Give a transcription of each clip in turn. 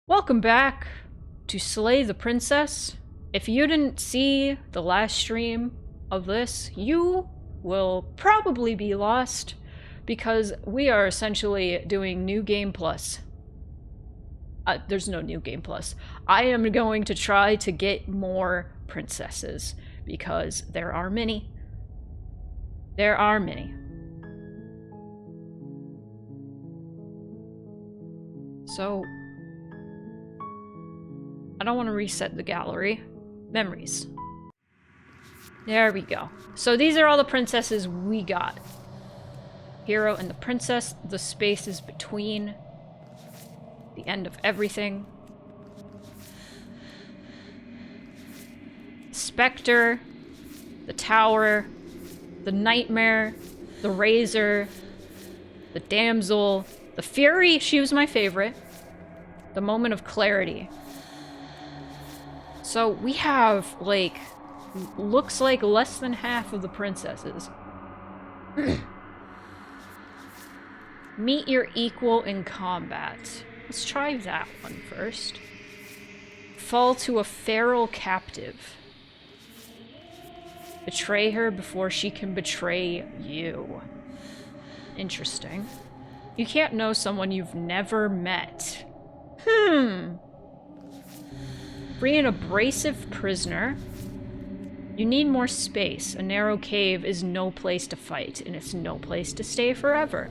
Welcome back to Slay the Princess. If you didn't see the last stream of this, you will probably be lost because we are essentially doing New Game Plus. There's no New Game Plus. I am going to try to get more princesses because there are many. There are many. So I don't want to reset the gallery. Memories. There we go. So these are all the princesses we got. Hero and the princess, the spaces between, the end of everything. Spectre, the tower, the nightmare, the razor, the damsel, the fury, she was my favorite. The moment of clarity. So we have, like, looks like less than half of the princesses. Meet your equal in combat. Let's try that one first. Fall to a feral captive. Betray her before she can betray you. Interesting. You can't know someone you've never met. Free an abrasive prisoner. You need more space. A narrow cave is no place to fight, and it's no place to stay forever.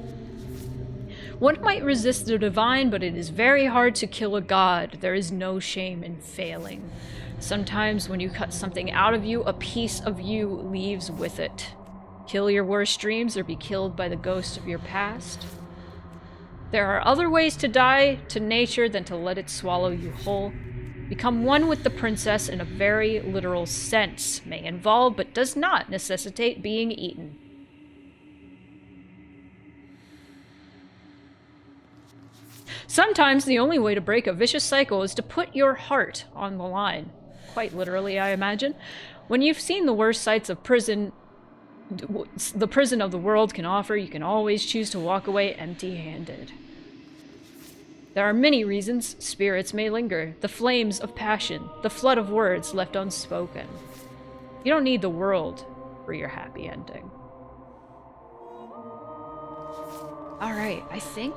One might resist the divine, but it is very hard to kill a god. There is no shame in failing. Sometimes when you cut something out of you, a piece of you leaves with it. Kill your worst dreams or be killed by the ghost of your past. There are other ways to die to nature than to let it swallow you whole. Become one with the princess in a very literal sense. May involve, but does not necessitate being eaten. Sometimes the only way to break a vicious cycle is to put your heart on the line. Quite literally, I imagine. When you've seen the worst sights of prison, the prison of the world can offer, you can always choose to walk away empty-handed. There are many reasons spirits may linger. The flames of passion, the flood of words left unspoken. You don't need the world for your happy ending. Alright, I think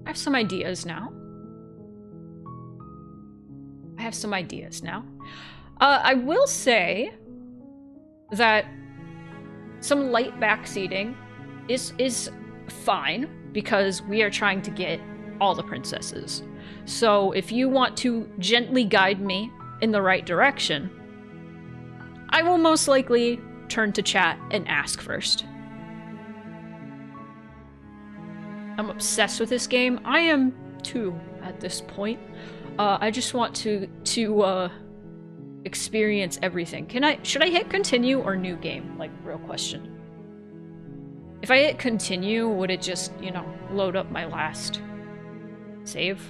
I have some ideas now. I will say that some light backseating is fine because we are trying to get all the princesses. So if you want to gently guide me in the right direction, I will most likely turn to chat and ask first. I'm obsessed with this game. I am too at this point. I just want to experience everything. Should I hit continue or new game? Like, real question. If I hit continue, would it just, you know, load up my last save?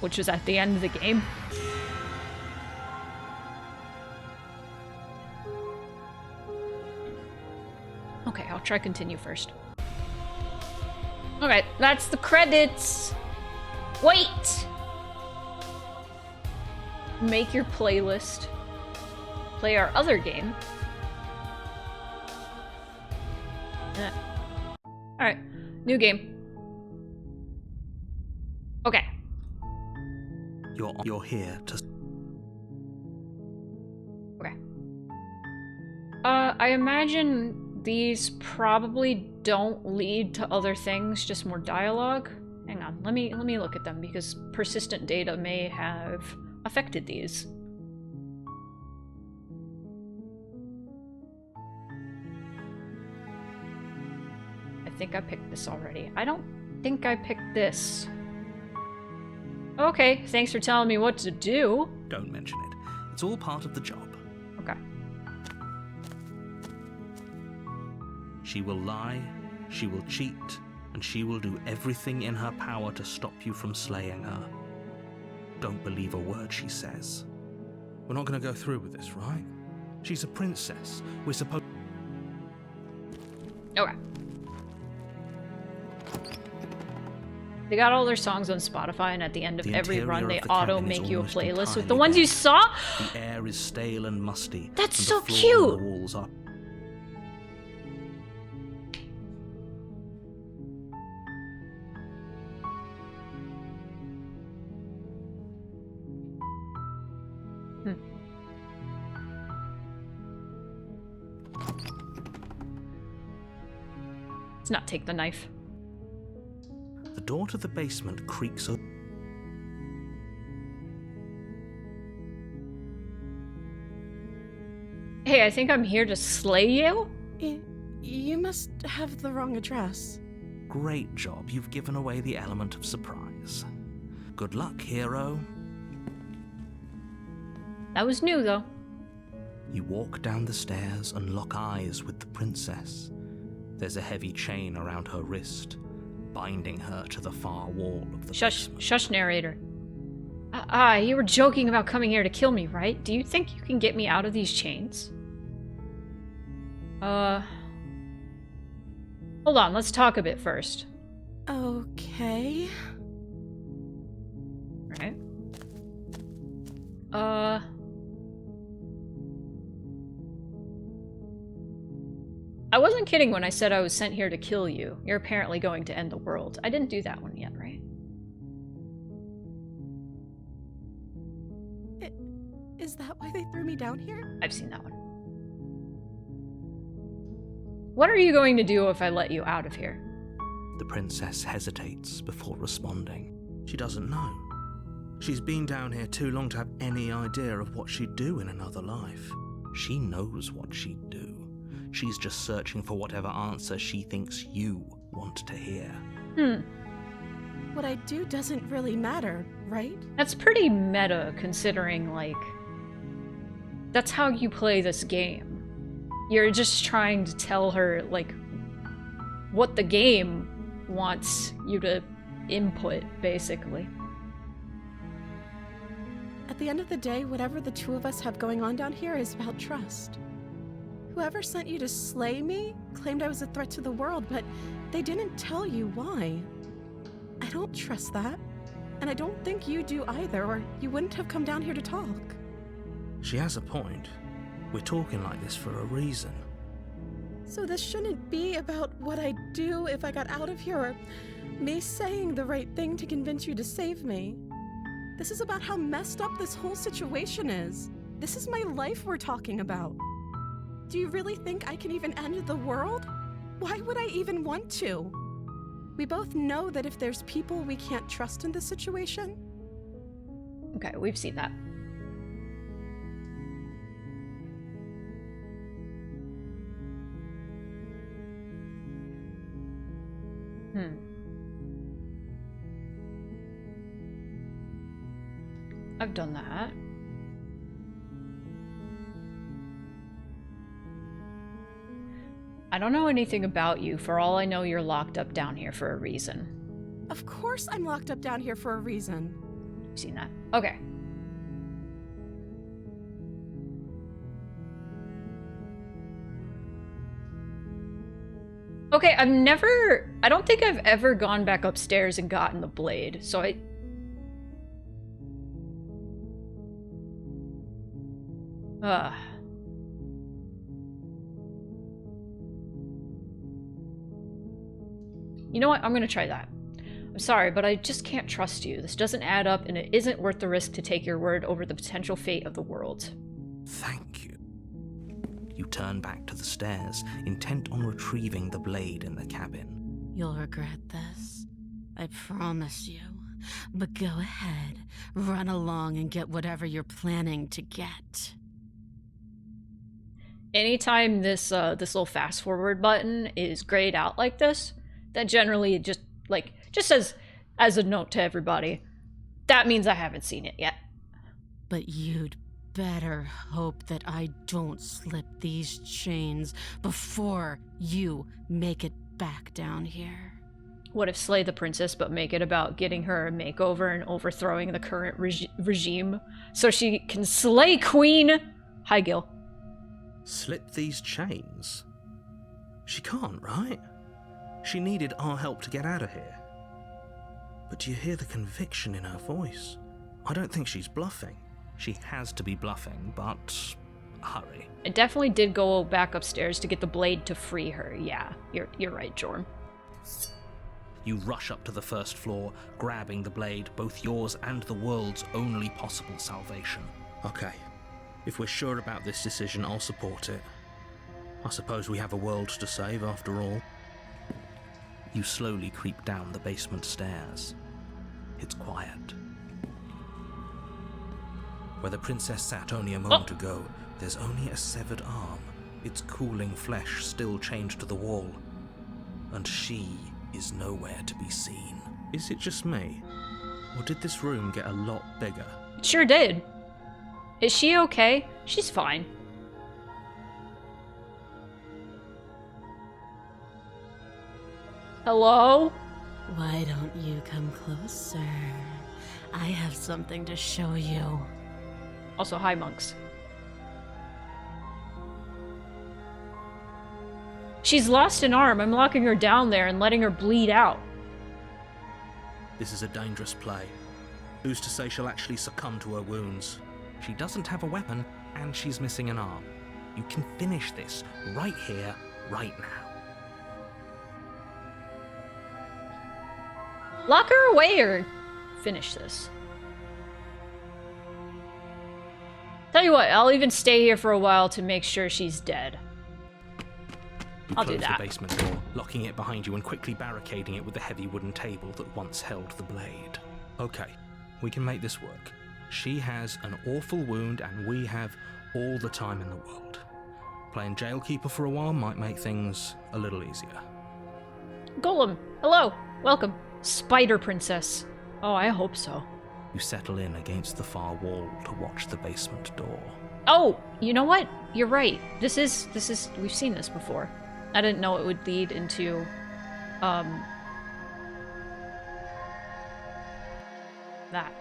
Which was at the end of the game. Okay, I'll try continue first. Okay, that's the credits. Wait! Make your playlist. Play our other game. Alright, new game. Okay. You're here to... Okay. I imagine these probably don't lead to other things, just more dialogue. Hang on, let me look at them because persistent data may have affected these. I think I picked this already. I don't think I picked this. Okay, thanks for telling me what to do. Don't mention it. It's all part of the job. Okay. She will lie, she will cheat, and she will do everything in her power to stop you from slaying her. Don't believe a word she says. We're not going to go through with this, right? She's a princess. We're supposed... Okay. They got all their songs on Spotify, and at the end of The every interior run, they of the cabin auto is make you a almost playlist with entirely the ones you bare. saw. The air is stale and musty. That's and so the floor cute. and the walls are Let's not take the knife. The door to the basement creaks open. Hey, I think I'm here to slay you? You must have the wrong address. Great job, you've given away the element of surprise. Good luck, hero. That was new, though. You walk down the stairs and lock eyes with the princess. There's a heavy chain around her wrist, binding her to the far wall of the basement. Shush, narrator. You were joking about coming here to kill me, right? Do you think you can get me out of these chains? Hold on, let's talk a bit first. Okay. Right. I wasn't kidding when I said I was sent here to kill you. You're apparently going to end the world. I didn't do that one yet, right? Is that why they threw me down here? I've seen that one. What are you going to do if I let you out of here? The princess hesitates before responding. She doesn't know. She's been down here too long to have any idea of what she'd do in another life. She knows what she'd do. She's just searching for whatever answer she thinks you want to hear. What I do doesn't really matter, right? That's pretty meta, considering, like, that's how you play this game. You're just trying to tell her, like, what the game wants you to input, basically. At the end of the day, whatever the two of us have going on down here is about trust. Whoever sent you to slay me claimed I was a threat to the world, but they didn't tell you why. I don't trust that, and I don't think you do either, or you wouldn't have come down here to talk. She has a point. We're talking like this for a reason. So this shouldn't be about what I'd do if I got out of here, or me saying the right thing to convince you to save me. This is about how messed up this whole situation is. This is my life we're talking about. Do you really think I can even end the world? Why would I even want to? We both know that if there's people we can't trust in this situation. Okay, we've seen that. I've done that. I don't know anything about you. For all I know, you're locked up down here for a reason. Of course I'm locked up down here for a reason. You've seen that. Okay. Okay, I don't think I've ever gone back upstairs and gotten the blade, so You know what? I'm gonna try that. I'm sorry, but I just can't trust you. This doesn't add up, and it isn't worth the risk to take your word over the potential fate of the world. Thank you. You turn back to the stairs, intent on retrieving the blade in the cabin. You'll regret this. I promise you. But go ahead, run along and get whatever you're planning to get. Anytime this little fast forward button is grayed out like this, that generally just as a note to everybody, that means I haven't seen it yet. But you'd better hope that I don't slip these chains before you make it back down here. What if slay the princess, but make it about getting her a makeover and overthrowing the current regime so she can slay Queen? Hi, Gil. Slip these chains? She can't, right? She needed our help to get out of here. But do you hear the conviction in her voice? I don't think she's bluffing. She has to be bluffing, but hurry. I definitely did go back upstairs to get the blade to free her. Yeah, you're right, Jorm. You rush up to the first floor, grabbing the blade, both yours and the world's only possible salvation. Okay. If we're sure about this decision, I'll support it. I suppose we have a world to save after all. You slowly creep down the basement stairs. It's quiet. Where the princess sat only a moment ago, there's only a severed arm, its cooling flesh still chained to the wall. And she is nowhere to be seen. Is it just me? Or did this room get a lot bigger? It sure did. Is she okay? She's fine. Hello? Why don't you come closer? I have something to show you. Also, hi, monks. She's lost an arm. I'm locking her down there and letting her bleed out. This is a dangerous play. Who's to say she'll actually succumb to her wounds? She doesn't have a weapon, and she's missing an arm. You can finish this right here, right now. Lock her away or finish this. Tell you what, I'll even stay here for a while to make sure she's dead. You I'll do close that. the basement door, locking it behind you and quickly barricading it with the heavy wooden table that once held the blade. Okay, we can make this work. She has an awful wound and we have all the time in the world. Playing jailkeeper for a while might make things a little easier. Golem, hello, welcome. Spider Princess. Oh, I hope so. You settle in against the far wall to watch the basement door. Oh, you know what? You're right. This is, we've seen this before. I didn't know it would lead into, that.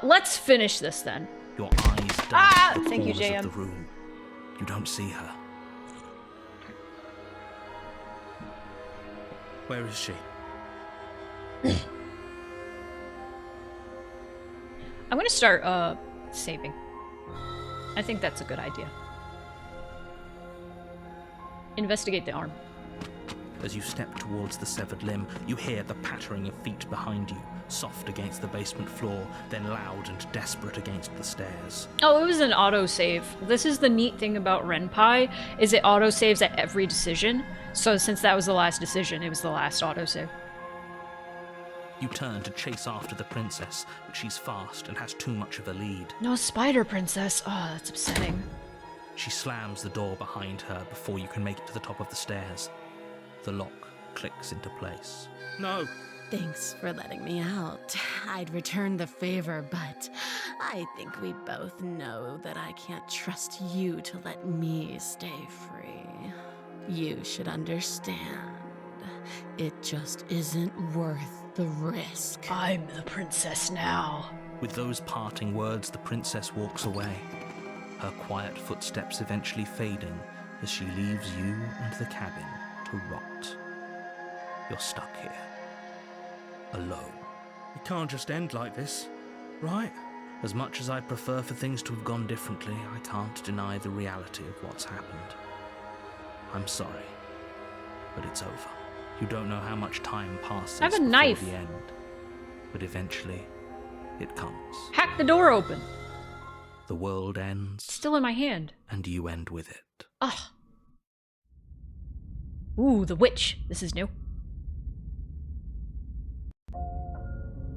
Let's finish this then. Your eyes dart the thank you, corners JM. of the room. You don't see her. Where is she? I'm gonna start, saving. I think that's a good idea. Investigate the arm. As you step towards the severed limb, you hear the pattering of feet behind you, soft against the basement floor, then loud and desperate against the stairs. Oh, it was an autosave. This is the neat thing about Renpai, is it autosaves at every decision. So since that was the last decision, it was the last autosave. You turn to chase after the princess, but she's fast and has too much of a lead. No Spider Princess. Oh, that's upsetting. She slams the door behind her before you can make it to the top of the stairs. The lock clicks into place. No! Thanks for letting me out. I'd return the favor, but I think we both know that I can't trust you to let me stay free. You should understand. It just isn't worth the risk. I'm the princess now. With those parting words, the princess walks away, her quiet footsteps eventually fading as she leaves you and the cabin to rot. You're stuck here, alone. It can't just end like this, right? As much as I'd prefer for things to have gone differently, I can't deny the reality of what's happened. I'm sorry, but it's over. You don't know how much time passes I have a before knife. the end, but eventually it comes. Hack the door open. The world ends, It's still in my hand. and you end with it. Ugh. Ooh, the witch. This is new.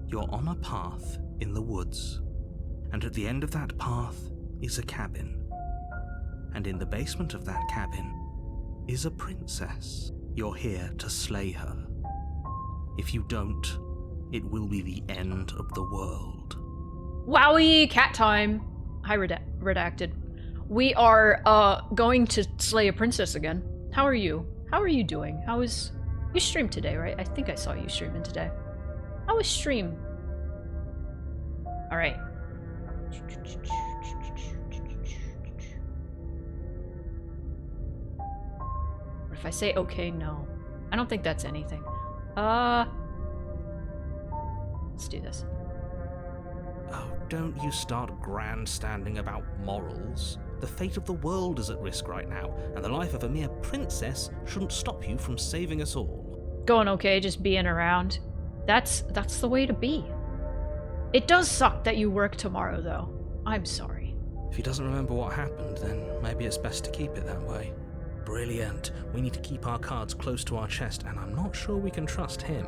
You're on a path in the woods, and at the end of that path is a cabin. And in the basement of that cabin is a princess. You're here to slay her. If you don't, it will be the end of the world. Wowie, cat time. Hi, redacted. We are, going to slay a princess again. How are you? How are you doing? How is... You streamed today, right? I think I saw you streaming today. How was stream? Alright. What if I say okay, no? I don't think that's anything. Let's do this. Oh, don't you start grandstanding about morals. The fate of the world is at risk right now, and the life of a mere princess shouldn't stop you from saving us all. Going okay, just being around. That's the way to be. It does suck that you work tomorrow, though. I'm sorry. If he doesn't remember what happened, then maybe it's best to keep it that way. Brilliant. We need to keep our cards close to our chest, and I'm not sure we can trust him.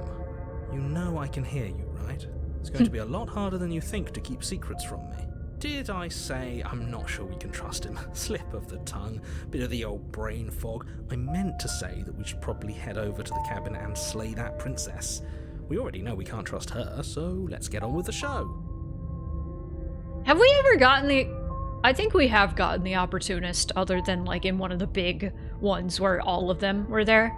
You know I can hear you, right? It's going to be a lot harder than you think to keep secrets from me. Did I say I'm not sure we can trust him? Slip of the tongue, bit of the old brain fog. I meant to say that we should probably head over to the cabin and slay that princess. We already know we can't trust her, so let's get on with the show. Have we ever gotten the... I think we have gotten the opportunist, other than like in one of the big ones where all of them were there.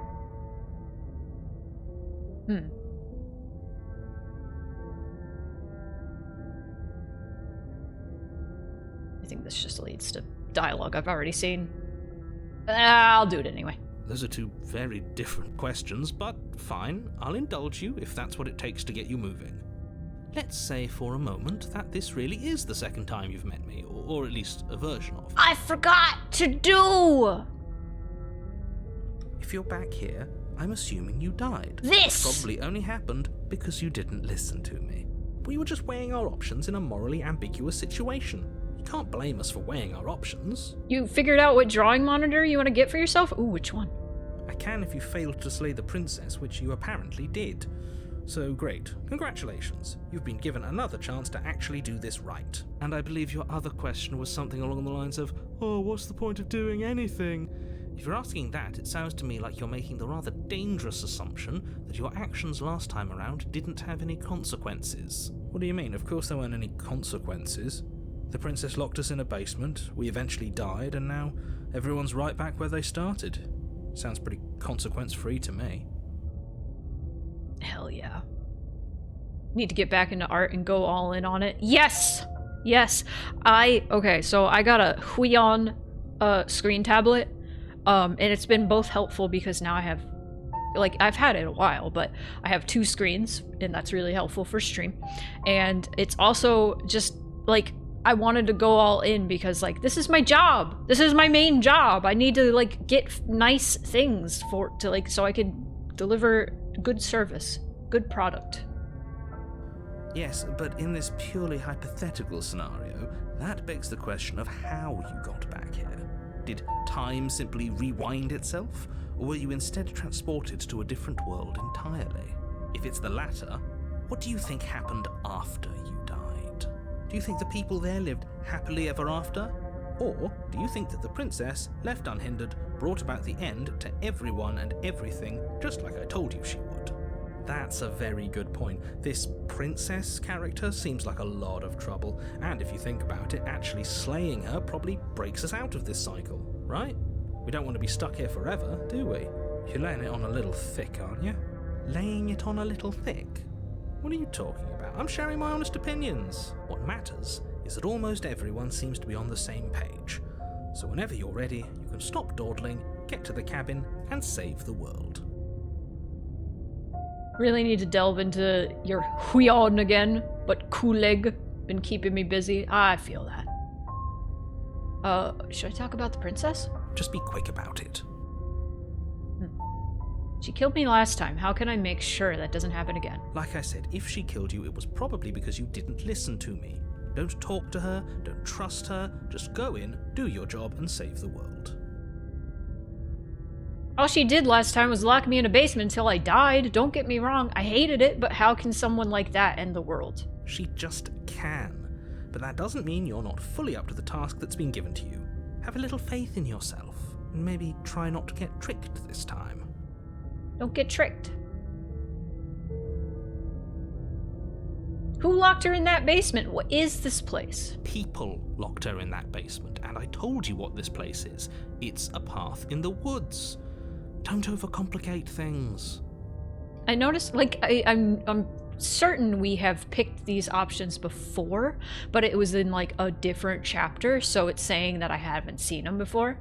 I think this just leads to dialogue I've already seen. I'll do it anyway. Those are two very different questions, but fine, I'll indulge you if that's what it takes to get you moving. Let's say for a moment that this really is the second time you've met me, or at least a version of. I forgot to do If you're back here, I'm assuming you died. this! Probably only happened because you didn't listen to me. We were just weighing our options in a morally ambiguous situation. You can't blame us for weighing our options. You figured out what drawing monitor you want to get for yourself? Ooh, which one? I can if you failed to slay the princess, which you apparently did. So great. Congratulations. You've been given another chance to actually do this right. And I believe your other question was something along the lines of, oh, what's the point of doing anything? If you're asking that, it sounds to me like you're making the rather dangerous assumption that your actions last time around didn't have any consequences. What do you mean? Of course there weren't any consequences. The princess locked us in a basement, we eventually died, and now everyone's right back where they started. Sounds pretty consequence-free to me. Hell yeah. Need to get back into art and go all in on it. Yes! Yes! Okay, so I got a Huion screen tablet, and it's been both helpful because now I have, like, I've had it a while, but I have 2 screens, and that's really helpful for stream. And it's also just, like, I wanted to go all in because, like, this is my job. This is my main job. I need to, like, get nice things so I could deliver good service, good product. Yes, but in this purely hypothetical scenario, that begs the question of how you got back here. Did time simply rewind itself, or were you instead transported to a different world entirely? If it's the latter, what do you think happened after you died? Do you think the people there lived happily ever after? Or do you think that the princess, left unhindered, brought about the end to everyone and everything, just like I told you she would? That's a very good point. This princess character seems like a lot of trouble, and if you think about it, actually slaying her probably breaks us out of this cycle, right? We don't want to be stuck here forever, do we? You're laying it on a little thick, aren't you? Laying it on a little thick? What are you talking about? I'm sharing my honest opinions. What matters is that almost everyone seems to be on the same page. So whenever you're ready, you can stop dawdling, get to the cabin, and save the world. Really need to delve into your Huion again, but Kuleg been keeping me busy. I feel that. Should I talk about the princess? Just be quick about it. She killed me last time. How can I make sure that doesn't happen again? Like I said, if she killed you, it was probably because you didn't listen to me. Don't talk to her, don't trust her, just go in, do your job, and save the world. All she did last time was lock me in a basement until I died. Don't get me wrong, I hated it, but how can someone like that end the world? She just can. But that doesn't mean you're not fully up to the task that's been given to you. Have a little faith in yourself, and maybe try not to get tricked this time. Don't get tricked. Who locked her in that basement? What is this place? People locked her in that basement, and I told you what this place is. It's a path in the woods. Don't overcomplicate things. I noticed, like, I'm certain we have picked these options before, but it was in, like, a different chapter, so it's saying that I haven't seen them before.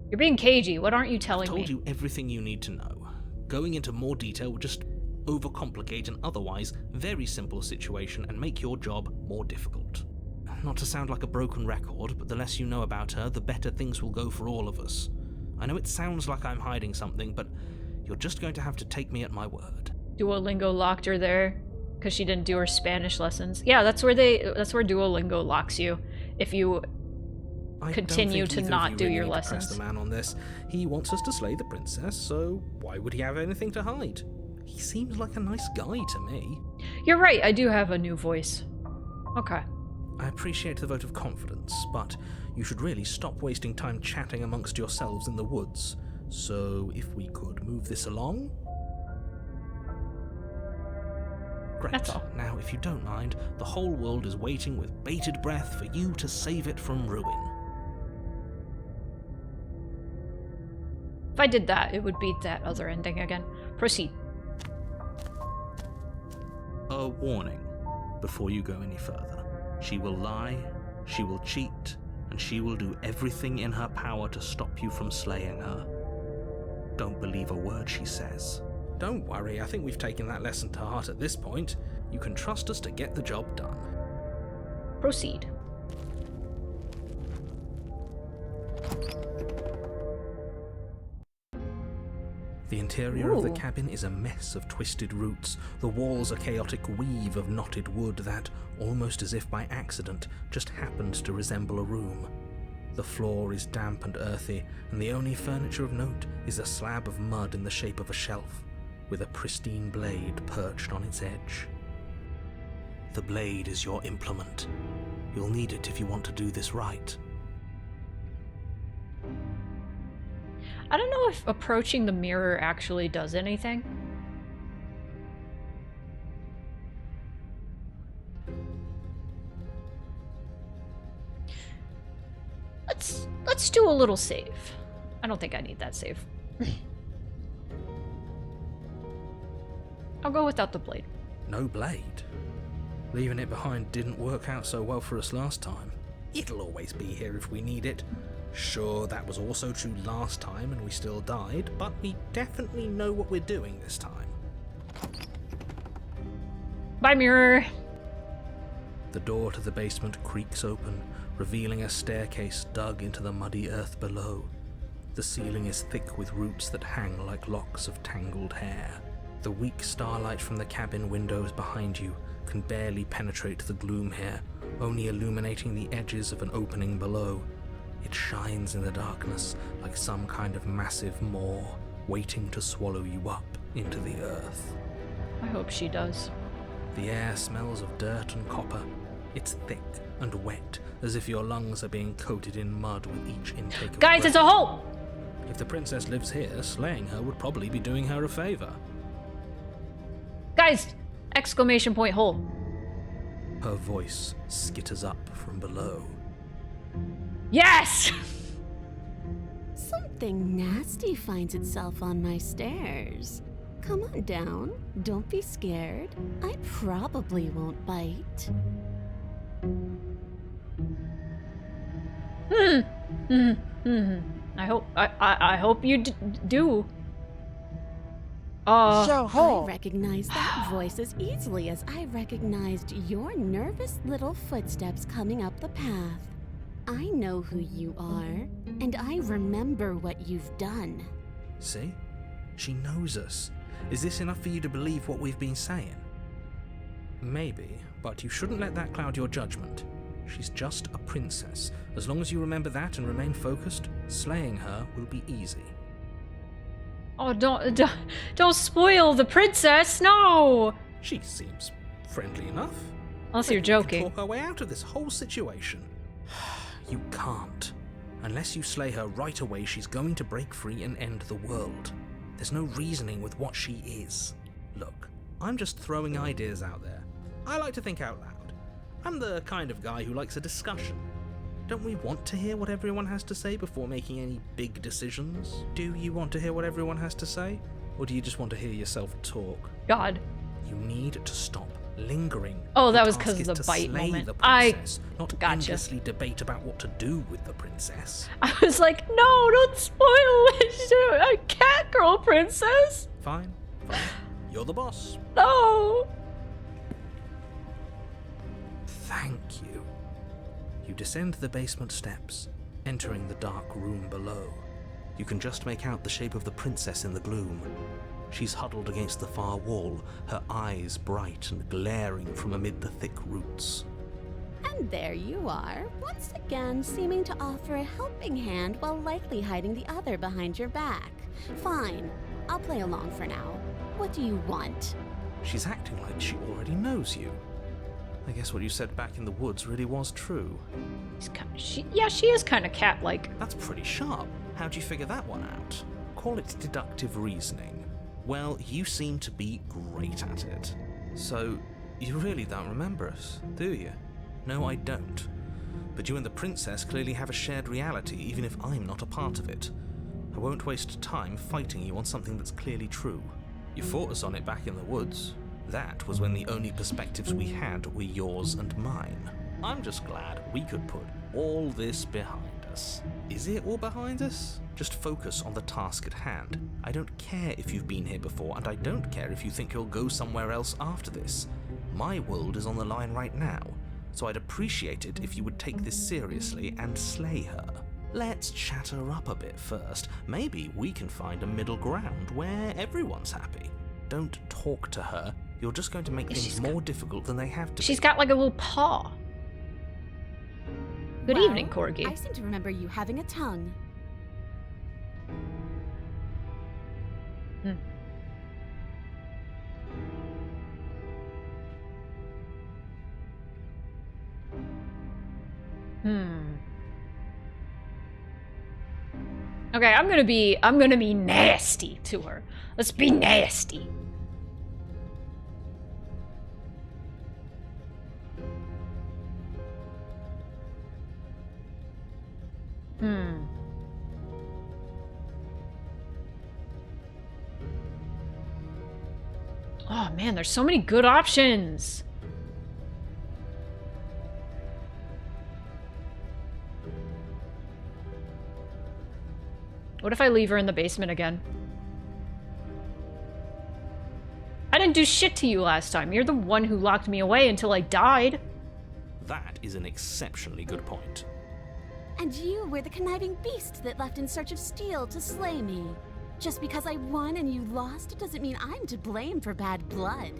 You're being cagey. What aren't you I've telling told me? you everything you need to know. Going into more detail would just overcomplicate an otherwise very simple situation and make your job more difficult. Not to sound like a broken record, but the less you know about her, the better things will go for all of us. I know it sounds like I'm hiding something, but you're just going to have to take me at my word. Duolingo locked her there because she didn't do her Spanish lessons. Yeah, that's where Duolingo locks you if you continue to not do your lessons. Press the man on this. He wants us to slay the princess, so why would he have anything to hide? He seems like a nice guy to me. You're right, I do have a new voice. Okay. I appreciate the vote of confidence, but you should really stop wasting time chatting amongst yourselves in the woods. So if we could move this along? Great. That's all. Now, if you don't mind, the whole world is waiting with bated breath for you to save it from ruin. If I did that, it would beat that other ending again. Proceed. A warning before you go any further. She will lie, she will cheat, and she will do everything in her power to stop you from slaying her. Don't believe a word she says. Don't worry, I think we've taken that lesson to heart at this point. You can trust us to get the job done. Proceed. The interior of the Ooh. cabin is a mess of twisted roots. The walls a chaotic weave of knotted wood that, almost as if by accident, just happened to resemble a room. The floor is damp and earthy, and the only furniture of note is a slab of mud in the shape of a shelf, with a pristine blade perched on its edge. The blade is your implement. You'll need it if you want to do this right. I don't know if approaching the mirror actually does anything. Let's do a little save. I don't think I need that save. I'll go without the blade. No blade. Leaving it behind didn't work out so well for us last time. It'll always be here if we need it. Sure, that was also true last time and we still died, but we definitely know what we're doing this time. Bye, mirror. The door to the basement creaks open, revealing a staircase dug into the muddy earth below. The ceiling is thick with roots that hang like locks of tangled hair. The weak starlight from the cabin windows behind you can barely penetrate the gloom here, only illuminating the edges of an opening below. It shines in the darkness like some kind of massive maw, waiting to swallow you up into the earth. I hope she does. The air smells of dirt and copper. It's thick and wet, as if your lungs are being coated in mud with each intake of Guys, breath. it's a hole! If the princess lives here, slaying her would probably be doing her a favor. Guys! Exclamation point hole. Her voice skitters up from below. Yes! Something nasty finds itself on my stairs. Come on down. Don't be scared. I probably won't bite. I hope you do. I recognize that voice as easily as I recognized your nervous little footsteps coming up the path. I know who you are, and I remember what you've done. See? She knows us. Is this enough for you to believe what we've been saying? Maybe, but you shouldn't let that cloud your judgment. She's just a princess. As long as you remember that and remain focused, slaying her will be easy. Oh, don't spoil the princess, no! She seems friendly enough. Unless Maybe you're we joking. can talk our way out of this whole situation. You can't. Unless you slay her right away, she's going to break free and end the world. There's no reasoning with what she is. Look, I'm just throwing ideas out there. I like to think out loud. I'm the kind of guy who likes a discussion. Don't we want to hear what everyone has to say before making any big decisions? Do you want to hear what everyone has to say? Or do you just want to hear yourself talk? God. You need to stop lingering. Oh, that The was task 'cause of is the to bite slay moment. the I princess, not gotcha. endlessly debate about what to do with the princess. I was like, no, don't spoil it. A cat girl princess. Fine. You're the boss. No. Thank you. You descend the basement steps, entering the dark room below. You can just make out the shape of the princess in the gloom. She's huddled against the far wall, her eyes bright and glaring from amid the thick roots. And there you are, once again seeming to offer a helping hand while likely hiding the other behind your back. Fine, I'll play along for now. What do you want? She's acting like she already knows you. I guess what you said back in the woods really was true. She is kind of cat-like. That's pretty sharp. How'd you figure that one out? Call it deductive reasoning. Well, you seem to be great at it. So, you really don't remember us, do you? No, I don't. But you and the princess clearly have a shared reality, even if I'm not a part of it. I won't waste time fighting you on something that's clearly true. You fought us on it back in the woods. That was when the only perspectives we had were yours and mine. I'm just glad we could put all this behind us. Is it all behind us? Just focus on the task at hand. I don't care if you've been here before, and I don't care if you think you'll go somewhere else after this. My world is on the line right now, so I'd appreciate it if you would take this seriously and slay her. Let's chat her up a bit first. Maybe we can find a middle ground where everyone's happy. Don't talk to her. You're just going to make things more difficult than they have to be. She's got like a little paw. Good evening, Corgi. I seem to remember you having a tongue. Okay, I'm gonna be nasty to her. Let's be nasty. Oh man, there's so many good options. What if I leave her in the basement again? I didn't do shit to you last time. You're the one who locked me away until I died. That is an exceptionally good point. And you were the conniving beast that left in search of steel to slay me. Just because I won and you lost doesn't mean I'm to blame for bad blood.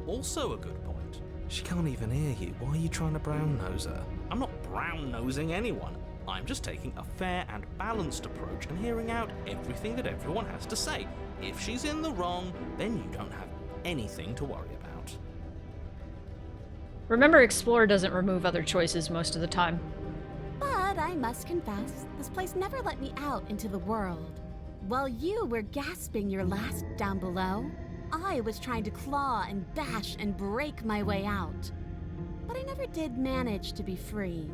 Also a good point. She can't even hear you. Why are you trying to brown-nose her? I'm not brown-nosing anyone. I'm just taking a fair and balanced approach and hearing out everything that everyone has to say. If she's in the wrong, then you don't have anything to worry about. Remember, Explorer doesn't remove other choices most of the time. But I must confess, this place never let me out into the world. While you were gasping your last down below, I was trying to claw and bash and break my way out. But I never did manage to be free.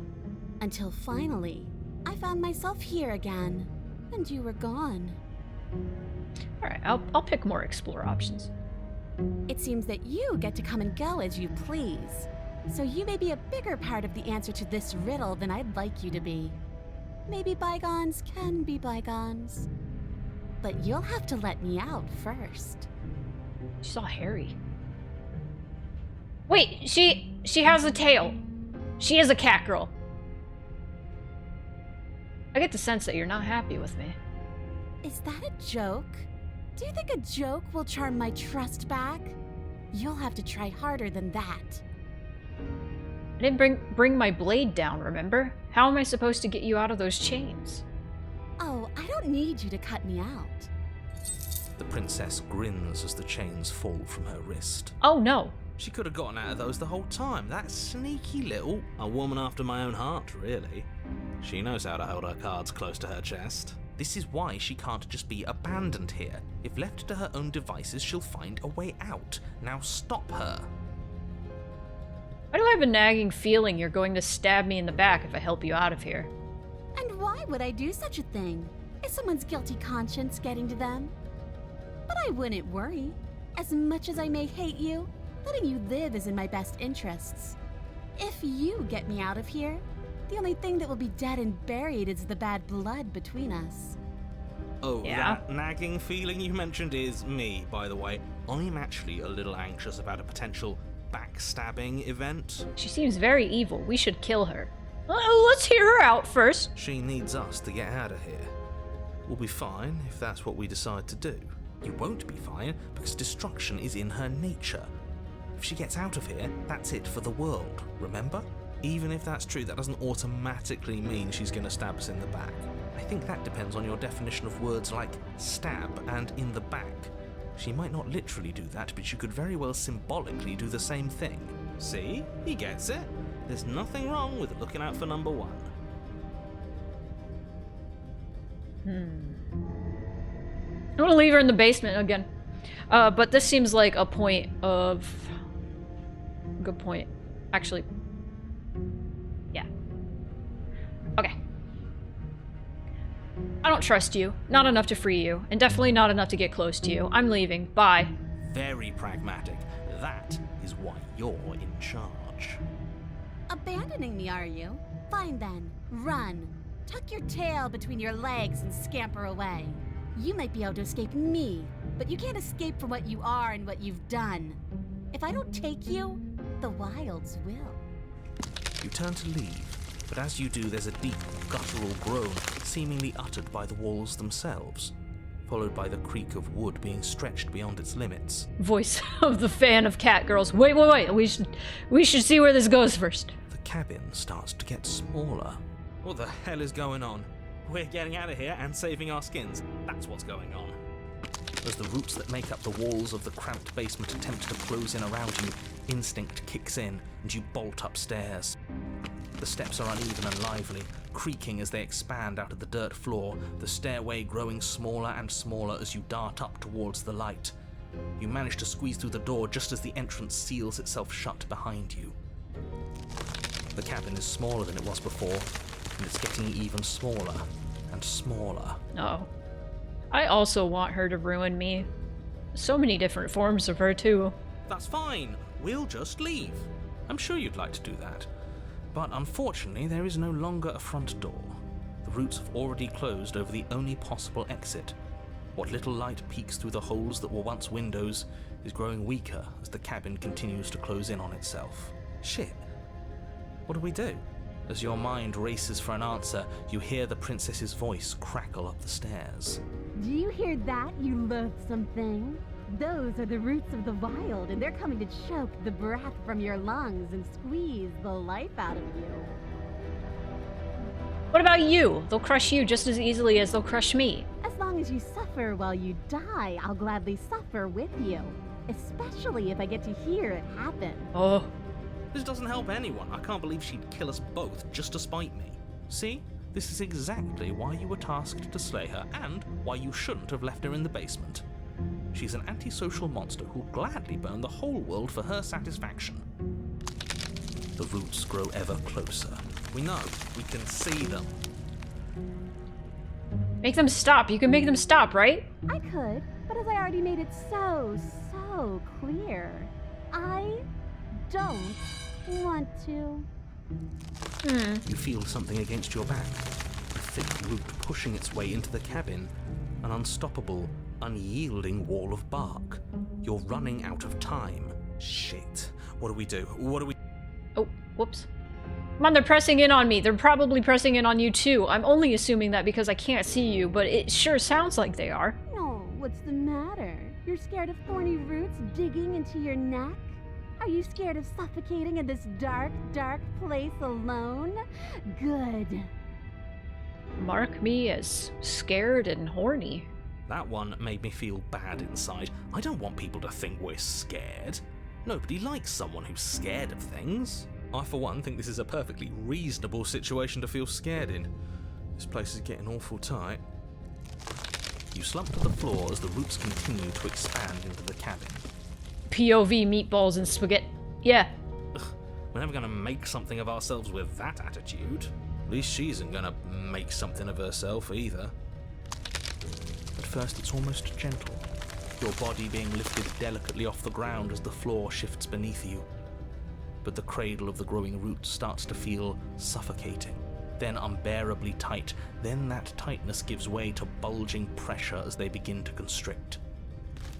Until finally, I found myself here again, and you were gone. Alright, I'll pick more Explorer options. It seems that you get to come and go as you please. So you may be a bigger part of the answer to this riddle than I'd like you to be. Maybe bygones can be bygones. But you'll have to let me out first. She saw Harry. Wait, she has a tail. She is a cat girl. I get the sense that you're not happy with me. Is that a joke? Do you think a joke will charm my trust back? You'll have to try harder than that. I didn't bring my blade down, remember? How am I supposed to get you out of those chains? Oh, I don't need you to cut me out. The princess grins as the chains fall from her wrist. Oh no. She could have gotten out of those the whole time. That sneaky little... A woman after my own heart, really. She knows how to hold her cards close to her chest. This is why she can't just be abandoned here. If left to her own devices, she'll find a way out. Now stop her. Why do I have a nagging feeling you're going to stab me in the back if I help you out of here? And why would I do such a thing? Is someone's guilty conscience getting to them? But I wouldn't worry. As much as I may hate you, Letting you live is in my best interests. If you get me out of here, the only thing that will be dead and buried is the bad blood between us. Oh, Yeah. that nagging feeling you mentioned is me, by the way. I'm actually a little anxious about a potential backstabbing event. She seems very evil. We should kill her. Let's hear her out first. She needs us to get out of here. We'll be fine if that's what we decide to do. You won't be fine because destruction is in her nature. If she gets out of here, that's it for the world, remember? Even if that's true, that doesn't automatically mean she's going to stab us in the back. I think that depends on your definition of words like stab and in the back. She might not literally do that, but you could very well symbolically do the same thing. See? He gets it. There's nothing wrong with looking out for number one. I want to leave her in the basement again. But this seems like a point of... Good point. Actually... Yeah. Okay. I don't trust you. Not enough to free you. And definitely not enough to get close to you. I'm leaving. Bye. Very pragmatic. That is why you're in charge. Abandoning me, are you? Fine then. Run. Tuck your tail between your legs and scamper away. You might be able to escape me, but you can't escape from what you are and what you've done. If I don't take you, the wilds will. You turn to leave, but as you do, there's a deep, guttural groan seemingly uttered by the walls themselves, followed by the creak of wood being stretched beyond its limits. Voice of the fan of cat girls. Wait. We should see where this goes first. The cabin starts to get smaller. What the hell is going on? We're getting out of here and saving our skins. That's what's going on. As the roots that make up the walls of the cramped basement attempt to close in around you, instinct kicks in and you bolt upstairs. The steps are uneven and lively, creaking as they expand out of the dirt floor, the stairway growing smaller and smaller as you dart up towards the light. You manage to squeeze through the door just as the entrance seals itself shut behind you. The cabin is smaller than it was before, and it's getting even smaller and smaller. Oh. I also want her to ruin me. So many different forms of her, too. That's fine. We'll just leave. I'm sure you'd like to do that. But unfortunately, there is no longer a front door. The roots have already closed over the only possible exit. What little light peeks through the holes that were once windows is growing weaker as the cabin continues to close in on itself. Shit. What do we do? As your mind races for an answer, you hear the princess's voice crackle up the stairs. Do you hear that, you loathsome thing? Those are the roots of the wild, and they're coming to choke the breath from your lungs and squeeze the life out of you. What about you? They'll crush you just as easily as they'll crush me. As long as you suffer while you die, I'll gladly suffer with you. Especially if I get to hear it happen. Oh. This doesn't help anyone. I can't believe she'd kill us both just to spite me. See? This is exactly why you were tasked to slay her, and why you shouldn't have left her in the basement. She's an antisocial monster who'll gladly burn the whole world for her satisfaction. The roots grow ever closer. We know. We can see them. Make them stop. You can make them stop, right? I could, but as I already made it so clear, I don't want to. You feel something against your back. A thick root pushing its way into the cabin. An unstoppable, unyielding wall of bark. You're running out of time. Shit. What do we do? What do we... Oh, whoops. Come on, they're pressing in on me. They're probably pressing in on you too. I'm only assuming that because I can't see you, but it sure sounds like they are. No, what's the matter? You're scared of thorny roots digging into your neck? Are you scared of suffocating in this dark place alone? Good. Mark me as scared and horny. That one made me feel bad inside. I don't want people to think we're scared. Nobody likes someone who's scared of things. I, for one, think this is a perfectly reasonable situation to feel scared in. This place is getting awful tight. You slump to the floor as the roots continue to expand into the cabin. POV meatballs and spaghetti. Yeah. Ugh, we're never gonna make something of ourselves with that attitude. At least she isn't gonna make something of herself either. At first it's almost gentle. your body being lifted delicately off the ground as the floor shifts beneath you. But the cradle of the growing roots starts to feel suffocating, then unbearably tight. Then that tightness gives way to bulging pressure as they begin to constrict.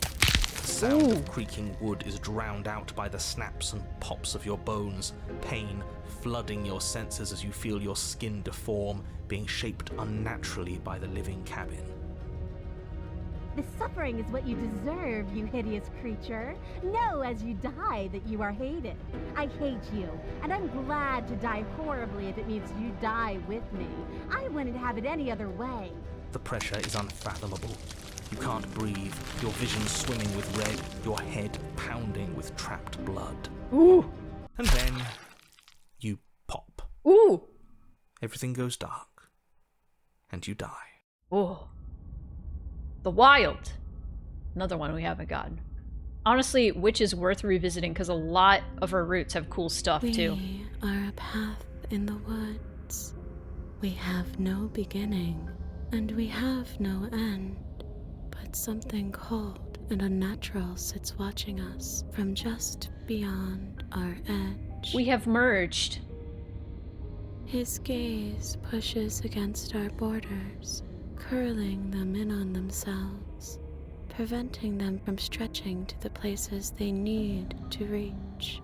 The sound of creaking wood is drowned out by the snaps and pops of your bones, pain flooding your senses as you feel your skin deform, being shaped unnaturally by the living cabin. The suffering is what you deserve, you hideous creature. Know as you die that you are hated. I hate you, and I'm glad to die horribly if it means you die with me. I wouldn't have it any other way. The pressure is unfathomable. You can't breathe, your vision swimming with red, your head pounding with trapped blood. Ooh. And then you pop. Ooh. Everything goes dark, and you die. Oh. The Wild. Another one we haven't gotten. Honestly, Witch is worth revisiting because a lot of her roots have cool stuff too. We are a path in the woods. We have no beginning, and we have no end. But something cold and unnatural sits watching us from just beyond our edge. We have merged. His gaze pushes against our borders, curling them in on themselves, preventing them from stretching to the places they need to reach.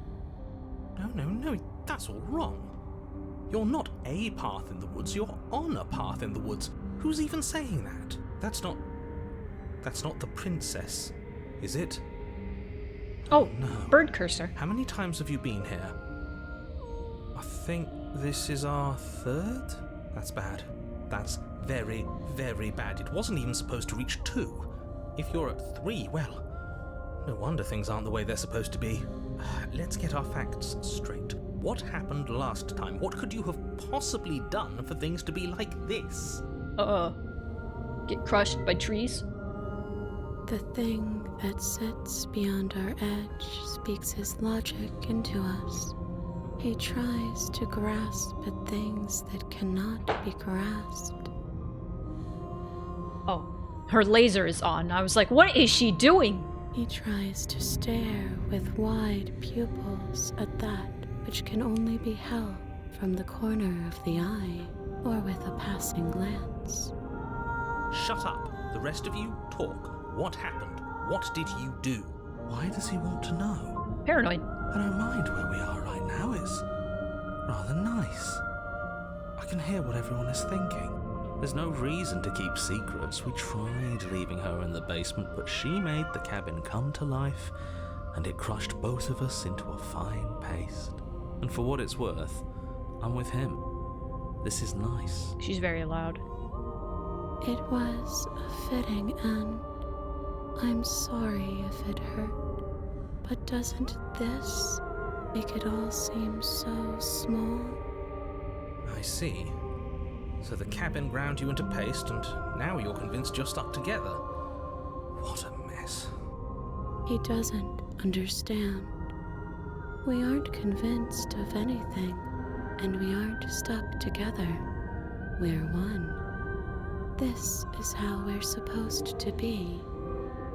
No, that's all wrong. You're not a path in the woods, you're on a path in the woods. Who's even saying that? That's not the princess, is it? Oh, no. bird cursor. How many times have you been here? I think this is our third? That's bad. That's very, very bad. It wasn't even supposed to reach 2. If you're at 3, well, no wonder things aren't the way they're supposed to be. Let's get our facts straight. What happened last time? What could you have possibly done for things to be like this? Get crushed by trees? The thing that sits beyond our edge speaks his logic into us. He tries to grasp at things that cannot be grasped. Oh, her laser is on. I was like, what is she doing? He tries to stare with wide pupils at that which can only be held from the corner of the eye or with a passing glance. Shut up. The rest of you, talk. What happened? What did you do? Why does he want to know? Paranoid. I don't mind where we are right now. It's rather nice. I can hear what everyone is thinking. There's no reason to keep secrets. We tried leaving her in the basement, but she made the cabin come to life, and it crushed both of us into a fine paste. And for what it's worth, I'm with him. This is nice. She's very loud. It was a fitting end. I'm sorry if it hurt, but doesn't this make it all seem so small? I see. So the cabin ground you into paste, and now you're convinced you're stuck together. What a mess. He doesn't understand. We aren't convinced of anything, and we aren't stuck together. We're one. This is how we're supposed to be.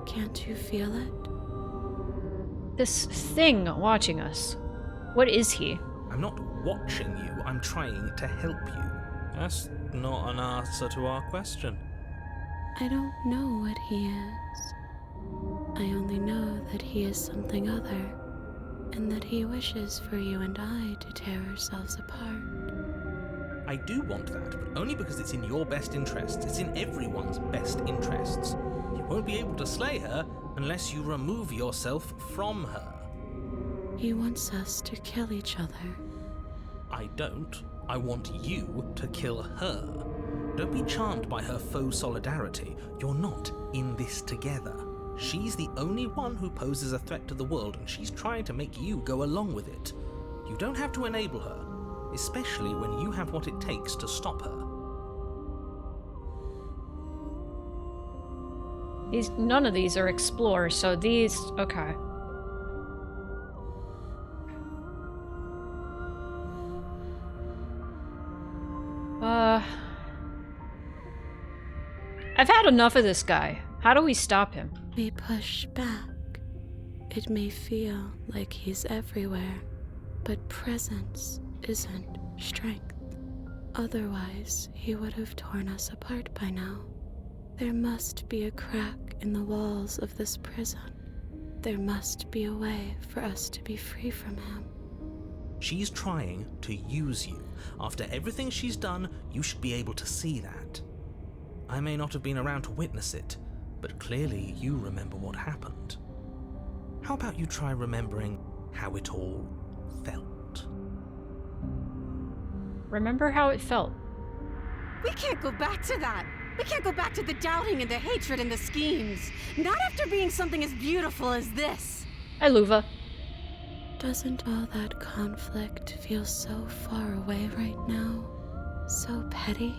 Can't you feel it? This thing watching us. What is he? I'm not watching you, I'm trying to help you. That's not an answer to our question. I don't know what he is. I only know that he is something other, and that he wishes for you and I to tear ourselves apart. I do want that, but only because it's in your best interests. It's in everyone's best interests. You won't be able to slay her unless you remove yourself from her. He wants us to kill each other. I don't. I want you to kill her. Don't be charmed by her faux solidarity. You're not in this together. She's the only one who poses a threat to the world, and she's trying to make you go along with it. You don't have to enable her, especially when you have what it takes to stop her. None of these are explorers, so these... okay. I've had enough of this guy. How do we stop him? We push back. It may feel like he's everywhere, but presence isn't strength. Otherwise, he would have torn us apart by now. There must be a crack in the walls of this prison. There must be a way for us to be free from him. She's trying to use you. After everything she's done, you should be able to see that. I may not have been around to witness it, but clearly you remember what happened. How about you try remembering how it all felt? Remember how it felt. We can't go back to that. We can't go back to the doubting and the hatred and the schemes. Not after being something as beautiful as this. Hi, Luva. Doesn't all that conflict feel so far away right now? So petty?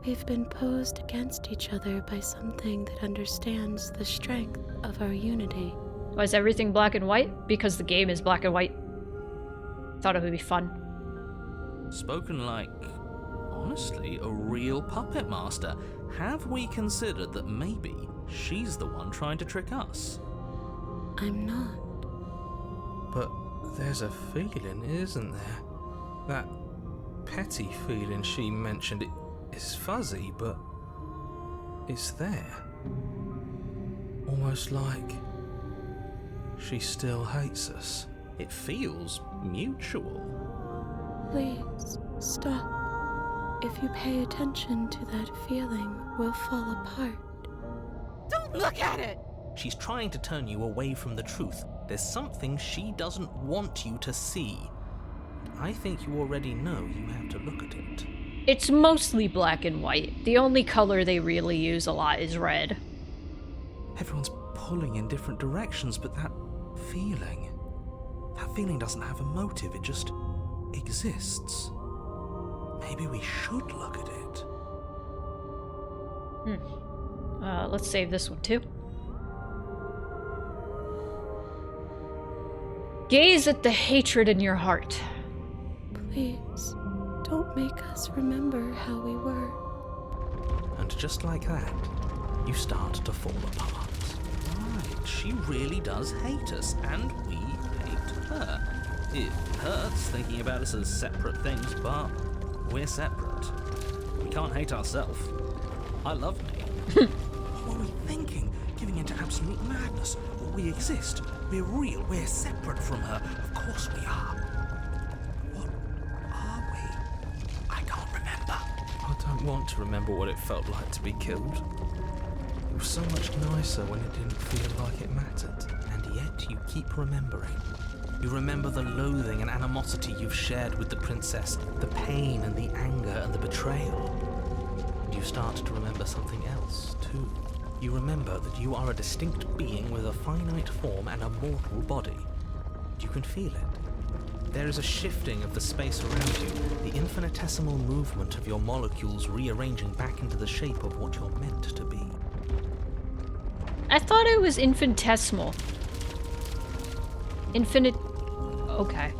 We've been posed against each other by something that understands the strength of our unity. Why is everything black and white? Because the game is black and white. Thought it would be fun. Spoken like, honestly, a real puppet master. Have we considered that maybe she's the one trying to trick us? I'm not. But there's a feeling, isn't there? That petty feeling she mentioned, it is fuzzy, but it's there. Almost like she still hates us. It feels mutual. Please, stop. If you pay attention to that feeling, we'll fall apart. Don't look at it! She's trying to turn you away from the truth. There's something she doesn't want you to see. I think you already know you have to look at it. It's mostly black and white. The only color they really use a lot is red. Everyone's pulling in different directions, but that feeling doesn't have a motive, it just exists. Maybe we should look at it. Let's save this one too. Gaze at the hatred in your heart. Please, don't make us remember how we were. And just like that, you start to fall apart. Right, she really does hate us, and we hate her. It hurts thinking about us as separate things, but we're separate. We can't hate ourselves. I love me. What were we thinking? Giving into absolute madness. We exist. We're real. We're separate from her. Of course we are. What are we? I can't remember. I don't want to remember what it felt like to be killed. It was so much nicer when it didn't feel like it mattered. And yet you keep remembering. You remember the loathing and animosity you've shared with the princess, the pain and the anger and the betrayal. And you start to remember something else, too. You remember that you are a distinct being with a finite form and a mortal body. You can feel it. There is a shifting of the space around you, the infinitesimal movement of your molecules rearranging back into the shape of what you're meant to be. I thought it was infinitesimal. Okay.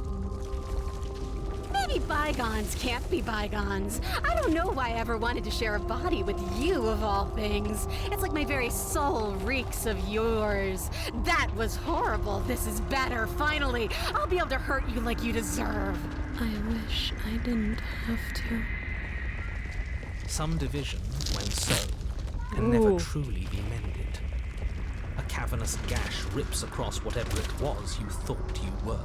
Maybe bygones can't be bygones. I don't know why I ever wanted to share a body with you, of all things. It's like my very soul reeks of yours. That was horrible. This is better, finally. I'll be able to hurt you like you deserve. I wish I didn't have to. Some division, when sown, can never truly be mended. A cavernous gash rips across whatever it was you thought you were.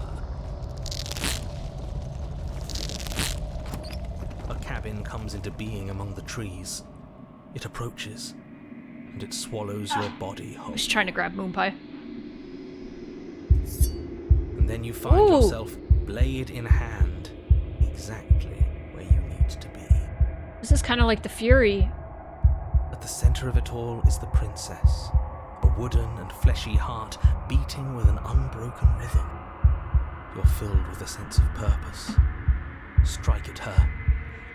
A cabin comes into being among the trees. It approaches, and it swallows your body I whole. was trying to grab Moonpie. And then you find yourself, blade in hand, exactly where you need to be. This is kind of like the Fury. At the center of it all is the princess, a wooden and fleshy heart beating with an unbroken rhythm. You're filled with a sense of purpose. Strike at her.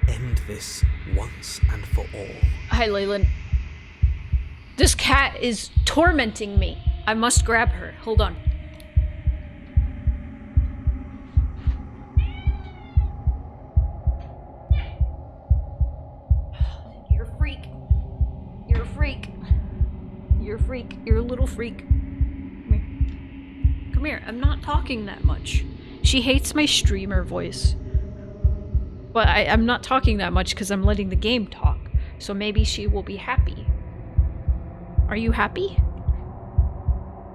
End this once and for all. Hi, Leyland. This cat is tormenting me. I must grab her. Hold on. You're a freak. You're a freak. You're a freak. You're a little freak. Come here. Come here. I'm not talking that much. She hates my streamer voice. But I'm not talking that much because I'm letting the game talk. So maybe she will be happy. Are you happy?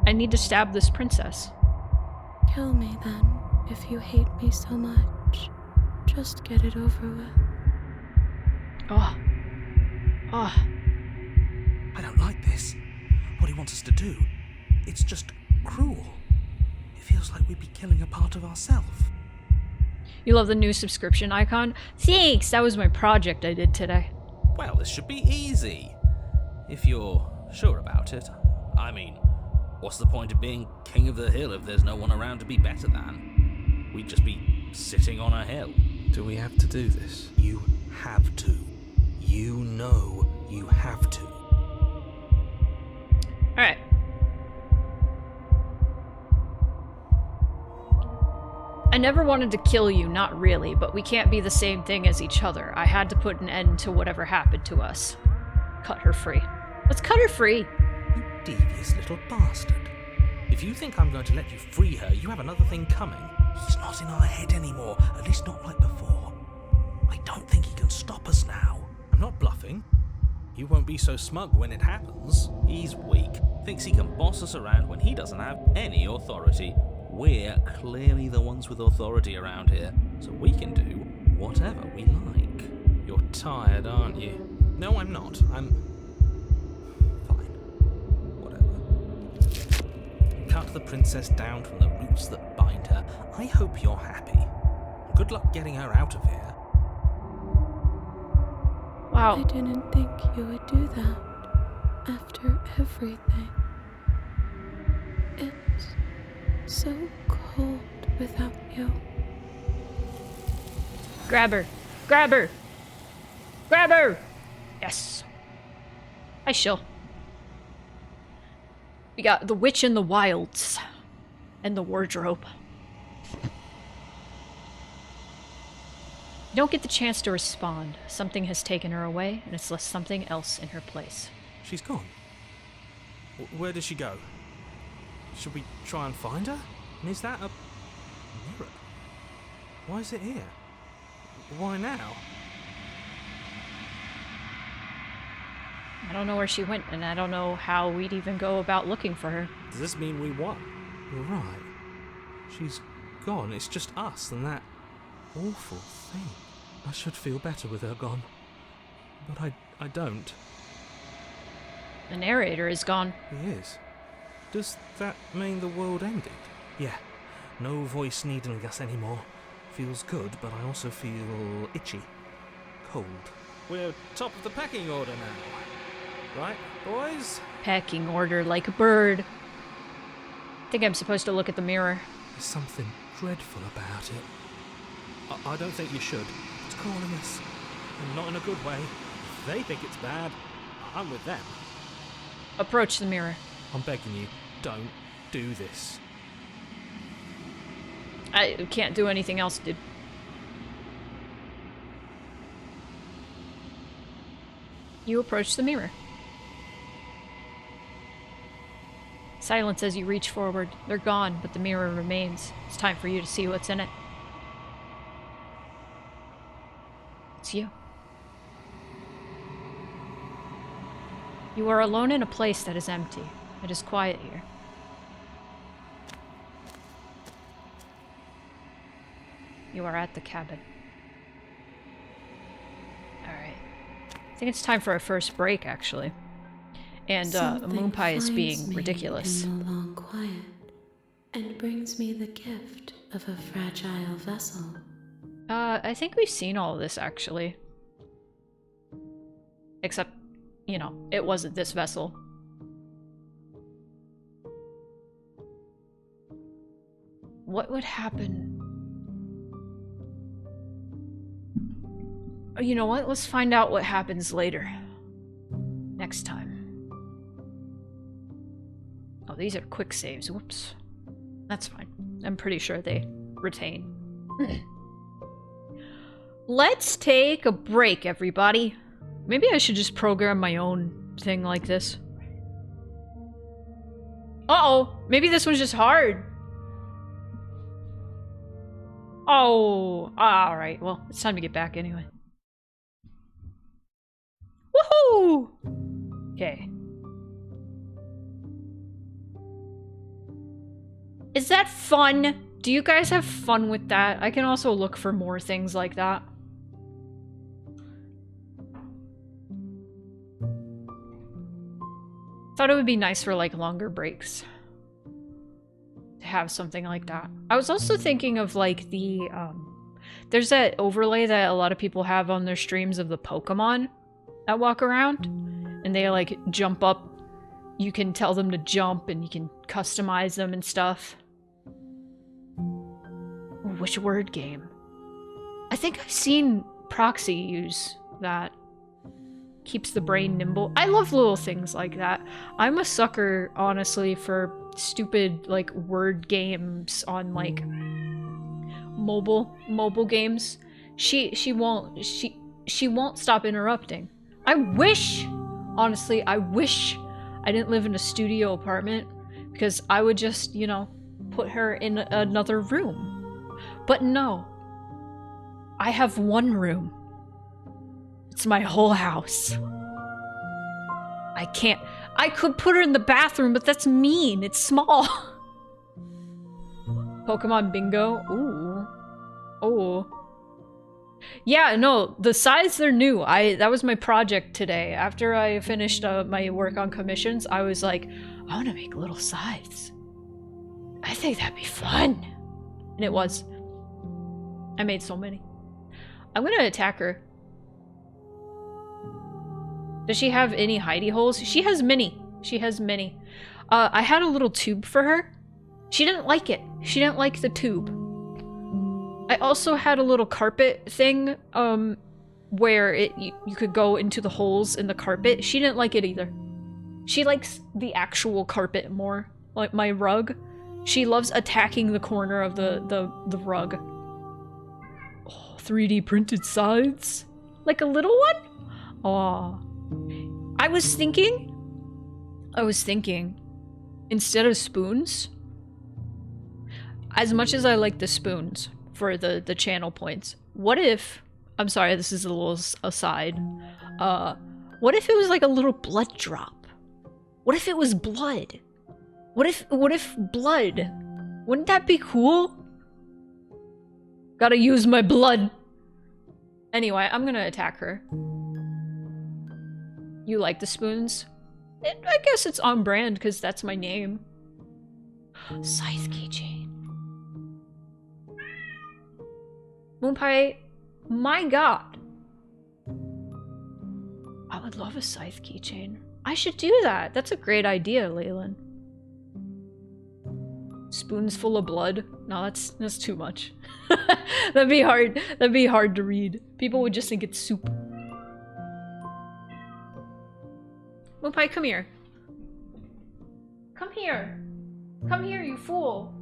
I need to stab this princess. Kill me then, if you hate me so much. Just get it over with. Oh. Oh. I don't like this. What he wants us to do, it's just cruel. It feels like we'd be killing a part of ourselves. You love the new subscription icon? Thanks! That was my project I did today. Well, this should be easy. If you're sure about it. I mean, what's the point of being king of the hill if there's no one around to be better than? We'd just be sitting on a hill. Do we have to do this? You have to. You know you have to. Alright. I never wanted to kill you, not really, but we can't be the same thing as each other. I had to put an end to whatever happened to us. Cut her free. Let's cut her free. You devious little bastard. If you think I'm going to let you free her, you have another thing coming. He's not in our head anymore, at least not like before. I don't think he can stop us now. I'm not bluffing. You won't be so smug when it happens. He's weak. Thinks he can boss us around when he doesn't have any authority. We're clearly the ones with authority around here, so we can do whatever we like. You're tired, aren't you? No, I'm not. I'm... fine. Whatever. Cut the princess down from the roots that bind her. I hope you're happy. Good luck getting her out of here. Wow. I didn't think you would do that after everything. It's so cold without you. Grab her. Grab her. Grab her! Yes. Hi, Shill. We got the Witch in the Wilds. And the wardrobe. You don't get the chance to respond. Something has taken her away, and it's left something else in her place. She's gone. Where did she go? Should we try and find her? And is that a mirror? Why is it here? Why now? I don't know where she went, and I don't know how we'd even go about looking for her. Does this mean we won? You're right. She's gone. It's just us and that awful thing. I should feel better with her gone. But I don't. The narrator is gone. He is. Does that mean the world ended? Yeah. No voice needling us anymore. Feels good, but I also feel itchy. Cold. We're top of the pecking order now. Right, boys? Pecking order like a bird. I think I'm supposed to look at the mirror. There's something dreadful about it. I don't think you should. It's calling us. And not in a good way. If they think it's bad, I'm with them. Approach the mirror. I'm begging you, don't do this. I can't do anything else, dude. You approach the mirror. Silence as you reach forward. They're gone, but the mirror remains. It's time for you to see what's in it. It's you. You are alone in a place that is empty. It is quiet here. You are at the cabin. Alright. I think it's time for our first break, actually. And Moon Pie is being ridiculous. In the long quiet, and brings me the gift of a fragile vessel. I think we've seen all of this, actually. Except, you know, it wasn't this vessel. What would happen? Oh, you know what? Let's find out what happens later. Next time. Oh, these are quick saves. Whoops. That's fine. I'm pretty sure they retain. Let's take a break, everybody. Maybe I should just program my own thing like this. Uh-oh. Maybe this one's just hard. Oh. Alright. Well, it's time to get back anyway. Woohoo! Okay. Is that fun? Do you guys have fun with that? I can also look for more things like that. Thought it would be nice for like longer breaks to have something like that. I was also thinking of like the there's that overlay that a lot of people have on their streams of the Pokemon that walk around and they like jump up. You can tell them to jump and you can customize them and stuff. Ooh, which word game? I think I've seen Proxy use that. Keeps the brain nimble. I love little things like that. I'm a sucker, honestly, for stupid, like, word games on, like, mobile games. She won't stop interrupting. I wish, honestly, I wish I didn't live in a studio apartment because I would just, you know, put her in another room. But no. I have one room. It's my whole house. I can't. I could put her in the bathroom, but that's mean. It's small. Pokemon bingo. Ooh. Oh. Yeah, no, the sides are new. That was my project today. After I finished my work on commissions, I was like, I want to make little scythes. I think that'd be fun. And it was. I made so many. I'm gonna attack her. Does she have any hidey holes? She has many. She has many. I had a little tube for her. She didn't like it. She didn't like the tube. I also had a little carpet thing, where you could go into the holes in the carpet. She didn't like it either. She likes the actual carpet more, like my rug. She loves attacking the corner of the rug. Oh, 3D printed sides? Like a little one? Aw. I was thinking, instead of spoons, as much as I like the spoons for the channel points, what if, I'm sorry, this is a little aside, what if it was like a little blood drop? What if it was blood? What if blood? Wouldn't that be cool? Gotta use my blood. Anyway, I'm gonna attack her. You like the spoons? I guess it's on brand because that's my name. Scythe keychain. Moonpie, my god. I would love a scythe keychain. I should do that. That's a great idea, Leyland. Spoons full of blood? No, that's too much. That'd be hard. That'd be hard to read. People would just think it's soup. Moonpie, come here. Come here. Come here, you fool.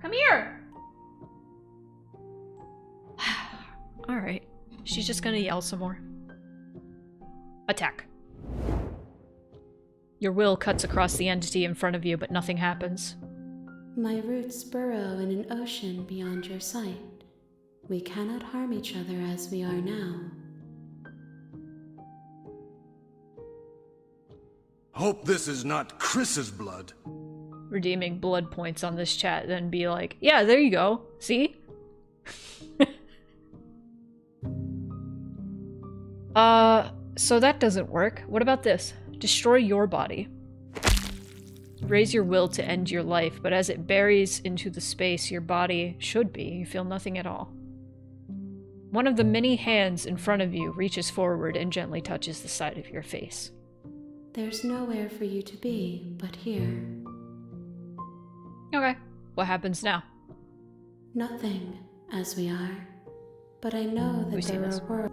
Come here. Alright. She's just gonna yell some more. Attack. Your will cuts across the entity in front of you, but nothing happens. My roots burrow in an ocean beyond your sight. We cannot harm each other as we are now. Hope this is not Chris's blood. Redeeming blood points on this chat, then be like, yeah, there you go. See? So that doesn't work. What about this? Destroy your body. Raise your will to end your life, but as it buries into the space your body should be, you feel nothing at all. One of the many hands in front of you reaches forward and gently touches the side of your face. There's nowhere for you to be but here. Okay. What happens now? Nothing, as we are. But I know that there are worlds.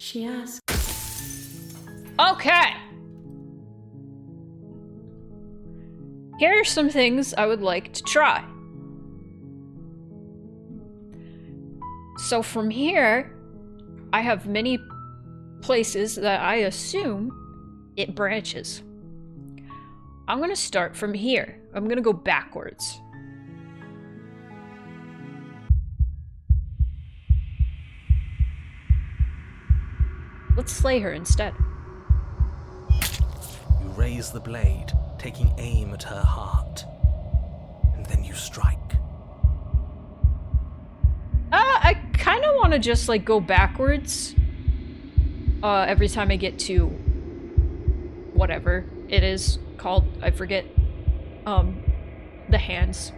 She asked. Okay! Here are some things I would like to try. So from here, I have many places that I assume it branches. I'm gonna start from here. I'm gonna go backwards. Let's slay her instead. You raise the blade, taking aim at her heart. And then you strike. I kind of want to just, like, go backwards. Every time I get to whatever it is called. I forget. The hands.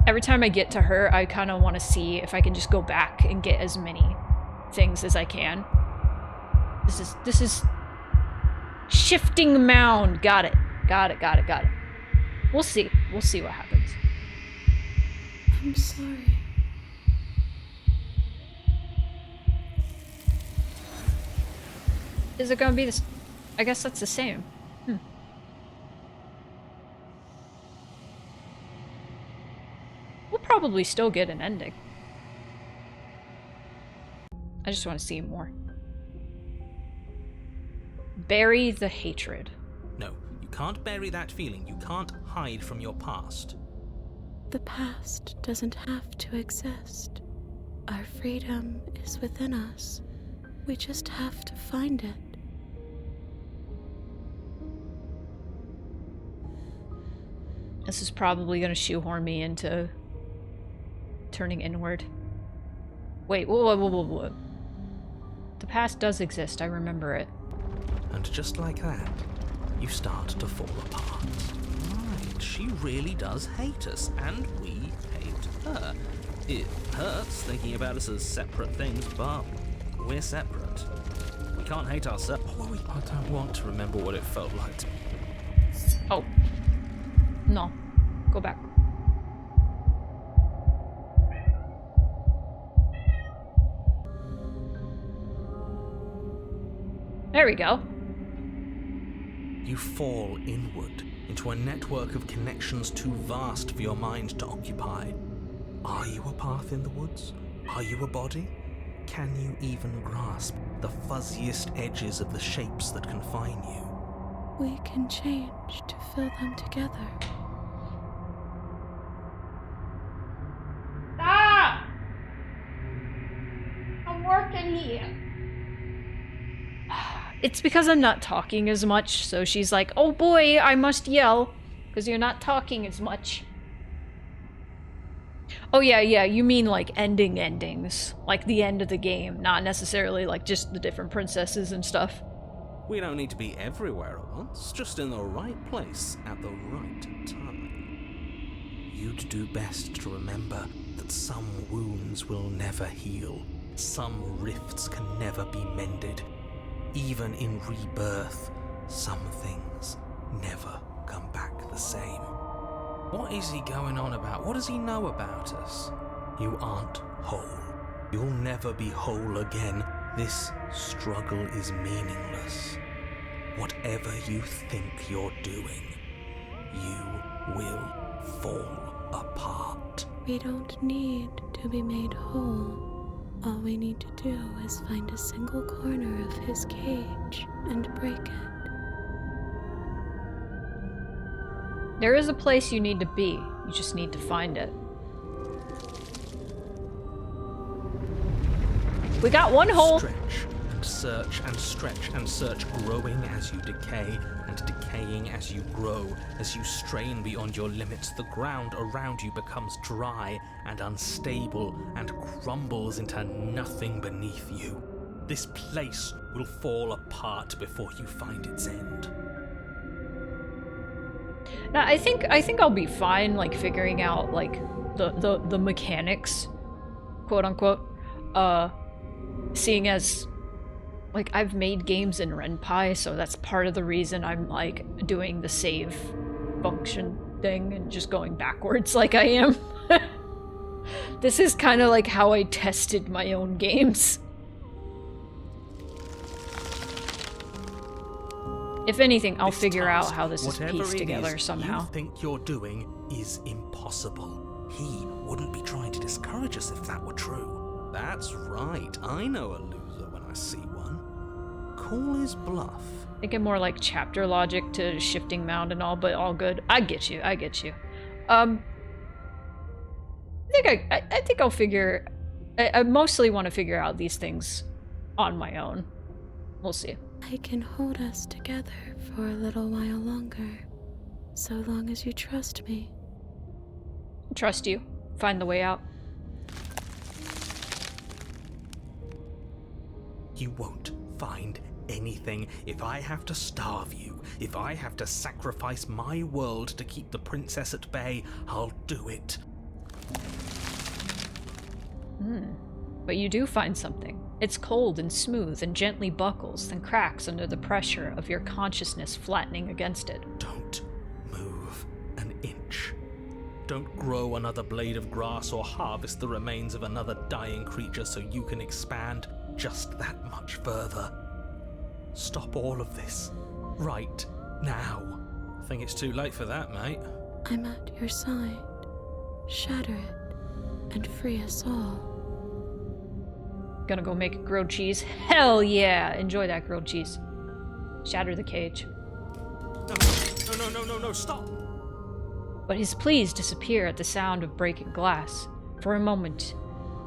Every time I get to her, I kind of want to see if I can just go back and get as many things as I can. This is shifting mound. Got it. Got it. We'll see. We'll see what happens. I'm sorry. Is it gonna be this? I guess that's the same. We'll probably still get an ending. I just want to see more. Bury the hatred. No, you can't bury that feeling. You can't hide from your past. The past doesn't have to exist. Our freedom is within us. We just have to find it. This is probably going to shoehorn me into turning inward. Wait, whoa. The past does exist, I remember it. And just like that, you start to fall apart. Right, she really does hate us, and we hate her. It hurts thinking about us as separate things, but we're separate. We can't hate ourselves. I don't want to remember what it felt like to... Oh. No. Go back. There we go. You fall inward into a network of connections too vast for your mind to occupy. Are you a path in the woods? Are you a body? Can you even grasp the fuzziest edges of the shapes that confine you? We can change to fill them together. Stop! I'm working here. It's because I'm not talking as much, so she's like, oh boy, I must yell, because you're not talking as much. Oh yeah, you mean like endings. Like the end of the game, not necessarily like just the different princesses and stuff. We don't need to be everywhere at once, just in the right place at the right time. You'd do best to remember that some wounds will never heal. Some rifts can never be mended. Even in rebirth, some things never come back the same. What is he going on about? What does he know about us? You aren't whole. You'll never be whole again. This struggle is meaningless. Whatever you think you're doing, you will fall apart. We don't need to be made whole. All we need to do is find a single corner of his cage and break it. There is a place you need to be. You just need to find it. We got one hole. Stretch and search and stretch and search, growing as you decay and decaying as you grow. As you strain beyond your limits, the ground around you becomes dry and unstable and crumbles into nothing beneath you. This place will fall apart before you find its end. Now, I think I'll be fine, like, figuring out, like, the mechanics, quote unquote, seeing as, like, I've made games in Ren'Py, so that's part of the reason I'm, like, doing the save function thing and just going backwards like I am. This is kind of like how I tested my own games. If anything, I'll figure out how this is pieced together somehow. You think you're doing is impossible. He wouldn't be trying to discourage us if that were true. That's right. I know a loser when I see one. call his bluff. Thinking more like chapter logic to shifting mound and all, but all good. I get you. I think I'll figure. I mostly want to figure out these things on my own. We'll see. I can hold us together for a little while longer, so long as you trust me. Trust you. Find the way out. You won't find anything. If I have to starve you, if I have to sacrifice my world to keep the princess at bay, I'll do it. But you do find something. It's cold and smooth and gently buckles, then cracks under the pressure of your consciousness flattening against it. Don't move an inch. Don't grow another blade of grass or harvest the remains of another dying creature so you can expand just that much further. Stop all of this. Right now. I think it's too late for that, mate. I'm at your side. Shatter it and free us all. Gonna go make grilled cheese? Hell yeah! Enjoy that grilled cheese. Shatter the cage. No, stop! But his pleas disappear at the sound of breaking glass. For a moment,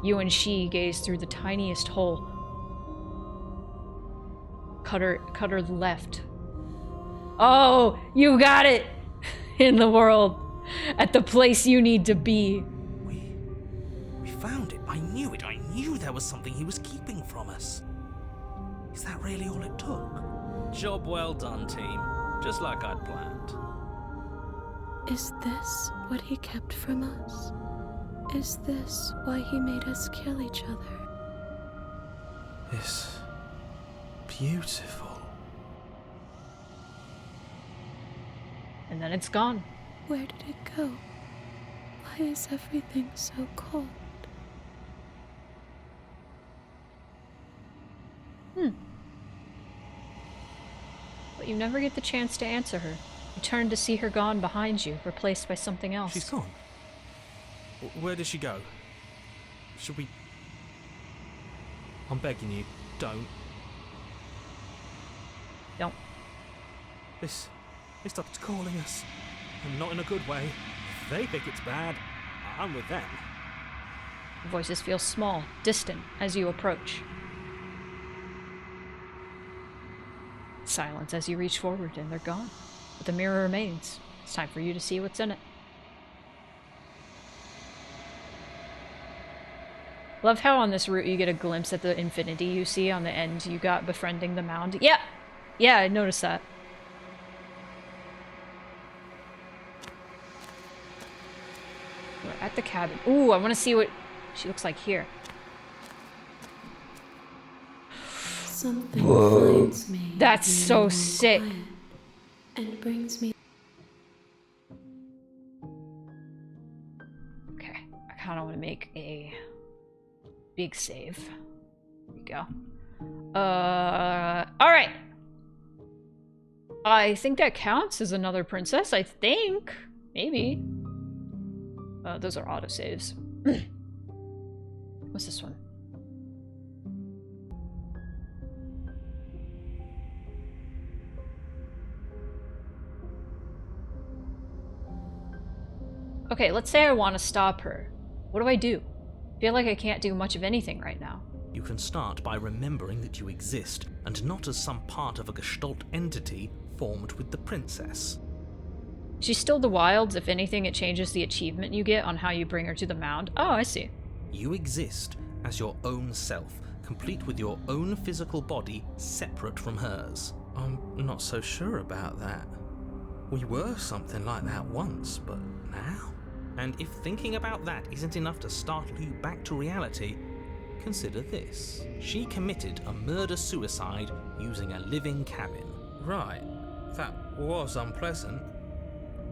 you and she gaze through the tiniest hole. Cutter left. Oh, you got it! In the world. At the place you need to be. We found it. I knew it. I knew there was something he was keeping from us. Is that really all it took? Job well done, team. Just like I'd planned. Is this what he kept from us? Is this why he made us kill each other? It's beautiful. And then it's gone. Where did it go? Why is everything so cold? But you never get the chance to answer her. You turn to see her gone behind you, replaced by something else. She's gone. Where did she go? Should we... I'm begging you, don't. Don't. This stuff's calling us. And not in a good way. If they think it's bad, I'm with them. The voices feel small, distant, as you approach. Silence as you reach forward, and they're gone. But the mirror remains. It's time for you to see what's in it. Love how on this route you get a glimpse at the infinity you see on the end you got befriending the mound. Yeah, I noticed that. We're at the cabin. Ooh, I want to see what she looks like here. Something finds me. That's so sick. And brings me. Okay, I kind of want to make a big save. There we go. All right. I think that counts as another princess. I think, maybe. Those are autosaves. What's this one? Okay, let's say I want to stop her. What do? I feel like I can't do much of anything right now. You can start by remembering that you exist, and not as some part of a Gestalt entity formed with the princess. She's still the wilds. If anything, it changes the achievement you get on how you bring her to the mound. Oh, I see. You exist as your own self, complete with your own physical body separate from hers. I'm not so sure about that. We were something like that once, but now? And if thinking about that isn't enough to startle you back to reality, consider this. She committed a murder-suicide using a living cabin. Right. That was unpleasant.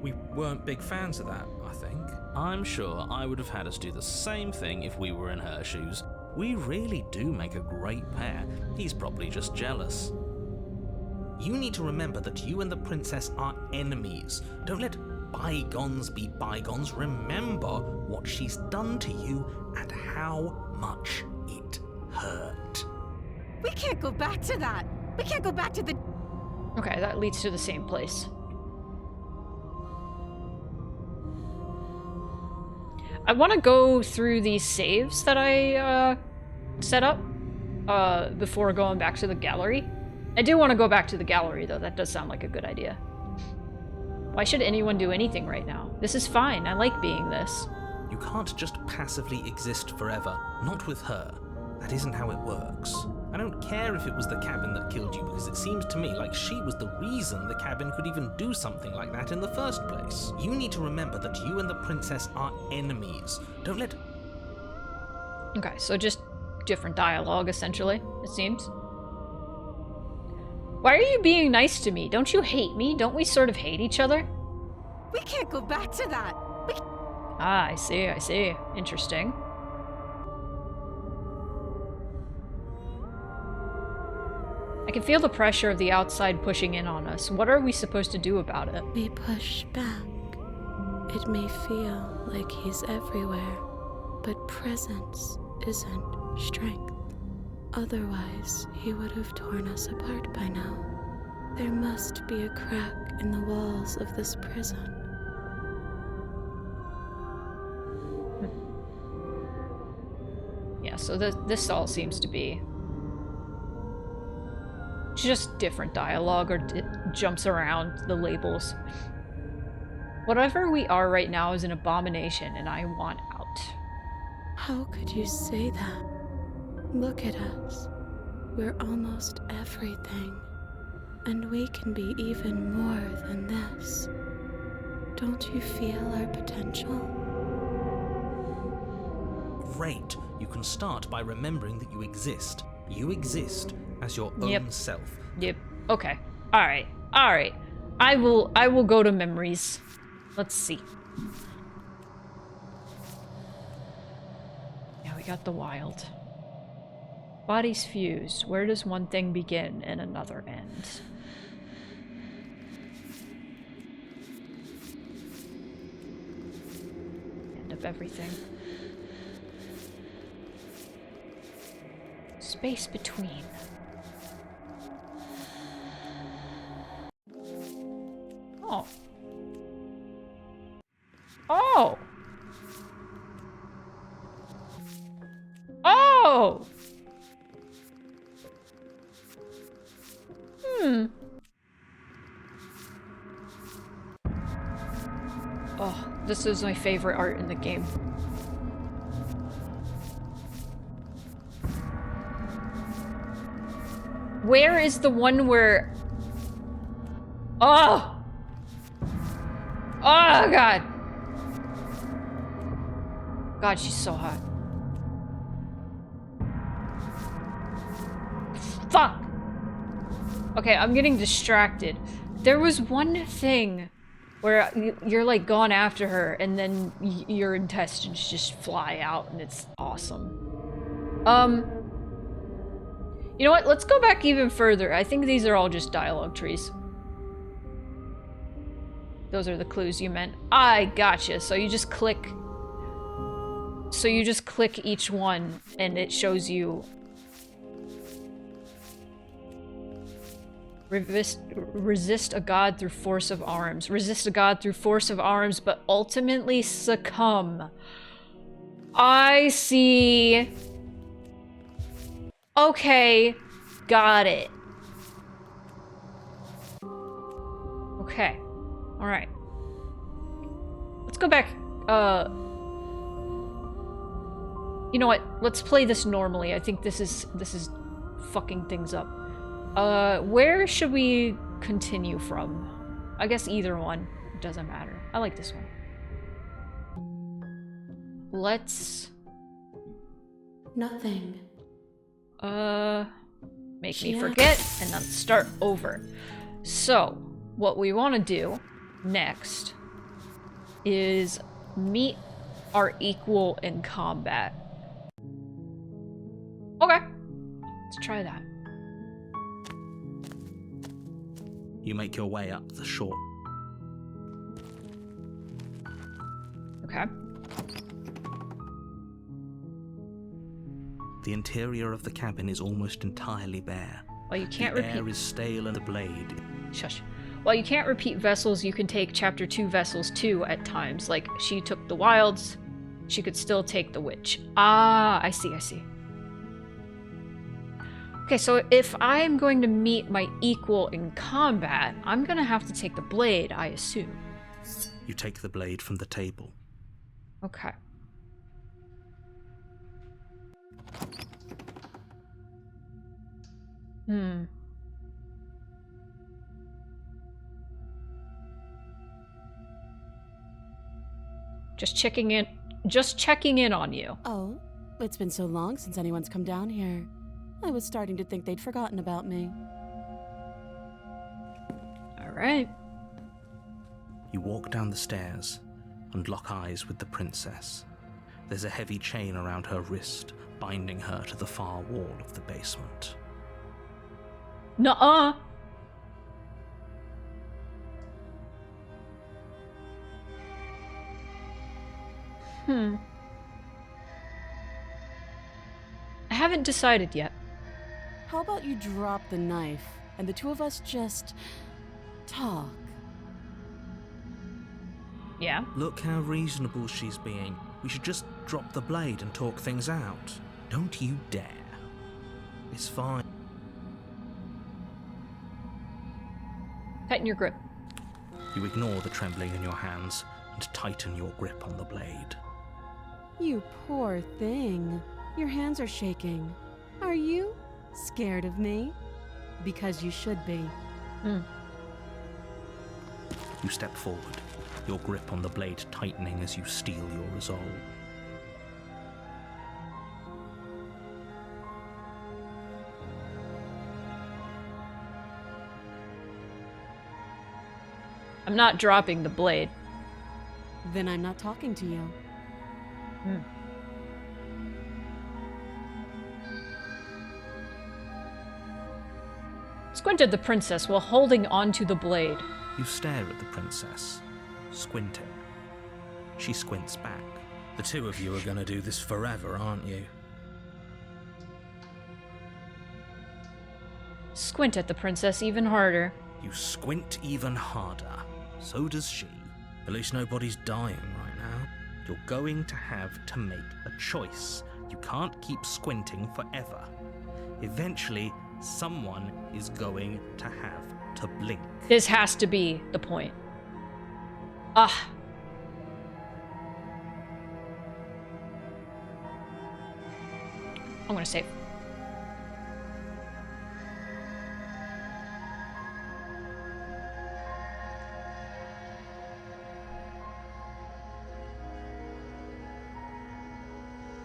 We weren't big fans of that, I think. I'm sure I would have had us do the same thing if we were in her shoes. We really do make a great pair. He's probably just jealous. You need to remember that you and the princess are enemies. Don't let bygones be bygones. Remember what she's done to you and how much it hurt. We can't go back to that. We can't go back to the... Okay, that leads to the same place. I want to go through these saves that I set up before going back to the gallery. I do want to go back to the gallery, though. That does sound like a good idea. Why should anyone do anything right now? This is fine. I like being this. You can't just passively exist forever. Not with her. That isn't how it works. I don't care if it was the cabin that killed you, because it seems to me like she was the reason the cabin could even do something like that in the first place. You need to remember that you and the princess are enemies. Don't let... Okay, so just different dialogue, essentially, it seems. Why are you being nice to me? Don't you hate me? Don't we sort of hate each other? We can't go back to that. Ah, I see, I see. Interesting. I can feel the pressure of the outside pushing in on us. What are we supposed to do about it? We push back. It may feel like he's everywhere, but presence isn't strength. Otherwise, he would have torn us apart by now. There must be a crack in the walls of this prison. Yeah, so this all seems to be just different dialogue, or jumps around the labels. Whatever we are right now is an abomination, and I want out. How could you say that? Look at us. We're almost everything. And we can be even more than this. Don't you feel our potential? Great. You can start by remembering that you exist. You exist as your own self. Yep. Okay. Alright. Alright. I will go to memories. Let's see. Yeah, we got the wild. Bodies fuse. Where does one thing begin and another end? End of everything. Space between. Oh. Oh! Oh! Oh, this is my favorite art in the game. Where is the one where... Oh! Oh, God! God, she's so hot. Fuck! Okay, I'm getting distracted. There was one thing where you're like gone after her and then your intestines just fly out and it's awesome. You know what? Let's go back even further. I think these are all just dialogue trees. Those are the clues you meant. I gotcha. So you just click... So you just click each one and it shows you... Resist a god through force of arms. Resist a god through force of arms, but ultimately succumb. I see. Okay, got it. Okay, all right. Let's go back. You know what? Let's play this normally. I think this is fucking things up. Where should we continue from? I guess either one. It doesn't matter. I like this one. Let's... Nothing. Make me forget and then start over. So, what we want to do next is meet our equal in combat. Okay. Let's try that. You make your way up the shore. Okay. The interior of the cabin is almost entirely bare. While you can't The repeat... air is stale and the blade. Shush. While you can't repeat vessels, you can take Chapter 2 vessels too at times. Like, she took the wilds, she could still take the witch. Ah, I see, I see. Okay, so if I'm going to meet my equal in combat, I'm gonna have to take the blade, I assume. You take the blade from the table. Okay. Just checking in on you. Oh, it's been so long since anyone's come down here. I was starting to think they'd forgotten about me. All right. You walk down the stairs and lock eyes with the princess. There's a heavy chain around her wrist, binding her to the far wall of the basement. Nuh-uh. I haven't decided yet. How about you drop the knife and the two of us just talk? Yeah. Look how reasonable she's being. We should just drop the blade and talk things out. Don't you dare. It's fine. Tighten your grip. You ignore the trembling in your hands and tighten your grip on the blade. You poor thing. Your hands are shaking. Are you scared of me? Because you should be. You step forward, your grip on the blade tightening as you steel your resolve. I'm not dropping the blade. Then I'm not talking to you. Squint at the princess while holding onto the blade. You stare at the princess, squinting. She squints back. The two of you are gonna do this forever, aren't you? Squint at the princess even harder. You squint even harder. So does she. At least nobody's dying right now. You're going to have to make a choice. You can't keep squinting forever. Eventually, someone is going to have to blink. This has to be the point. Ah. I'm gonna save.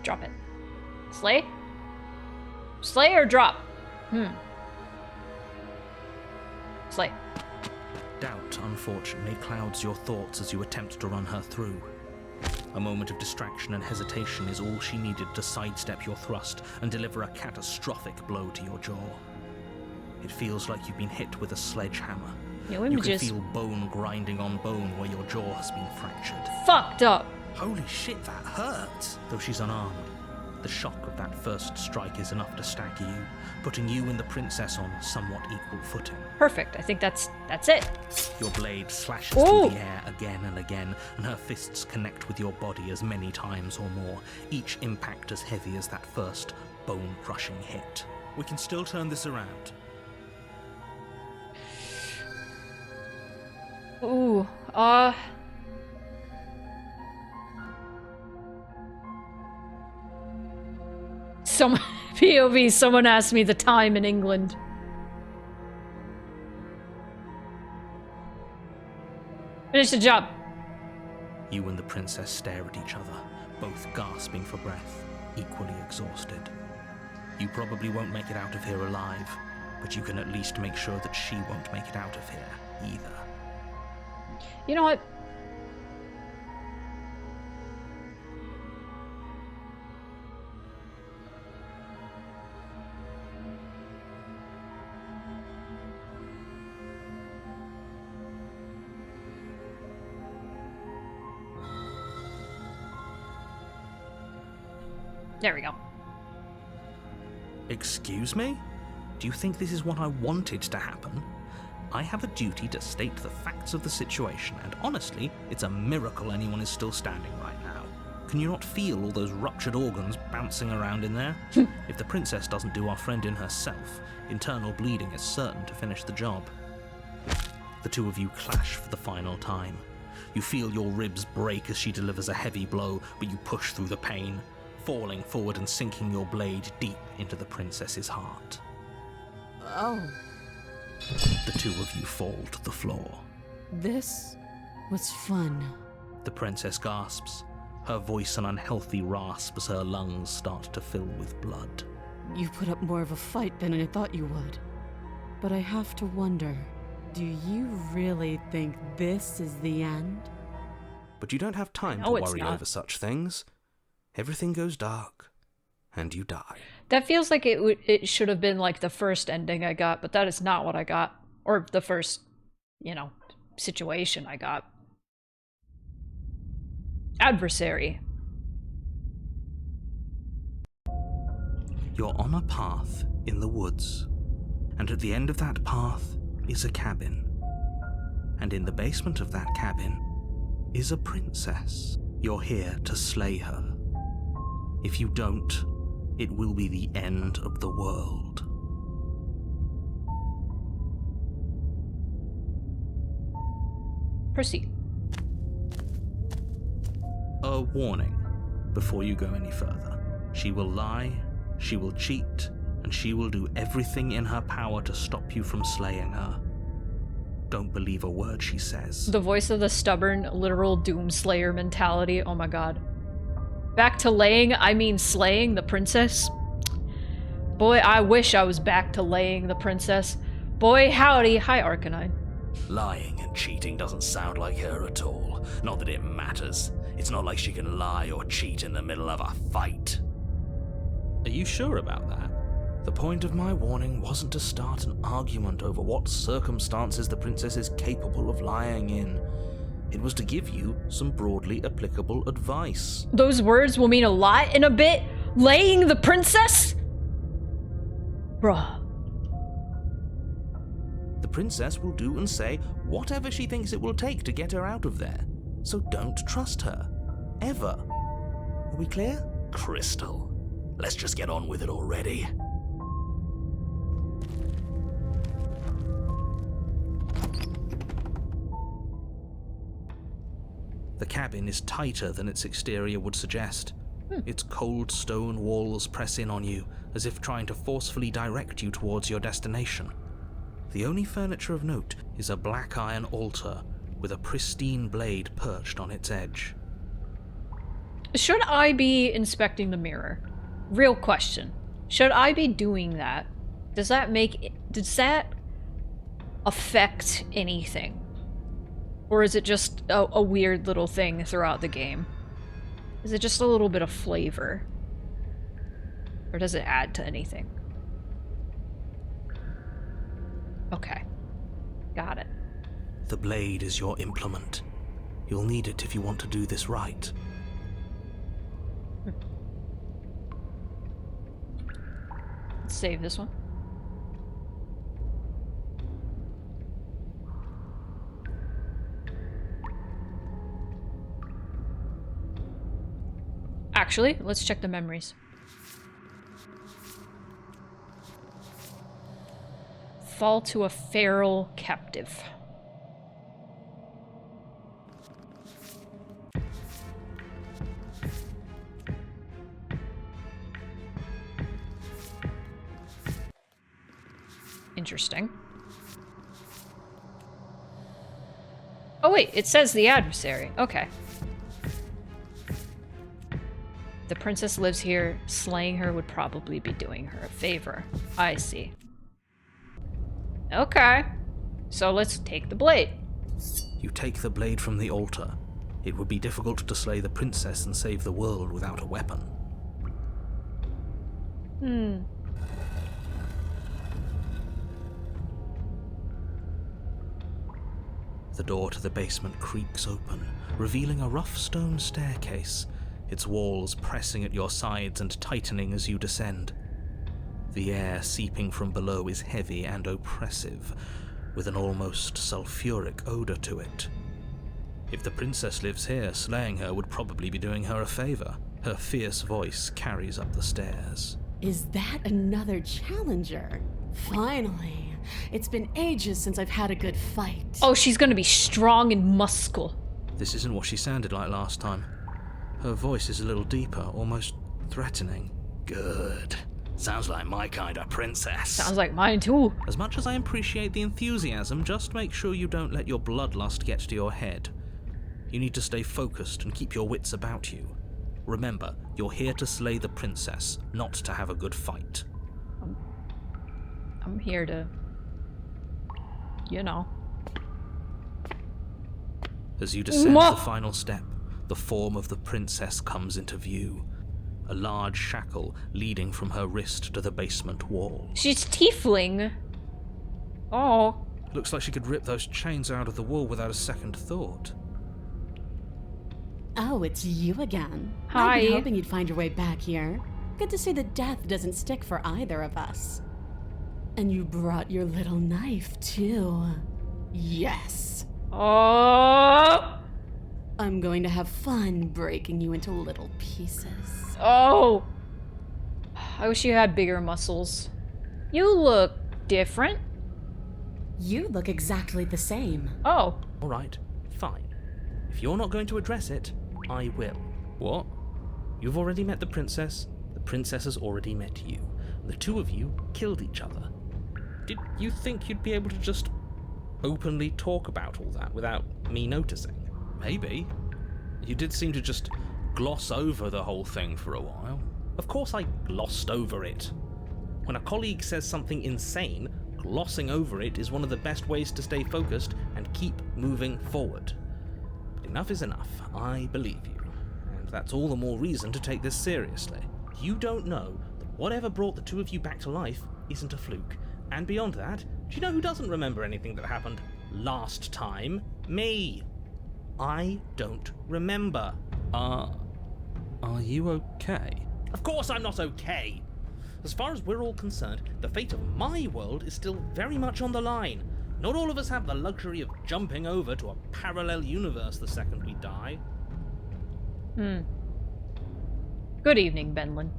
Drop it. Slay? Slay or drop? Slay. Doubt, unfortunately, clouds your thoughts as you attempt to run her through. A moment of distraction and hesitation is all she needed to sidestep your thrust and deliver a catastrophic blow to your jaw. It feels like you've been hit with a sledgehammer. New You images. can feel bone grinding on bone where your jaw has been fractured. Fucked up. Holy shit, that hurt! Though she's unarmed, the shock of that first strike is enough to stagger you, putting you and the princess on somewhat equal footing. Perfect. I think that's it. Your blade slashes Ooh. through the air again and again, and her fists connect with your body as many times or more, each impact as heavy as that first bone-crushing hit. We can still turn this around. Ooh. Some POV, someone asked me the time in England. Finish the job. You and the princess stare at each other, both gasping for breath, equally exhausted. You probably won't make it out of here alive, but you can at least make sure that she won't make it out of here either. You know what? There we go. Excuse me? Do you think this is what I wanted to happen? I have a duty to state the facts of the situation, and honestly, it's a miracle anyone is still standing right now. Can you not feel all those ruptured organs bouncing around in there? If the princess doesn't do our friend in herself, internal bleeding is certain to finish the job. The two of you clash for the final time. You feel your ribs break as she delivers a heavy blow, but you push through the pain, falling forward and sinking your blade deep into the princess's heart. Oh, The two of you fall to the floor. this was fun. The princess gasps, her voice an unhealthy rasp as her lungs start to fill with blood. You put up more of a fight than I thought you would. But I have to wonder, do you really think this is the end? But you don't have time No, to it's worry not. over such things. Everything goes dark, and you die. That feels like it should have been like the first ending I got, but that is not what I got. Or the first, situation I got. Adversary. You're on a path in the woods, and at the end of that path is a cabin. And in the basement of that cabin is a princess. You're here to slay her. If you don't, it will be the end of the world. Proceed. A warning before you go any further. She will lie, she will cheat, and she will do everything in her power to stop you from slaying her. Don't believe a word she says. The voice of the stubborn, literal doomslayer mentality. Oh my god. Back to laying, I mean slaying the princess. Boy, I wish I was back to laying the princess. Boy, howdy. Hi, Arcanine. Lying and cheating doesn't sound like her at all. Not that it matters. It's not like she can lie or cheat in the middle of a fight. Are you sure about that? The point of my warning wasn't to start an argument over what circumstances the princess is capable of lying in. It was to give you some broadly applicable advice. Those words will mean a lot in a bit. Laying the princess? Bruh. The princess will do and say whatever she thinks it will take to get her out of there. So don't trust her. Ever. Are we clear? Crystal. Let's just get on with it already. The cabin is tighter than its exterior would suggest. Its cold stone walls press in on you, as if trying to forcefully direct you towards your destination. The only furniture of note is a black iron altar with a pristine blade perched on its edge. Should I be inspecting the mirror? Real question. Should I be doing that? Does that affect anything? Or is it just a weird little thing throughout the game? Is it just a little bit of flavor? Or does it add to anything? Okay. Got it. The blade is your implement. You'll need it if you want to do this right. Let's save this one. Actually, let's check the memories. Fall to a feral captive. Interesting. Oh wait, it says the adversary. Okay. The princess lives here. Slaying her would probably be doing her a favor. I see. Okay. So let's take the blade. You take the blade from the altar. It would be difficult to slay the princess and save the world without a weapon. The door to the basement creaks open, revealing a rough stone staircase, its walls pressing at your sides and tightening as you descend. The air seeping from below is heavy and oppressive, with an almost sulphuric odor to it. If the princess lives here, slaying her would probably be doing her a favor. Her fierce voice carries up the stairs. Is that another challenger? Finally. It's been ages since I've had a good fight. Oh, she's gonna be strong and muscle. This isn't what she sounded like last time. Her voice is a little deeper, almost threatening. Good. Sounds like my kind of princess. Sounds like mine too. As much as I appreciate the enthusiasm, just make sure you don't let your bloodlust get to your head. You need to stay focused and keep your wits about you. Remember, you're here to slay the princess, not to have a good fight. I'm here to, As you descend the final step, the form of the princess comes into view. A large shackle leading from her wrist to the basement wall. She's tiefling. Oh. Looks like she could rip those chains out of the wall without a second thought. Oh, it's you again. Hi. I've been hoping you'd find your way back here. Good to see that death doesn't stick for either of us. And you brought your little knife, too. Yes. Oh. I'm going to have fun breaking you into little pieces. Oh. I wish you had bigger muscles. You look different. You look exactly the same. Oh. All right, fine. If you're not going to address it, I will. What? You've already met the princess has already met you. The two of you killed each other. Did you think you'd be able to just openly talk about all that without me noticing? Maybe. You did seem to just gloss over the whole thing for a while. Of course I glossed over it. When a colleague says something insane, glossing over it is one of the best ways to stay focused and keep moving forward. But enough is enough. I believe you. And that's all the more reason to take this seriously. You don't know that whatever brought the two of you back to life isn't a fluke. And beyond that, do you know who doesn't remember anything that happened last time? Me. I don't remember. Are you okay? Of course I'm not okay. As far as we're all concerned, the fate of my world is still very much on the line. Not all of us have the luxury of jumping over to a parallel universe the second we die. Good evening, Benlin.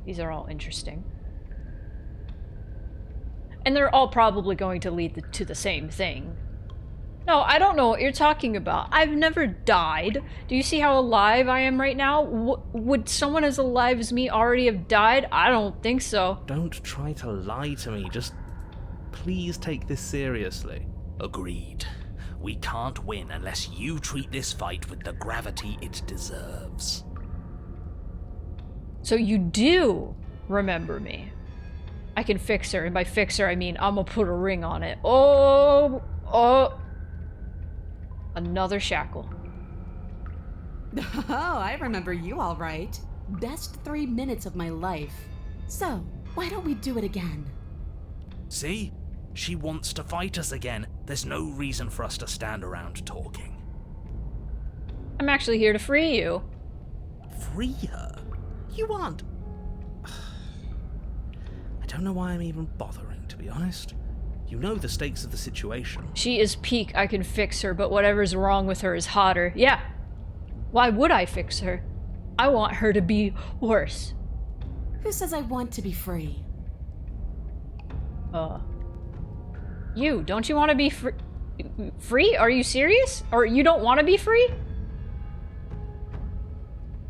These are all interesting. And they're all probably going to lead to the same thing. No, I don't know what you're talking about. I've never died. Do you see how alive I am right now? Would someone as alive as me already have died? I don't think so. Don't try to lie to me. Just please take this seriously. Agreed. We can't win unless you treat this fight with the gravity it deserves. So you do remember me. I can fix her, and by fix her I mean I'm gonna put a ring on it. Oh. Another shackle. Oh, I remember you all right. Best 3 minutes of my life. So, why don't we do it again? See? She wants to fight us again. There's no reason for us to stand around talking. I'm actually here to free you. Free her? You aren't. I don't know why I'm even bothering, to be honest. You know the stakes of the situation. She is peak, I can fix her, but whatever's wrong with her is hotter. Yeah. Why would I fix her? I want her to be worse. Who says I want to be free? You, don't you want to be free? Are you serious? Or you don't want to be free?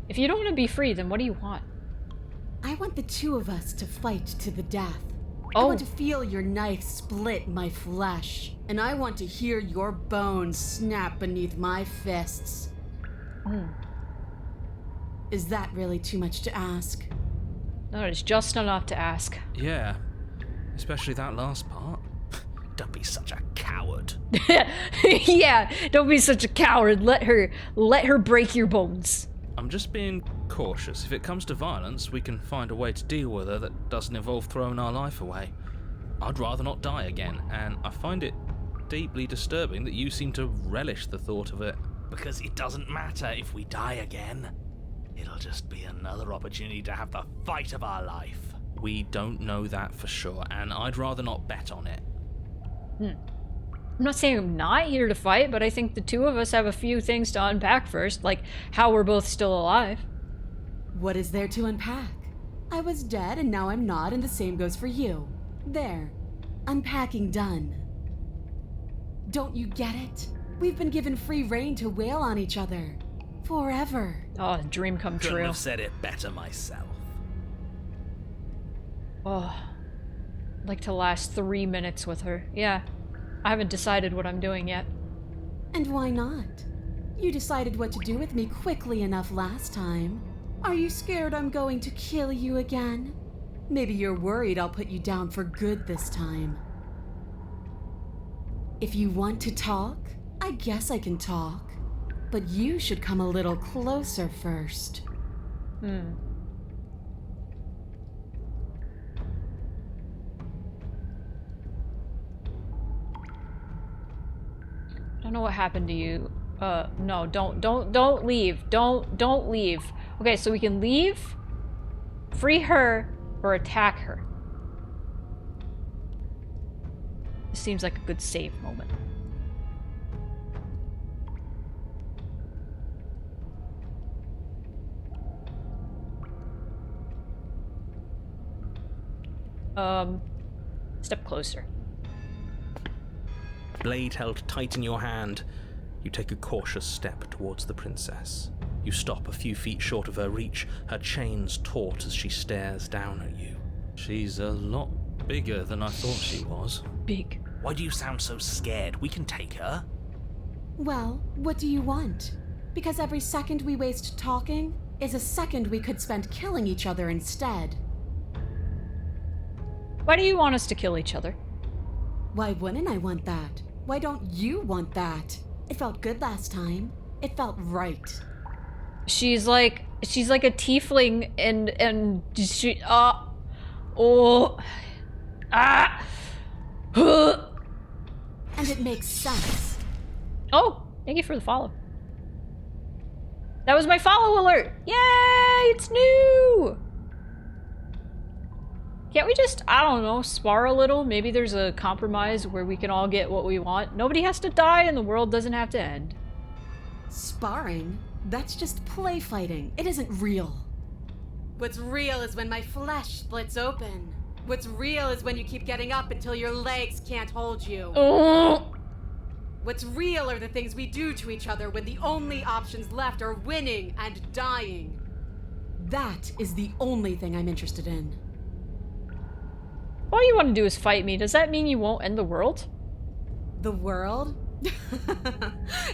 If you don't want to be free, then what do you want? I want the two of us to fight to the death. Oh. I want to feel your knife split my flesh. And I want to hear your bones snap beneath my fists. Is that really too much to ask? No, it's just enough to ask. Yeah, especially that last part. Don't be such a coward. Yeah, don't be such a coward. Let her break your bones. I'm just being cautious. If it comes to violence, we can find a way to deal with her that doesn't involve throwing our life away. I'd rather not die again, and I find it deeply disturbing that you seem to relish the thought of it. Because it doesn't matter if we die again. It'll just be another opportunity to have the fight of our life. We don't know that for sure, and I'd rather not bet on it. I'm not saying I'm not here to fight, but I think the two of us have a few things to unpack first, like how we're both still alive. What is there to unpack? I was dead and now I'm not, and the same goes for you. There. Unpacking done. Don't you get it? We've been given free rein to wail on each other. Forever. Oh, dream come Couldn't true. have said it better myself. Oh, I'd like to last 3 minutes with her. Yeah, I haven't decided what I'm doing yet. And why not? You decided what to do with me quickly enough last time. Are you scared I'm going to kill you again? Maybe you're worried I'll put you down for good this time. If you want to talk, I guess I can talk. But you should come a little closer first. I don't know what happened to you. No, don't leave. Don't leave. Okay, so we can leave, free her, or attack her. This seems like a good save moment. Step closer. Blade held tight in your hand, you take a cautious step towards the princess. You stop a few feet short of her reach, her chains taut as she stares down at you. She's a lot bigger than I thought she was. Big. Why do you sound so scared? We can take her. Well, what do you want? Because every second we waste talking is a second we could spend killing each other instead. Why do you want us to kill each other? Why wouldn't I want that? Why don't you want that? It felt good last time. It felt right. She's like a tiefling and she And it makes sense. Oh, thank you for the follow. That was my follow alert. Yay, it's new. Can't we just, I don't know, spar a little? Maybe there's a compromise where we can all get what we want. Nobody has to die and the world doesn't have to end. Sparring? That's just play fighting. It isn't real. What's real is when my flesh splits open. What's real is when you keep getting up until your legs can't hold you. Oh. What's real are the things we do to each other when the only options left are winning and dying. That is the only thing I'm interested in. All you want to do is fight me. Does that mean you won't end the world? The world?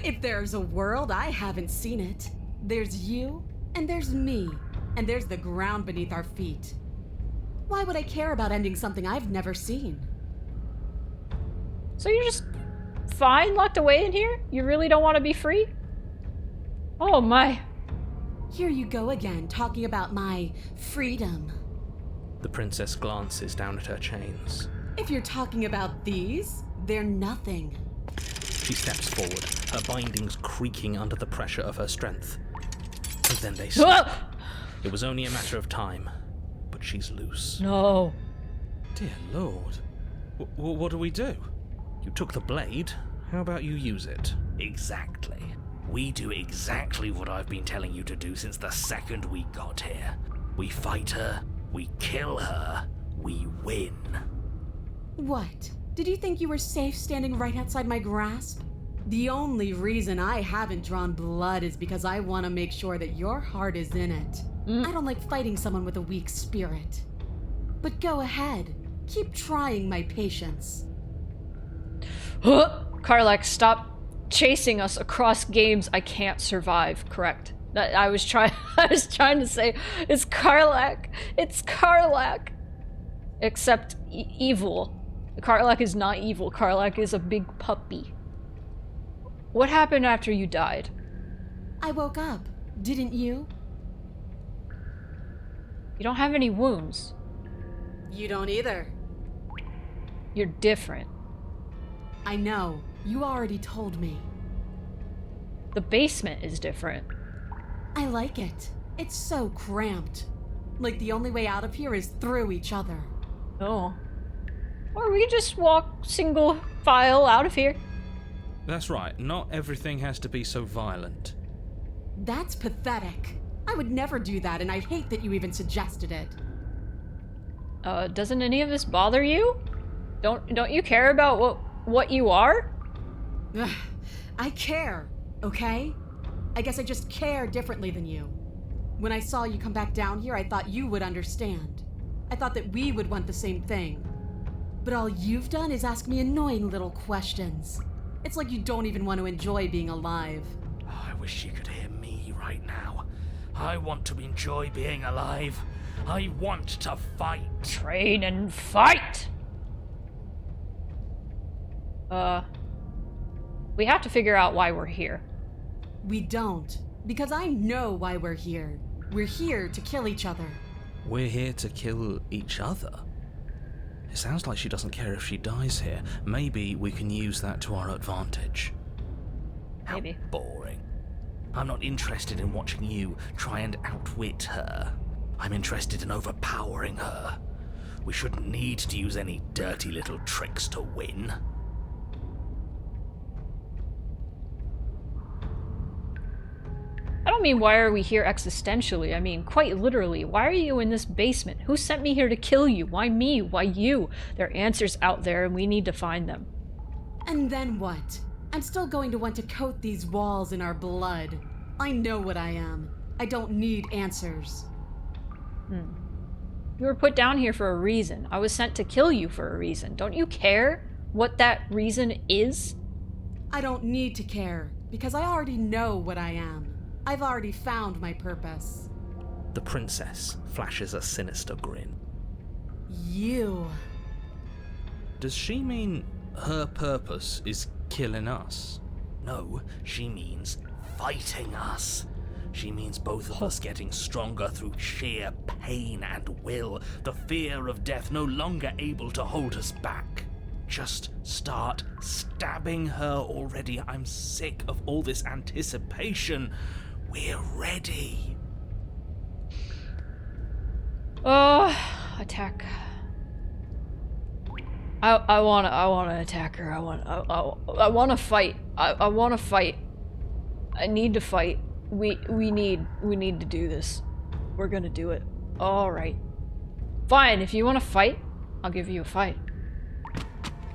If there's a world, I haven't seen it. There's you, and there's me, and there's the ground beneath our feet. Why would I care about ending something I've never seen? So you're just fine locked away in here? You really don't want to be free? Oh my. Here you go again, talking about my freedom. The princess glances down at her chains. If you're talking about these, they're nothing. She steps forward, her bindings creaking under the pressure of her strength. And then they snap. It was only a matter of time, but she's loose. No. Dear Lord. What do we do? You took the blade. How about you use it? Exactly. We do exactly what I've been telling you to do since the second we got here. We fight her, we kill her, we win. What? Did you think you were safe standing right outside my grasp? The only reason I haven't drawn blood is because I want to make sure that your heart is in it. I don't like fighting someone with a weak spirit. But go ahead. Keep trying my patience. Karlak, stop chasing us across games I can't survive. Correct. I was trying to say, it's Karlak. It's Karlak. Except evil. Karlak is not evil. Karlak is a big puppy. What happened after you died? I woke up. Didn't you? You don't have any wounds. You don't either. You're different. I know. You already told me. The basement is different. I like it. It's so cramped. Like the only way out of here is through each other. Oh. Or we could just walk single file out of here. That's right, not everything has to be so violent. That's pathetic. I would never do that, and I hate that you even suggested it. Doesn't any of this bother you? Don't you care about what you are? Ugh, I care, okay? I guess I just care differently than you. When I saw you come back down here, I thought you would understand. I thought that we would want the same thing. But all you've done is ask me annoying little questions. It's like you don't even want to enjoy being alive. I wish you could hear me right now. I want to enjoy being alive. I want to fight. Train and fight! We have to figure out why we're here. We don't, because I know why we're here. We're here to kill each other. We're here to kill each other? It sounds like she doesn't care if she dies here. Maybe we can use that to our advantage. Maybe. How boring. I'm not interested in watching you try and outwit her. I'm interested in overpowering her. We shouldn't need to use any dirty little tricks to win. I don't mean why are we here existentially, I mean quite literally. Why are you in this basement? Who sent me here to kill you? Why me? Why you? There are answers out there and we need to find them. And then what? I'm still going to want to coat these walls in our blood. I know what I am. I don't need answers. You were put down here for a reason. I was sent to kill you for a reason. Don't you care what that reason is? I don't need to care, because I already know what I am. I've already found my purpose. The princess flashes a sinister grin. You. Does she mean her purpose is killing us? No, she means fighting us. She means both of us getting stronger through sheer pain and will, the fear of death no longer able to hold us back. Just start stabbing her already. I'm sick of all this anticipation. We're ready. Attack. I wanna attack her. I wanna fight. I wanna fight. I need to fight. We need to do this. We're gonna do it. Alright. Fine, if you wanna fight, I'll give you a fight.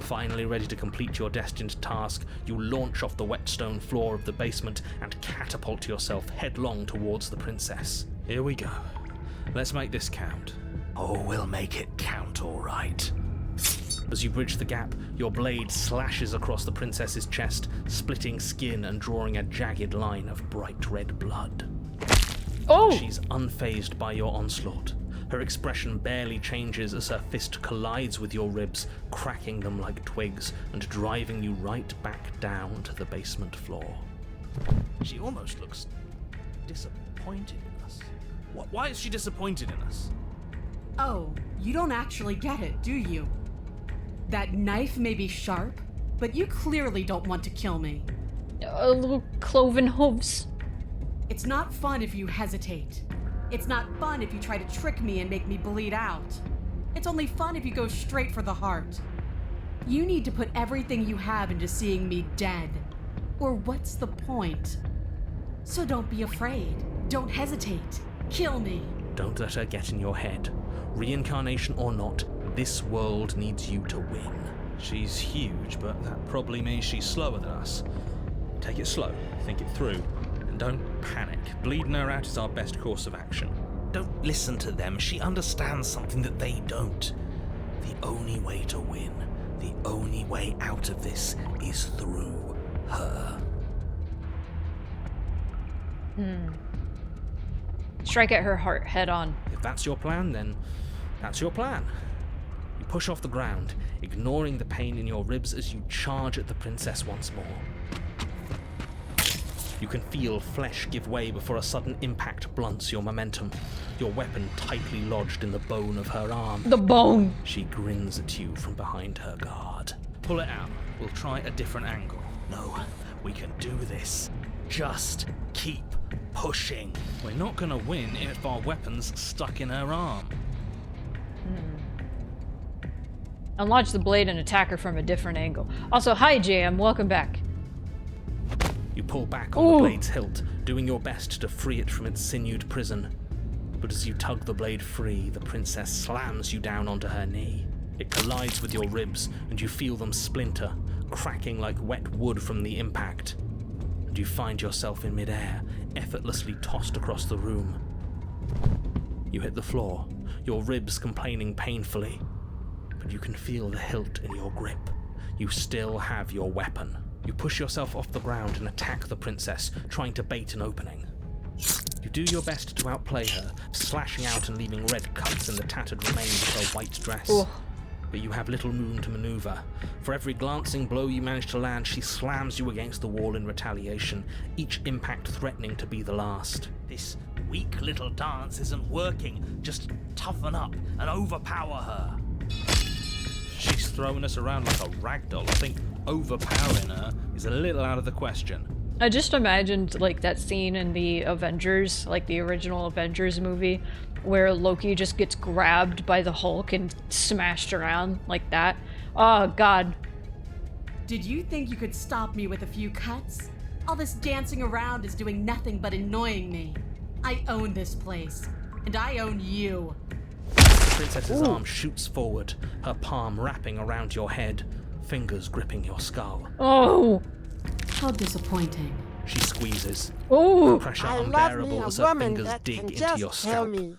Finally ready to complete your destined task, you launch off the wet stone floor of the basement and catapult yourself headlong towards the princess. Here we go. Let's make this count. Oh, we'll make it count, all right. As you bridge the gap, your blade slashes across the princess's chest, splitting skin and drawing a jagged line of bright red blood. Oh! She's unfazed by your onslaught. Her expression barely changes as her fist collides with your ribs, cracking them like twigs and driving you right back down to the basement floor. She almost looks disappointed in us. Why is she disappointed in us? Oh, you don't actually get it, do you? That knife may be sharp, but you clearly don't want to kill me. Little cloven hooves. It's not fun if you hesitate. It's not fun if you try to trick me and make me bleed out. It's only fun if you go straight for the heart. You need to put everything you have into seeing me dead. Or what's the point? So don't be afraid. Don't hesitate. Kill me. Don't let her get in your head. Reincarnation or not, this world needs you to win. She's huge, but that probably means she's slower than us. Take it slow, think it through, and don't panic. Bleeding her out is our best course of action. Don't listen to them. She understands something that they don't. The only way to win, the only way out of this is through her. Strike at her heart head on. If that's your plan, then that's your plan. You push off the ground, ignoring the pain in your ribs as you charge at the princess once more. You can feel flesh give way before a sudden impact blunts your momentum, your weapon tightly lodged in the bone of her arm. The bone! She grins at you from behind her guard. Pull it out. We'll try a different angle. No, we can do this. Just keep pushing. We're not gonna win if our weapon's stuck in her arm. Unlodge the blade and attack her from a different angle. Also, hi JM, welcome back. You pull back on the blade's hilt, doing your best to free it from its sinewed prison. But as you tug the blade free, the princess slams you down onto her knee. It collides with your ribs, and you feel them splinter, cracking like wet wood from the impact. And you find yourself in midair, effortlessly tossed across the room. You hit the floor, your ribs complaining painfully, but you can feel the hilt in your grip. You still have your weapon. You push yourself off the ground and attack the princess, trying to bait an opening. You do your best to outplay her, slashing out and leaving red cuts in the tattered remains of her white dress. But you have little room to maneuver. For every glancing blow you manage to land, she slams you against the wall in retaliation, each impact threatening to be the last. This weak little dance isn't working. Just toughen up and overpower her. She's throwing us around like a ragdoll. I think overpowering her is a little out of the question. I just imagined like that scene in the Avengers, like the original Avengers movie, where Loki just gets grabbed by the Hulk and smashed around like that. Oh god. Did you think you could stop me with a few cuts? All this dancing around is doing nothing but annoying me. I own this place, and I own you. The princess's arm shoots forward, her palm wrapping around your head, fingers gripping your skull. Oh! How disappointing. She squeezes, Oh! the pressure unbearable as her fingers dig into your scalp. Me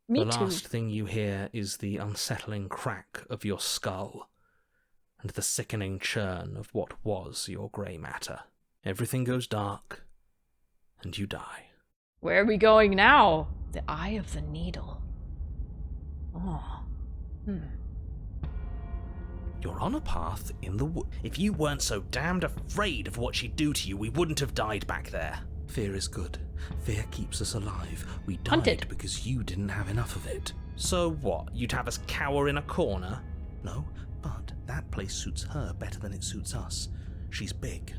The too. last thing you hear is the unsettling crack of your skull, and the sickening churn of what was your grey matter. Everything goes dark, and you die. Where are we going now? The Eye of the Needle. Oh. You're on a path in the wood. If you weren't so damned afraid of what she'd do to you, we wouldn't have died back there. Fear is good. Fear keeps us alive. We died Hunted. because you didn't have enough of it. So what? You'd have us cower in a corner? No, but that place suits her better than it suits us. She's big.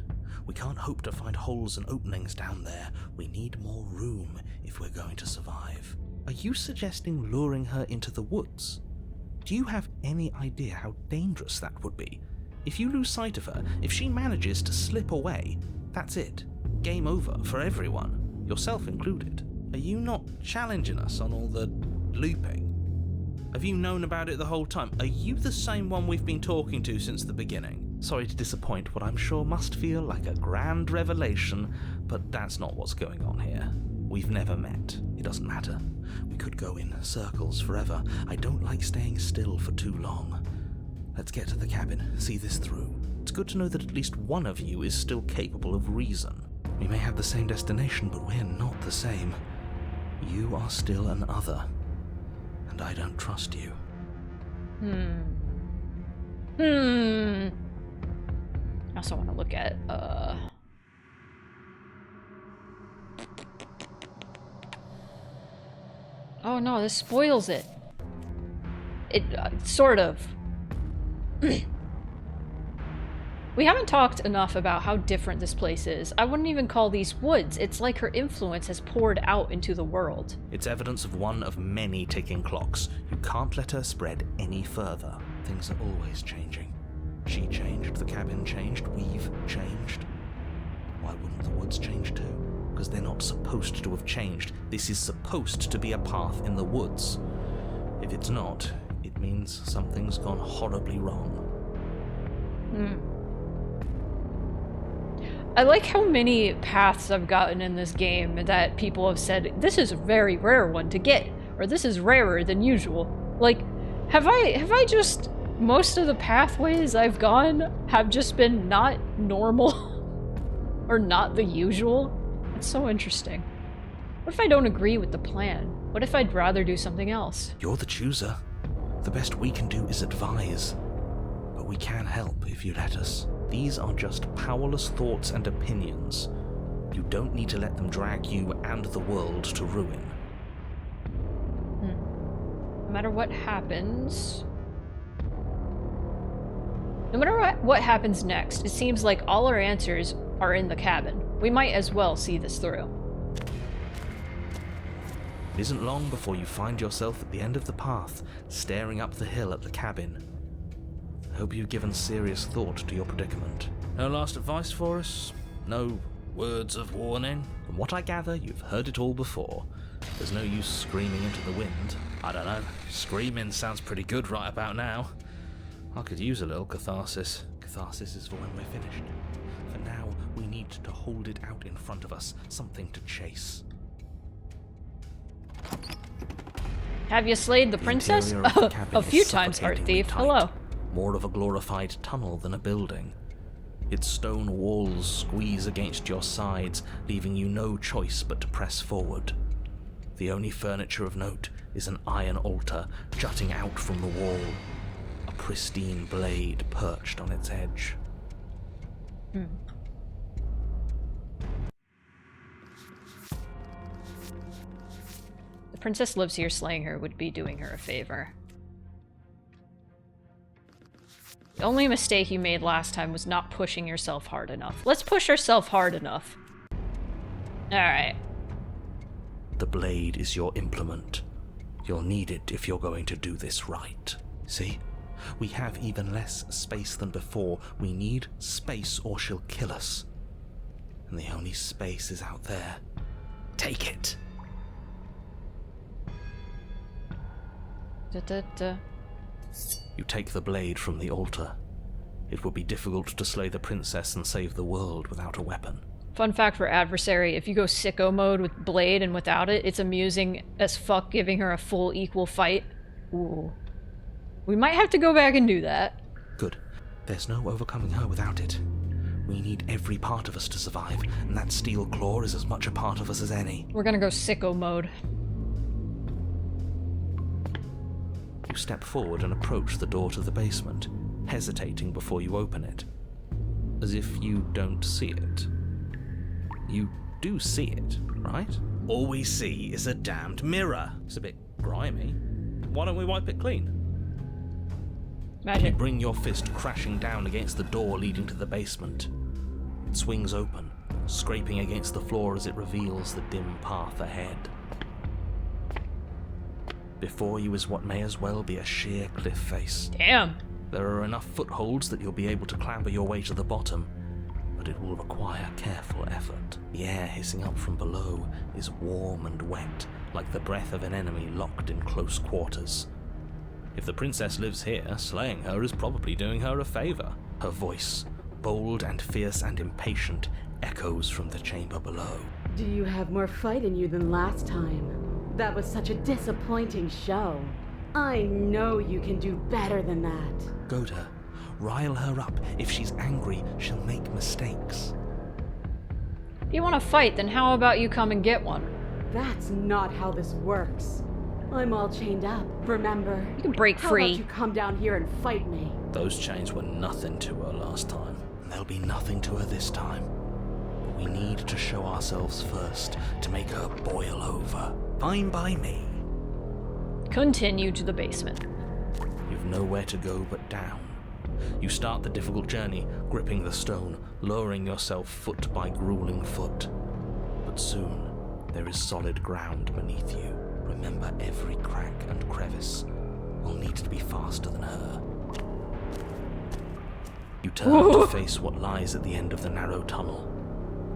We can't hope to find holes and openings down there. We need more room if we're going to survive. Are you suggesting luring her into the woods? Do you have any idea how dangerous that would be? If you lose sight of her, if she manages to slip away, that's it. Game over for everyone, yourself included. Are you not challenging us on all the looping? Have you known about it the whole time? Are you the same one we've been talking to since the beginning? Sorry to disappoint what I'm sure must feel like a grand revelation, but that's not what's going on here. We've never met. It doesn't matter. We could go in circles forever. I don't like staying still for too long. Let's get to the cabin, see this through. It's good to know that at least one of you is still capable of reason. We may have the same destination, but we're not the same. You are still an other, and I don't trust you. I also want to look at, Oh no, this spoils it. It, sort of. We haven't talked enough about how different this place is. I wouldn't even call these woods. It's like her influence has poured out into the world. It's evidence of one of many ticking clocks. You can't let her spread any further. Things are always changing. She changed, the cabin changed, we've changed. Why wouldn't the woods change too? Because they're not supposed to have changed. This is supposed to be a path in the woods. If it's not, it means something's gone horribly wrong. I like how many paths I've gotten in this game that people have said, this is a very rare one to get, or this is rarer than usual. Like, have I just, most of the pathways I've gone have just been not normal, or not the usual? It's so interesting. What if I don't agree with the plan? What if I'd rather do something else? You're the chooser. The best we can do is advise. But we can help if you let us. These are just powerless thoughts and opinions. You don't need to let them drag you and the world to ruin. No matter what happens... No matter what happens next, it seems like all our answers are in the cabin. We might as well see this through. It isn't long before you find yourself at the end of the path, staring up the hill at the cabin. I hope you've given serious thought to your predicament. No last advice for us? No words of warning? From what I gather, you've heard it all before. There's no use screaming into the wind. I don't know. Screaming sounds pretty good right about now. I could use a little catharsis. Catharsis is for when we're finished. For now, we need to hold it out in front of us, something to chase. Have you slayed the princess? interior of the cabin A few is times, Art suffocatingly Thief. tight. Hello. More of a glorified tunnel than a building. Its stone walls squeeze against your sides, leaving you no choice but to press forward. The only furniture of note is an iron altar jutting out from the wall, a pristine blade perched on its edge. The princess lives here. Slaying her would be doing her a favor. The only mistake you made last time was not pushing yourself hard enough. Let's push ourselves hard enough. Alright. The blade is your implement. You'll need it if you're going to do this right. See? We have even less space than before. We need space or she'll kill us. And the only space is out there. Take it. You take the blade from the altar. It will be difficult to slay the princess and save the world without a weapon. Fun fact for Adversary, if you go sicko mode with Blade and without it, it's amusing as fuck giving her a full equal fight. Ooh. We might have to go back and do that. Good. There's no overcoming her without it. We need every part of us to survive, and that steel claw is as much a part of us as any. We're gonna go sicko mode. You step forward and approach the door to the basement, hesitating before you open it. As if you don't see it. You do see it, right? All we see is a damned mirror. It's a bit grimy. Why don't we wipe it clean? You Magic. bring your fist crashing down against the door leading to the basement. It swings open, scraping against the floor as it reveals the dim path ahead. Before you is what may as well be a sheer cliff face. Damn. There are enough footholds that you'll be able to clamber your way to the bottom, but it will require careful effort. The air hissing up from below is warm and wet, like the breath of an enemy locked in close quarters. If the princess lives here, slaying her is probably doing her a favor. Her voice, bold and fierce and impatient, echoes from the chamber below. Do you have more fight in you than last time? That was such a disappointing show. I know you can do better than that. Goad her. Rile her up. If she's angry, she'll make mistakes. If you want to fight, then how about you come and get one? That's not how this works. I'm all chained up, remember? You can break How free. about you come down here and fight me? Those chains were nothing to her last time. There'll be nothing to her this time. But we need to show ourselves first to make her boil over. Fine by me. Continue to the basement. You've nowhere to go but down. You start the difficult journey, gripping the stone, lowering yourself foot by grueling foot. But soon, there is solid ground beneath you. Remember, every crack and crevice will need to be faster than her. You turn to face what lies at the end of the narrow tunnel.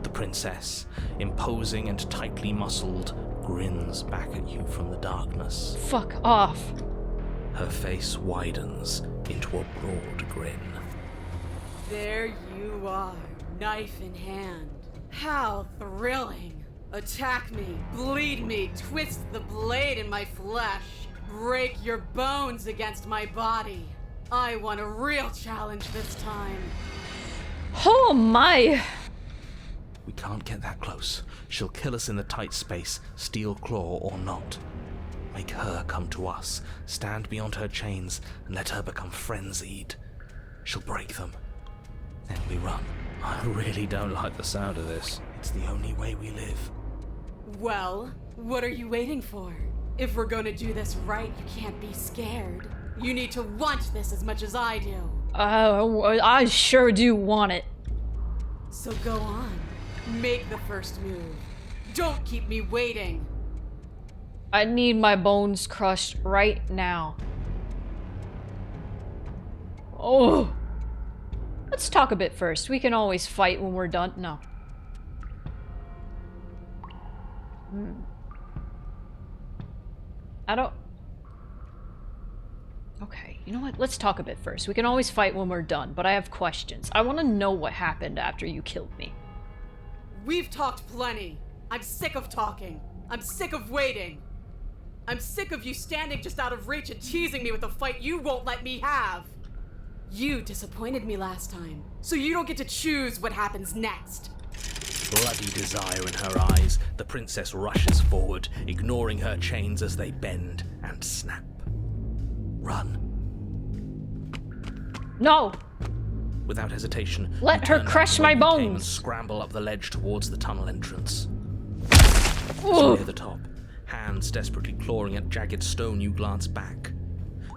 The princess, imposing and tightly muscled, grins back at you from the darkness. Fuck off. Her face widens into a broad grin. There you are, knife in hand. How thrilling. Attack me, bleed me, twist the blade in my flesh. Break your bones against my body. I want a real challenge this time. Oh my. We can't get that close. She'll kill us in the tight space, steel claw or not. Make her come to us, stand beyond her chains, and let her become frenzied. She'll break them. Then we run. I really don't like the sound of this. It's the only way we live. Well, what are you waiting for? If we're gonna do this right, you can't be scared. You need to want this as much as I do. I sure do want it. So go on. Make the first move. Don't keep me waiting. I need my bones crushed right now. Oh. Let's talk a bit first. We can always fight when we're done. No. I don't... Okay, you know what? Let's talk a bit first. We can always fight when we're done, but I have questions. I want to know what happened after you killed me. We've talked plenty. I'm sick of talking. I'm sick of waiting. I'm sick of you standing just out of reach and teasing me with a fight you won't let me have. You disappointed me last time, so you don't get to choose what happens next. Bloody desire in her eyes, the princess rushes forward, ignoring her chains as they bend and snap. Run. No! Without hesitation, let her crush my bones! And scramble up the ledge towards the tunnel entrance. Ooh. So near the top, hands desperately clawing at jagged stone, you glance back.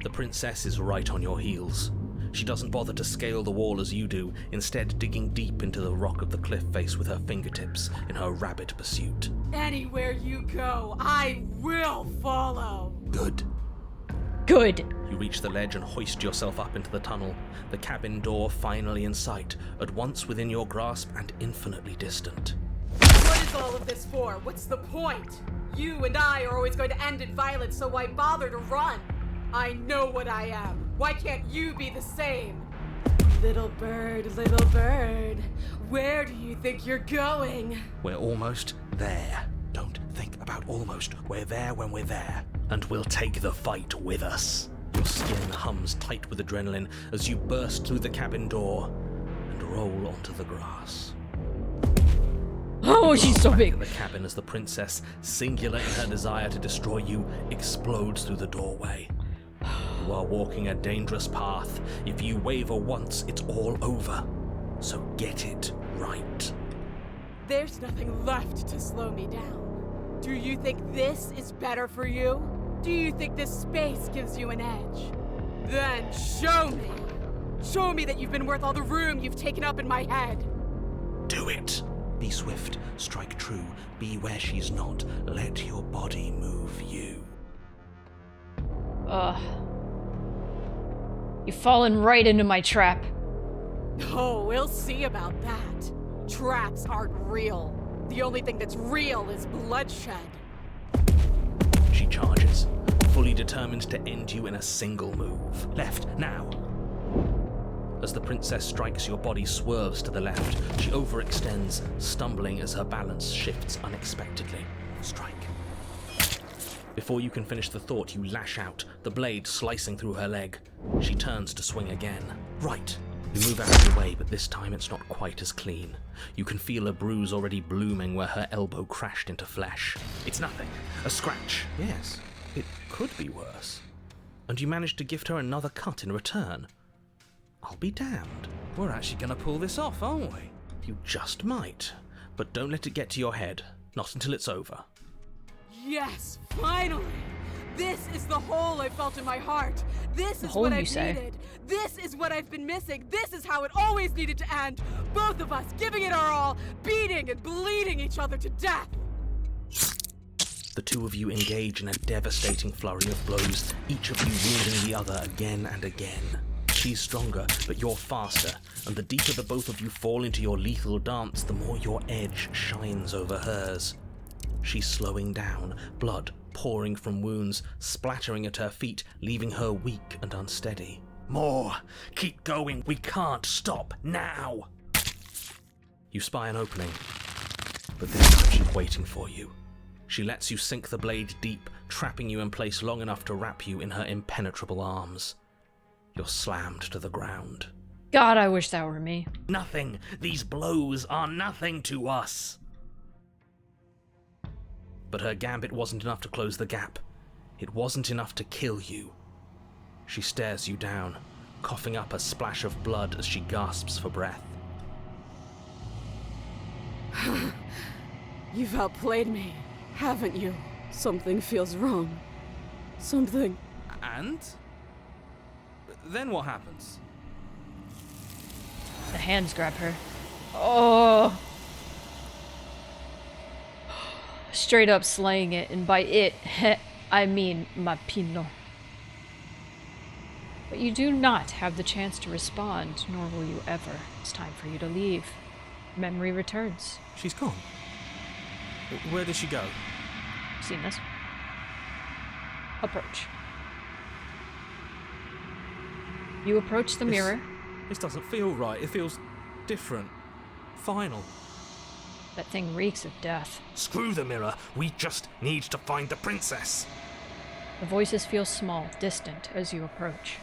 The princess is right on your heels. She doesn't bother to scale the wall as you do, instead digging deep into the rock of the cliff face with her fingertips in her rabid pursuit. Anywhere you go, I will follow. Good. Good. You reach the ledge and hoist yourself up into the tunnel, the cabin door finally in sight, at once within your grasp and infinitely distant. What is all of this for? What's the point? You and I are always going to end in violence, so why bother to run? I know what I am. Why can't you be the same? Little bird, where do you think you're going? We're almost there. Don't think about almost. We're there when we're there. And we'll take the fight with us. Your skin hums tight with adrenaline as you burst through the cabin door and roll onto the grass. Oh, she's so big. In the cabin as the princess, singular in her desire to destroy you, explodes through the doorway. You are walking a dangerous path. If you waver once, it's all over. So get it right. There's nothing left to slow me down. Do you think this is better for you? Do you think this space gives you an edge? Then show me. Show me that you've been worth all the room you've taken up in my head. Do it. Be swift, strike true, be where she's not. Let your body move you. You've fallen right into my trap. Oh, we'll see about that. Traps aren't real. The only thing that's real is bloodshed. She charges, fully determined to end you in a single move. Left, now. As the princess strikes, your body swerves to the left. She overextends, stumbling as her balance shifts unexpectedly. Strike. Before you can finish the thought, you lash out, the blade slicing through her leg. She turns to swing again. Right. You move out of the way, but this time it's not quite as clean. You can feel a bruise already blooming where her elbow crashed into flesh. It's nothing. A scratch. Yes, it could be worse. And you manage to gift her another cut in return. I'll be damned. We're actually going to pull this off, aren't we? You just might. But don't let it get to your head. Not until it's over. Yes, finally! This is the hole I felt in my heart. This is what I've needed. This is what I've been missing. This is how it always needed to end. Both of us giving it our all, beating and bleeding each other to death. The two of you engage in a devastating flurry of blows, each of you wounding the other again and again. She's stronger, but you're faster, and the deeper the both of you fall into your lethal dance, the more your edge shines over hers. She's slowing down, blood pouring from wounds, splattering at her feet, leaving her weak and unsteady. More! Keep going! We can't stop now! You spy an opening, but this time she's waiting for you. She lets you sink the blade deep, trapping you in place long enough to wrap you in her impenetrable arms. You're slammed to the ground. God, I wish that were me. Nothing! These blows are nothing to us! But her gambit wasn't enough to close the gap. It wasn't enough to kill you. She stares you down, coughing up a splash of blood as she gasps for breath. You've outplayed me, haven't you? Something feels wrong. Something. And? Then what happens? The hands grab her. Oh! Straight up slaying it, and by it, I mean Mapino. But you do not have the chance to respond, nor will you ever. It's time for you to leave. Memory returns. She's gone. Where did she go? Seen this? Approach. You approach the mirror. This doesn't feel right. It feels different. Final. That thing reeks of death. Screw the mirror. We just need to find the princess. The voices feel small, distant, as you approach.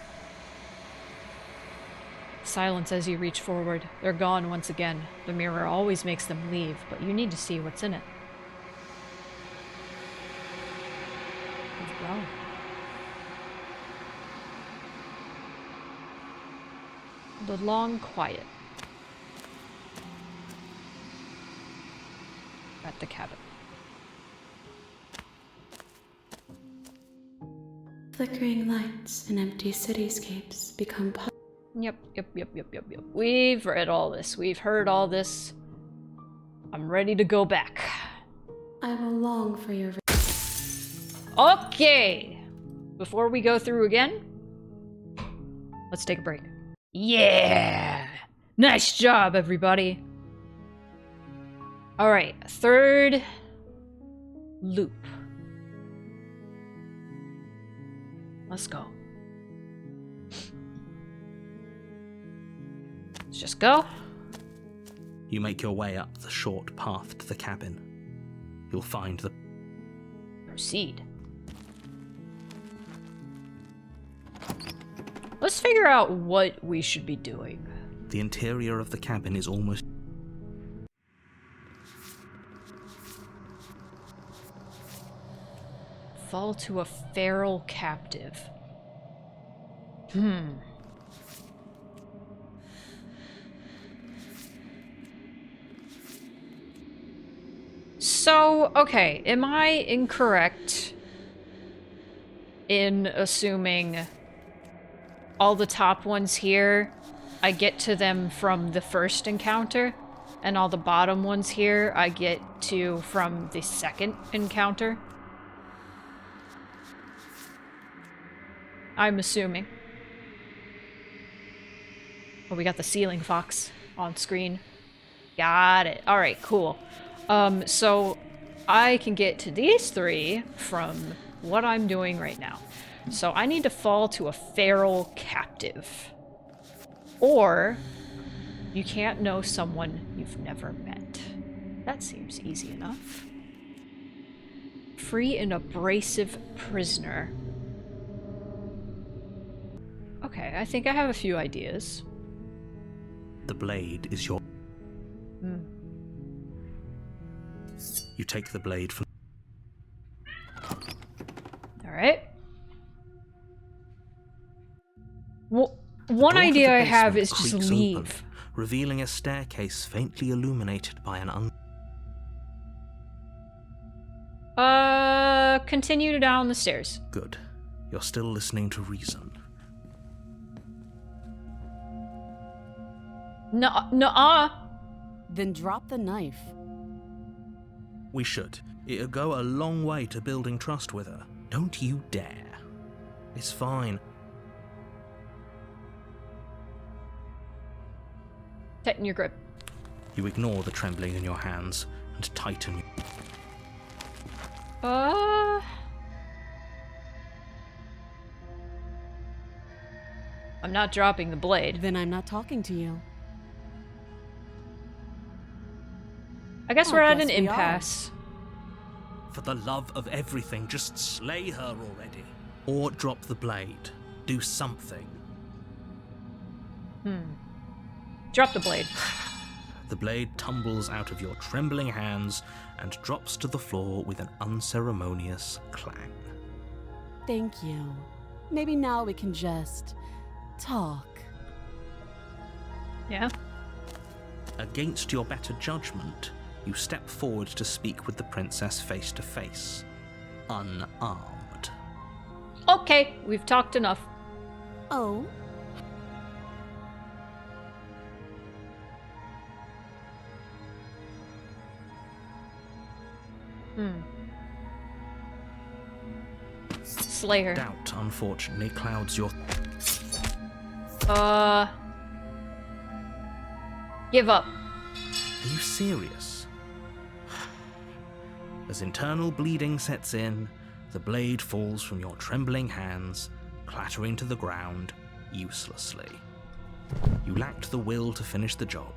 Silence as you reach forward. They're gone once again. The mirror always makes them leave, but you need to see what's in it. You've grown. The long quiet. At the cabin. Flickering lights and empty cityscapes become Yep. We've read all this. We've heard all this. I'm ready to go back. I will long for your... Okay! Before we go through again, let's take a break. Yeah! Nice job, everybody! Alright, third loop. Let's go. Let's just go. You make your way up the short path to the cabin. You'll find the... Proceed. Let's figure out what we should be doing. The interior of the cabin is almost... Fall to a feral captive. So, okay, am I incorrect in assuming all the top ones here, I get to them from the first encounter, and all the bottom ones here, I get to from the second encounter? I'm assuming. Oh, we got the ceiling fox on screen. Got it. Alright, cool. So I can get to these three from what I'm doing right now. So I need to fall to a feral captive. Or you can't know someone you've never met. That seems easy enough. Free an abrasive prisoner. Okay, I think I have a few ideas. The blade is your... You take the blade from... Alright. One door to idea the I have basement is just creaks leave. open, revealing a staircase faintly illuminated by an Continue down the stairs. Good. You're still listening to reason. Nuh-uh. Then drop the knife. We should. It'll go a long way to building trust with her. Don't you dare. It's fine. Tighten your grip. You ignore the trembling in your hands and tighten. I'm not dropping the blade. Then I'm not talking to you. I guess I we're at guess an we are. impasse. For the love of everything, just slay her already. Or drop the blade. Do something. Drop the blade. The blade tumbles out of your trembling hands and drops to the floor with an unceremonious clang. Thank you. Maybe now we can just talk. Yeah? Against your better judgment, you step forward to speak with the princess face to face, unarmed. Okay, we've talked enough. Oh? Slay her. Doubt, unfortunately, clouds your... Give up. Are you serious? As internal bleeding sets in, the blade falls from your trembling hands, clattering to the ground, uselessly. You lacked the will to finish the job,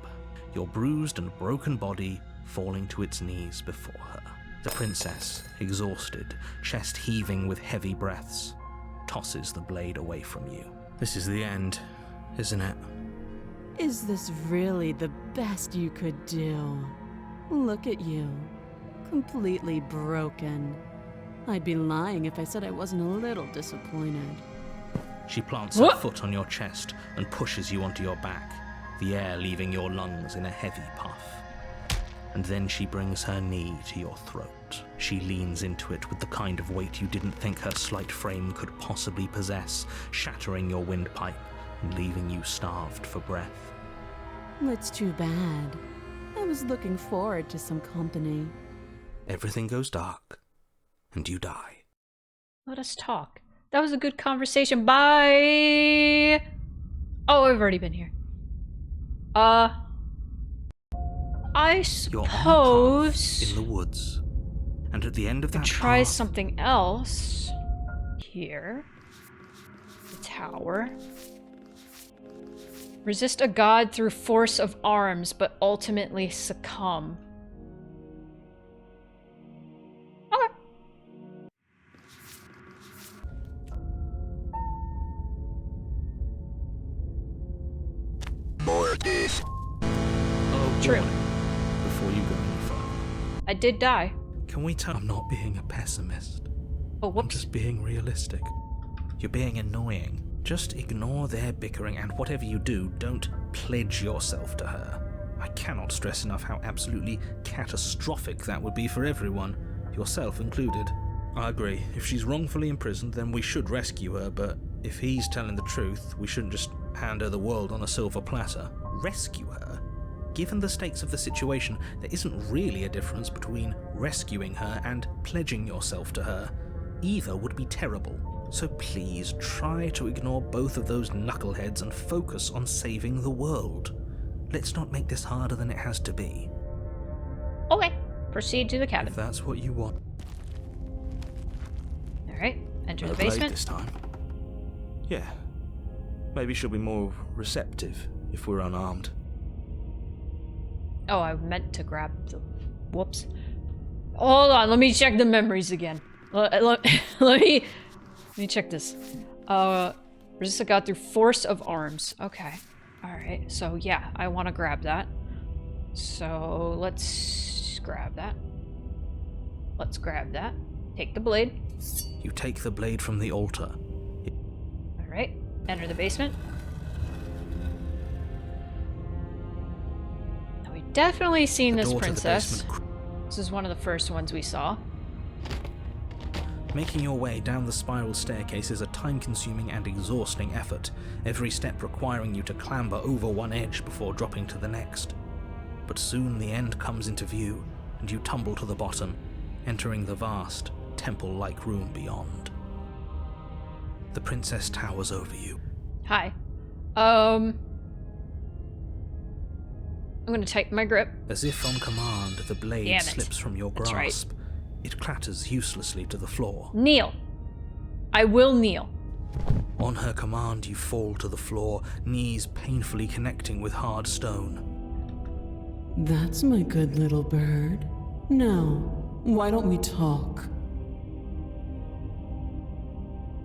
your bruised and broken body falling to its knees before her. The princess, exhausted, chest heaving with heavy breaths, tosses the blade away from you. This is the end, isn't it? Is this really the best you could do? Look at you. Completely broken. I'd be lying if I said I wasn't a little disappointed. She plants her foot on your chest and pushes you onto your back, the air leaving your lungs in a heavy puff. And then she brings her knee to your throat. She leans into it with the kind of weight you didn't think her slight frame could possibly possess, shattering your windpipe and leaving you starved for breath. That's too bad. I was looking forward to some company. Everything goes dark, and you die. Let us talk. That was a good conversation. Bye! Oh, I've already been here. I You're on a path suppose in the woods, and at the end of that try path, something else. Here. The tower. Resist a god through force of arms, but ultimately succumb. Okay. oh, True. warning, before you go any further. I did die. Can we tell I'm not being a pessimist? Oh, I'm whoops. just being realistic. You're being annoying. Just ignore their bickering, and whatever you do, don't pledge yourself to her. I cannot stress enough how absolutely catastrophic that would be for everyone, yourself included. I agree. If she's wrongfully imprisoned, then we should rescue her, but if he's telling the truth, we shouldn't just hand her the world on a silver platter. Rescue her? Given the stakes of the situation, there isn't really a difference between rescuing her and pledging yourself to her. Either would be terrible. So please try to ignore both of those knuckleheads and focus on saving the world. Let's not make this harder than it has to be. Okay. Proceed to the cabin. If that's what you want. Alright. Enter No the blade basement. this time. Yeah. Maybe she'll be more receptive if we're unarmed. Oh, I meant to grab the... Whoops. Hold on, let me check the memories again. Let me check this. Resist a god through force of arms. Okay. Alright, so yeah, I want to grab that. So let's grab that. Let's grab that. Take the blade. You take the blade from the altar. Alright, enter the basement. Now we've definitely seen The this door to the princess. basement This is one of the first ones we saw. Making your way down the spiral staircase is a time-consuming and exhausting effort, every step requiring you to clamber over one edge before dropping to the next. But soon the end comes into view, and you tumble to the bottom, entering the vast, temple-like room beyond. The princess towers over you. Hi. I'm gonna tighten my grip. As if on command, the blade Damn it. slips from your That's right. grasp. It clatters uselessly to the floor. Kneel. I will kneel. On her command, you fall to the floor, knees painfully connecting with hard stone. That's my good little bird. Now, why don't we talk?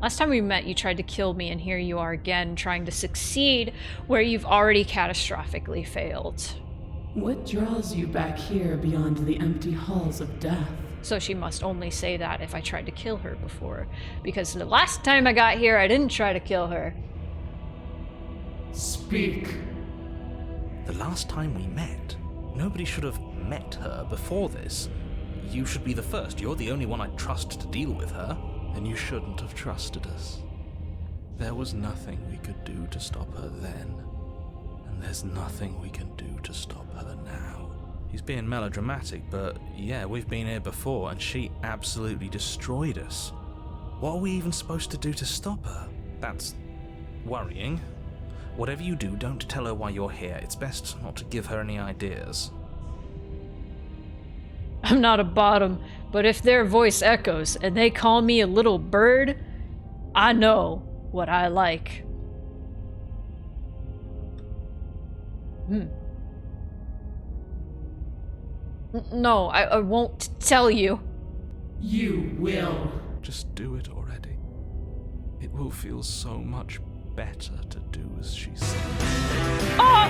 Last time we met, you tried to kill me, and here you are again, trying to succeed where you've already catastrophically failed. What draws you back here beyond the empty halls of death? So she must only say that if I tried to kill her before. Because the last time I got here, I didn't try to kill her. Speak. The last time we met, nobody should have met her before this. You should be the first. You're the only one I'd trust to deal with her. And you shouldn't have trusted us. There was nothing we could do to stop her then. And there's nothing we can do to stop her now. He's being melodramatic, but yeah, we've been here before and she absolutely destroyed us. What are we even supposed to do to stop her? That's worrying. Whatever you do, don't tell her why you're here. It's best not to give her any ideas. I'm not a bottom, but if their voice echoes and they call me a little bird, I know what I like. No, I won't tell you. You will. Just do it already. It will feel so much better to do as she says. Oh!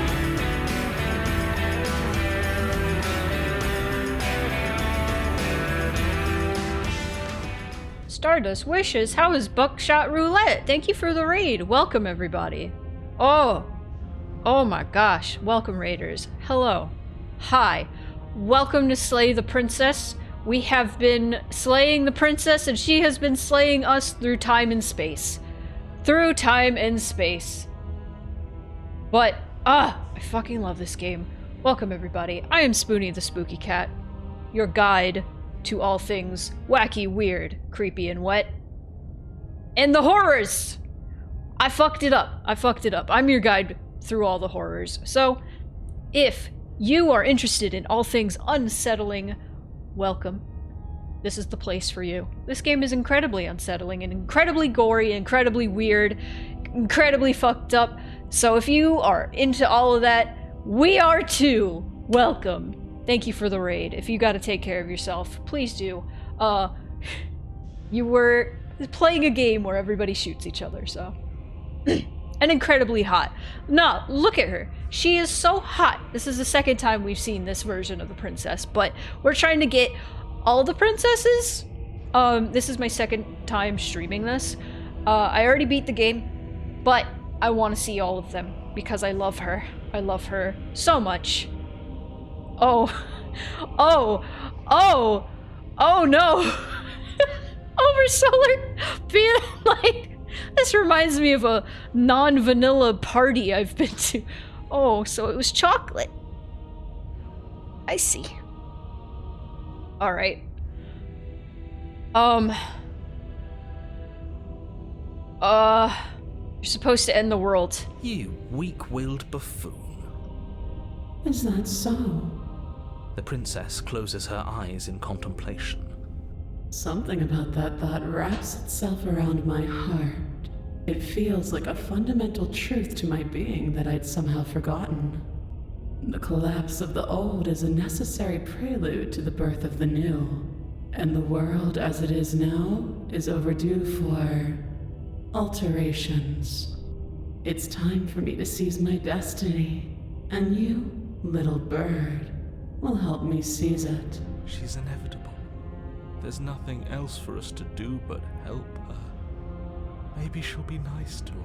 Stardust Wishes, how is Buckshot Roulette? Thank you for the raid. Welcome, everybody. Oh my gosh. Welcome, raiders. Hello. Hi. Welcome to Slay the Princess. We have been slaying the princess, and she has been slaying us through time and space. Through time and space. But, I fucking love this game. Welcome, everybody. I am Spoony the Spooky Cat, your guide to all things wacky, weird, creepy, and wet. And the horrors! I fucked it up. I'm your guide through all the horrors. So, if you are interested in all things unsettling, welcome. This is the place for you. This game is incredibly unsettling and incredibly gory, incredibly weird, incredibly fucked up. So if you are into all of that, we are too. Welcome. Thank you for the raid. If you gotta take care of yourself, please do. You were playing a game where everybody shoots each other, so. And incredibly hot. No, look at her. She is so hot. This is the second time we've seen this version of the princess, but we're trying to get all the princesses. This is my second time streaming this. I already beat the game, but I want to see all of them because I love her. I love her so much. Oh no. Oversolar being like, this reminds me of a non-vanilla party I've been to. Oh, so it was chocolate. I see. Alright. You're supposed to end the world. You weak-willed buffoon. Is that so? The princess closes her eyes in contemplation. Something about that thought wraps itself around my heart. It feels like a fundamental truth to my being that I'd somehow forgotten. The collapse of the old is a necessary prelude to the birth of the new, and the world as it is now is overdue for alterations. It's time for me to seize my destiny, and you, little bird, will help me seize it. She's inevitable. There's nothing else for us to do but help her. Maybe she'll be nice to us.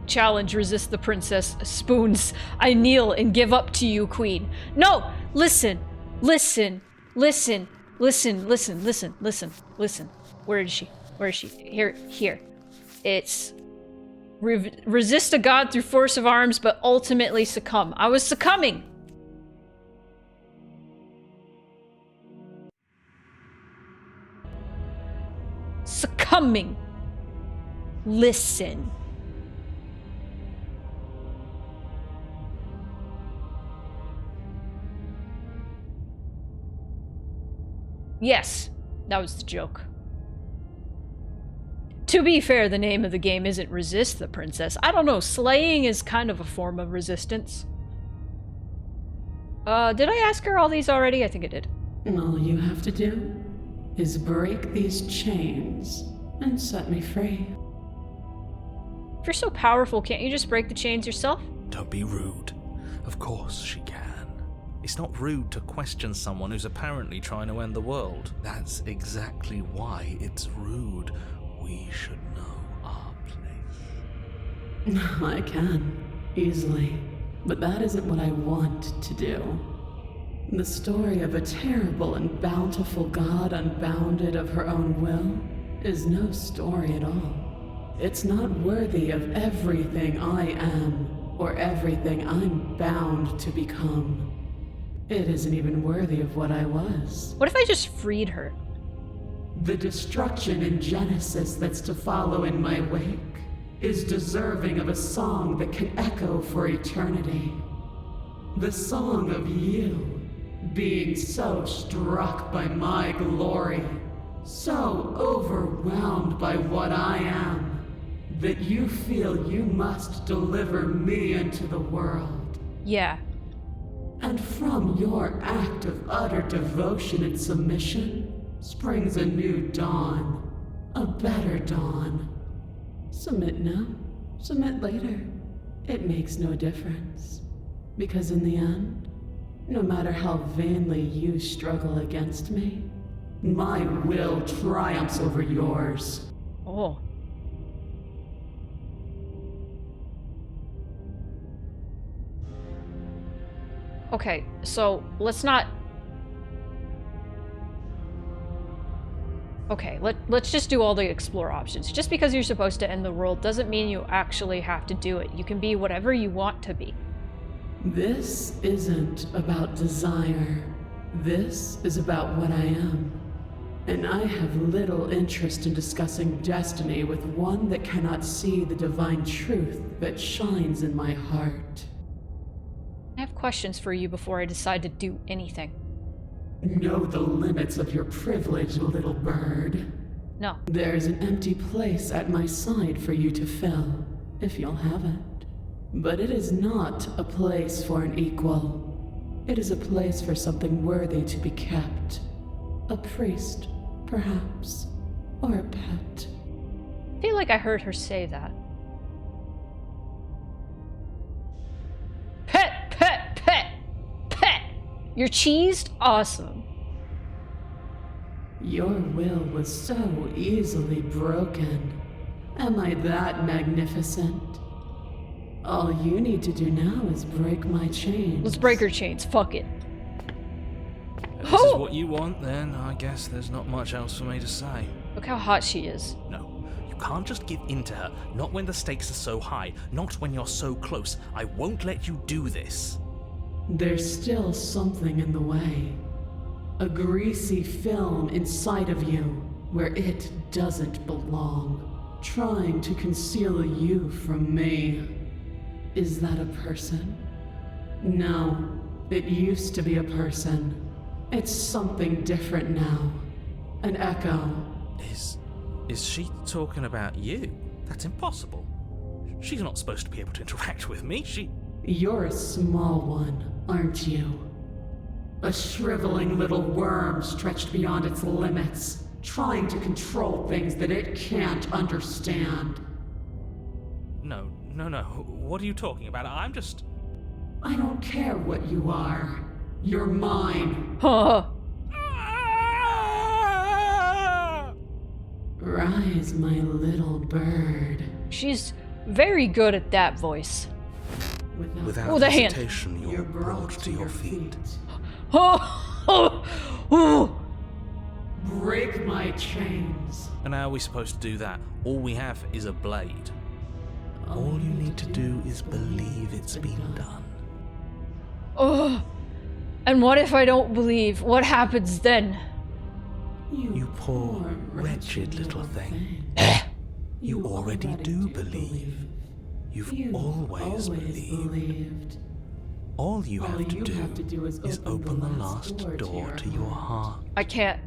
Challenge, resist the princess. Spoons, I kneel and give up to you, queen. No! Listen! Listen! Listen! Listen! Listen! Listen! Listen! Listen! Where is she? Where is she? Here. It's... resist a god through force of arms, but ultimately succumb. I was succumbing! Succumbing. Listen. Yes, that was the joke. To be fair, the name of the game isn't Resist the Princess. I don't know, slaying is kind of a form of resistance. Did I ask her all these already? I think I did. All you have to do is break these chains and set me free. If you're so powerful, can't you just break the chains yourself? Don't be rude. Of course she can. It's not rude to question someone who's apparently trying to end the world. That's exactly why it's rude. We should know our place. I can, easily. But that isn't what I want to do. The story of a terrible and bountiful god unbounded of her own will is no story at all. It's not worthy of everything I am or everything I'm bound to become. It isn't even worthy of what I was. What if I just freed her? The destruction in Genesis that's to follow in my wake is deserving of a song that can echo for eternity. The song of you, being so struck by my glory, so overwhelmed by what I am, that you feel you must deliver me into the world. Yeah. And from your act of utter devotion and submission springs a new dawn, a better dawn. Submit now, submit later. It makes no difference. Because in the end, no matter how vainly you struggle against me, my will triumphs over yours. Oh. Okay, so let's not... Okay, let's just do all the explore options. Just because you're supposed to end the world doesn't mean you actually have to do it. You can be whatever you want to be. This isn't about desire. This is about what I am. And I have little interest in discussing destiny with one that cannot see the divine truth that shines in my heart. I have questions for you before I decide to do anything. Know the limits of your privilege, little bird. No. There's an empty place at my side for you to fill, if you'll have it. But it is not a place for an equal. It is a place for something worthy to be kept. A priest, perhaps, or a pet. I feel like I heard her say that. Pet, pet, pet, pet! You're cheesed? Awesome. Your will was so easily broken. Am I that magnificent? All you need to do now is break my chains. Let's break her chains. Fuck it. If this is what you want, then I guess there's not much else for me to say. Look how hot she is. No, you can't just give in to her. Not when the stakes are so high. Not when you're so close. I won't let you do this. There's still something in the way. A greasy film inside of you where it doesn't belong. Trying to conceal you from me. Is that a person? No, it used to be a person. It's something different now. An echo. Is she talking about you? That's impossible. She's not supposed to be able to interact with me. You're a small one, aren't you? A shriveling little worm stretched beyond its limits, trying to control things that it can't understand. No. What are you talking about? I don't care what you are. You're mine. Huh. Rise, my little bird. She's very good at that voice. Without Oh, the hand. hesitation, you're brought to your feet. Oh. Break my chains. And how are we supposed to do that? All we have is a blade. All you need to do is believe it's been done. Oh. And what if I don't believe? What happens then? You poor, wretched little thing. You already do believe. You've always believed. All you have to do is open the last door to your heart. I can't.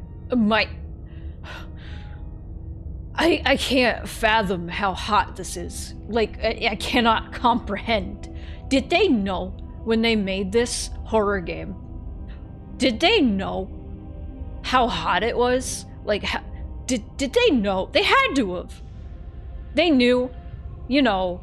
I can't fathom how hot this is. Like, I cannot comprehend. Did they know when they made this horror game? Did they know how hot it was? Like, did they know? They had to have. They knew, you know.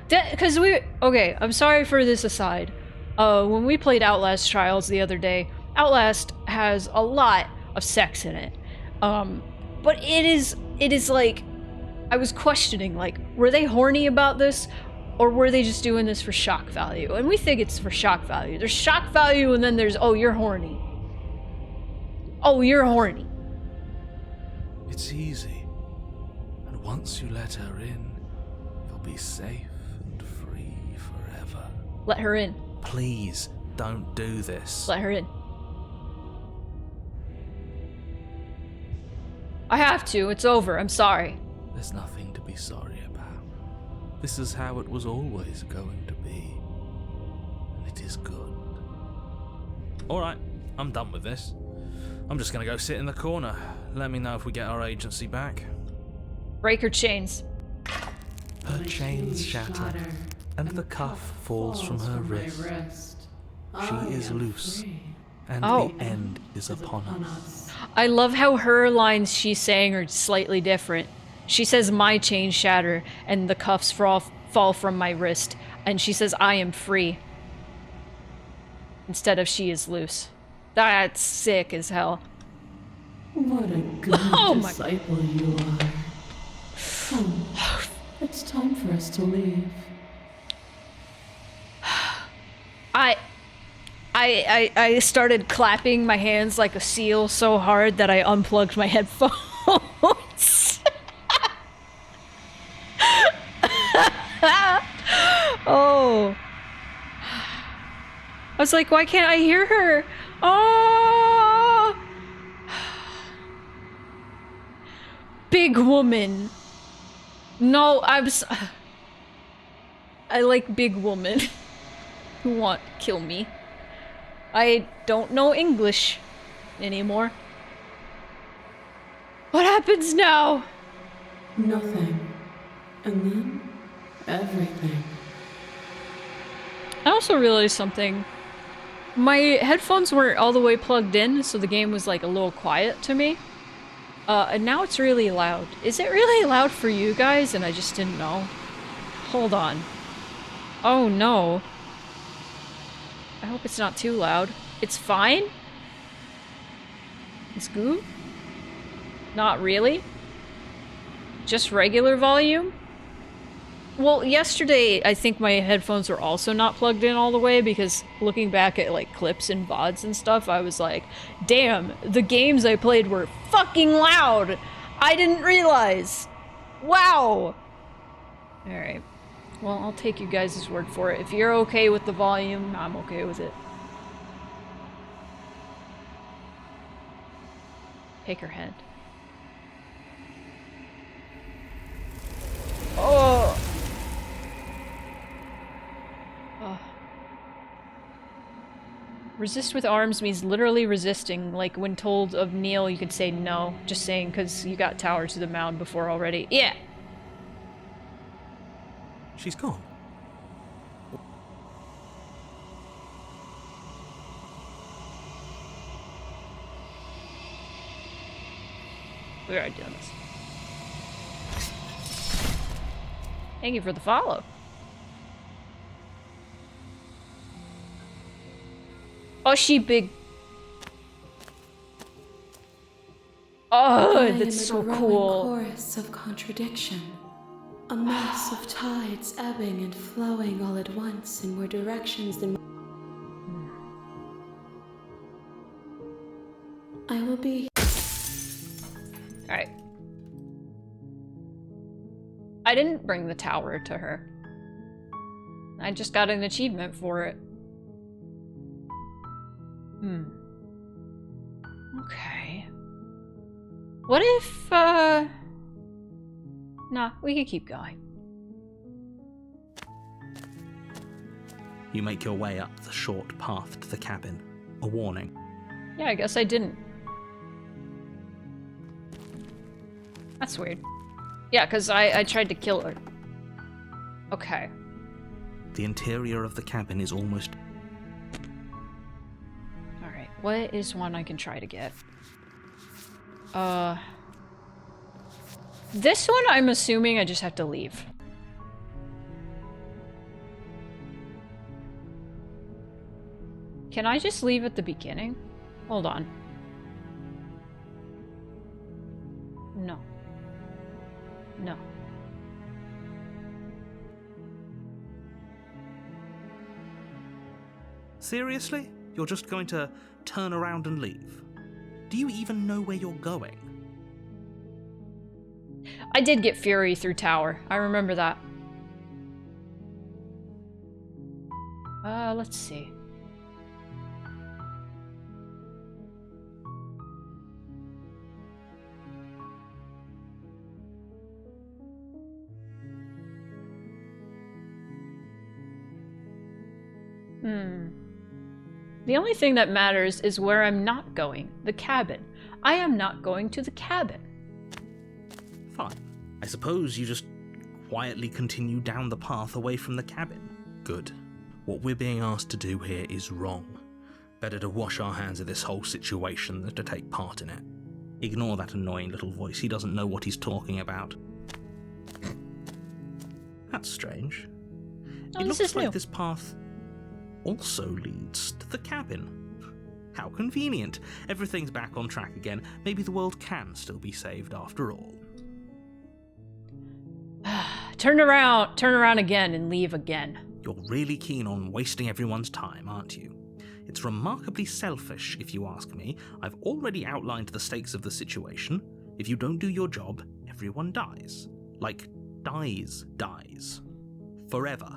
Because okay, I'm sorry for this aside. When we played Outlast Trials the other day, Outlast has a lot of sex in it. But it is like, I was questioning, like, were they horny about this? Or were they just doing this for shock value? And we think it's for shock value. There's shock value and then there's, oh, you're horny. Oh, you're horny. It's easy. And once you let her in, be safe and free forever. Let her in. Please, don't do this. Let her in. I have to. It's over. I'm sorry. There's nothing to be sorry about. This is how it was always going to be. And it is good. Alright, I'm done with this. I'm just gonna go sit in the corner. Let me know if we get our agency back. Break her chains. Her chains shatter, and the cuff falls from her wrist. She is loose, and Oh. the end is upon us. I love how her lines she's saying are slightly different. She says, my chains shatter, and the cuffs fall from my wrist. And she says, I am free. Instead of she is loose. That's sick as hell. What a good Oh my- disciple you are. Come, it's time for us to leave. I started clapping my hands like a seal so hard that I unplugged my headphones. Oh. I was like, why can't I hear her? Oh. Big woman. No, I like big women who want to kill me. I don't know English anymore. What happens now? Nothing. And then, everything. I also realized something. My headphones weren't all the way plugged in, so the game was like a little quiet to me. And now it's really loud. Is it really loud for you guys and I just didn't know? Hold on. Oh no. I hope it's not too loud. It's fine? It's good? Not really? Just regular volume? Well, yesterday I think my headphones were also not plugged in all the way because looking back at like clips and VODs and stuff, I was like, damn, the games I played were fucking loud! I didn't realize! Wow! Alright. Well, I'll take you guys' word for it. If you're okay with the volume, I'm okay with it. Take her head. Oh! Oh. Resist with arms means literally resisting. Like when told of kneel, you could say no. Just saying because you got Tower to the Mound before already. Yeah! She's gone. We already done this. Thank you for the follow. Oh, she big. Oh, that's so cool. Chorus of contradiction. A mass of tides ebbing and flowing all at once in more directions than I will be. Alright. I didn't bring the tower to her. I just got an achievement for it. Okay. What if, Nah, we can keep going. You make your way up the short path to the cabin. A warning. Yeah, I guess I didn't. That's weird. Yeah, because I tried to kill her. Okay. The interior of the cabin is almost... Alright, what is one I can try to get? This one, I'm assuming I just have to leave. Can I just leave at the beginning? Hold on. No. No. Seriously? You're just going to turn around and leave? Do you even know where you're going? I did get Fury through Tower. I remember that. Let's see. The only thing that matters is where I'm not going. The cabin. I am not going to the cabin. Fine. I suppose you just quietly continue down the path away from the cabin. Good. What we're being asked to do here is wrong. Better to wash our hands of this whole situation than to take part in it. Ignore that annoying little voice. He doesn't know what he's talking about. That's strange. It looks like this path also leads to the cabin. How convenient. Everything's back on track again. Maybe the world can still be saved after all. Turn around again and leave again. You're really keen on wasting everyone's time, aren't you? It's remarkably selfish, if you ask me. I've already outlined the stakes of the situation. If you don't do your job, everyone dies. Like, dies. Forever.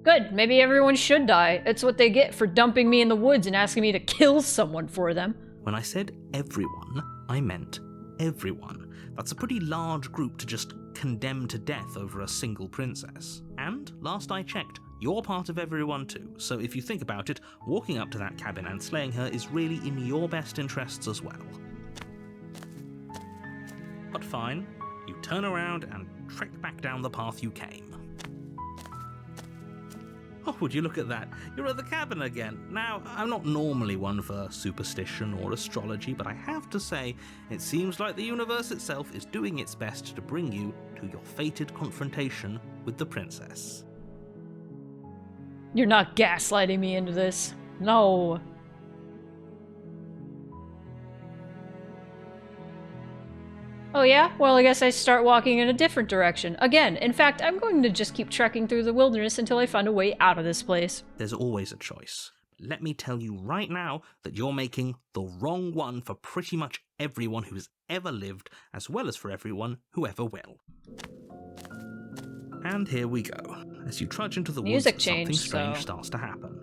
Good. Maybe everyone should die. It's what they get for dumping me in the woods and asking me to kill someone for them. When I said everyone, I meant everyone. That's a pretty large group to just condemn to death over a single princess. And, last I checked, you're part of everyone too. So if you think about it, walking up to that cabin and slaying her is really in your best interests as well. But fine, you turn around and trek back down the path you came. Oh, would you look at that? You're at the cabin again. Now, I'm not normally one for superstition or astrology, but I have to say, it seems like the universe itself is doing its best to bring you to your fated confrontation with the princess. You're not gaslighting me into this. No. Oh yeah? Well, I guess I start walking in a different direction. Again, in fact, I'm going to just keep trekking through the wilderness until I find a way out of this place. There's always a choice. Let me tell you right now that you're making the wrong one for pretty much everyone who's ever lived, as well as for everyone who ever will. And here we go. As you trudge into the woods, something strange starts to happen.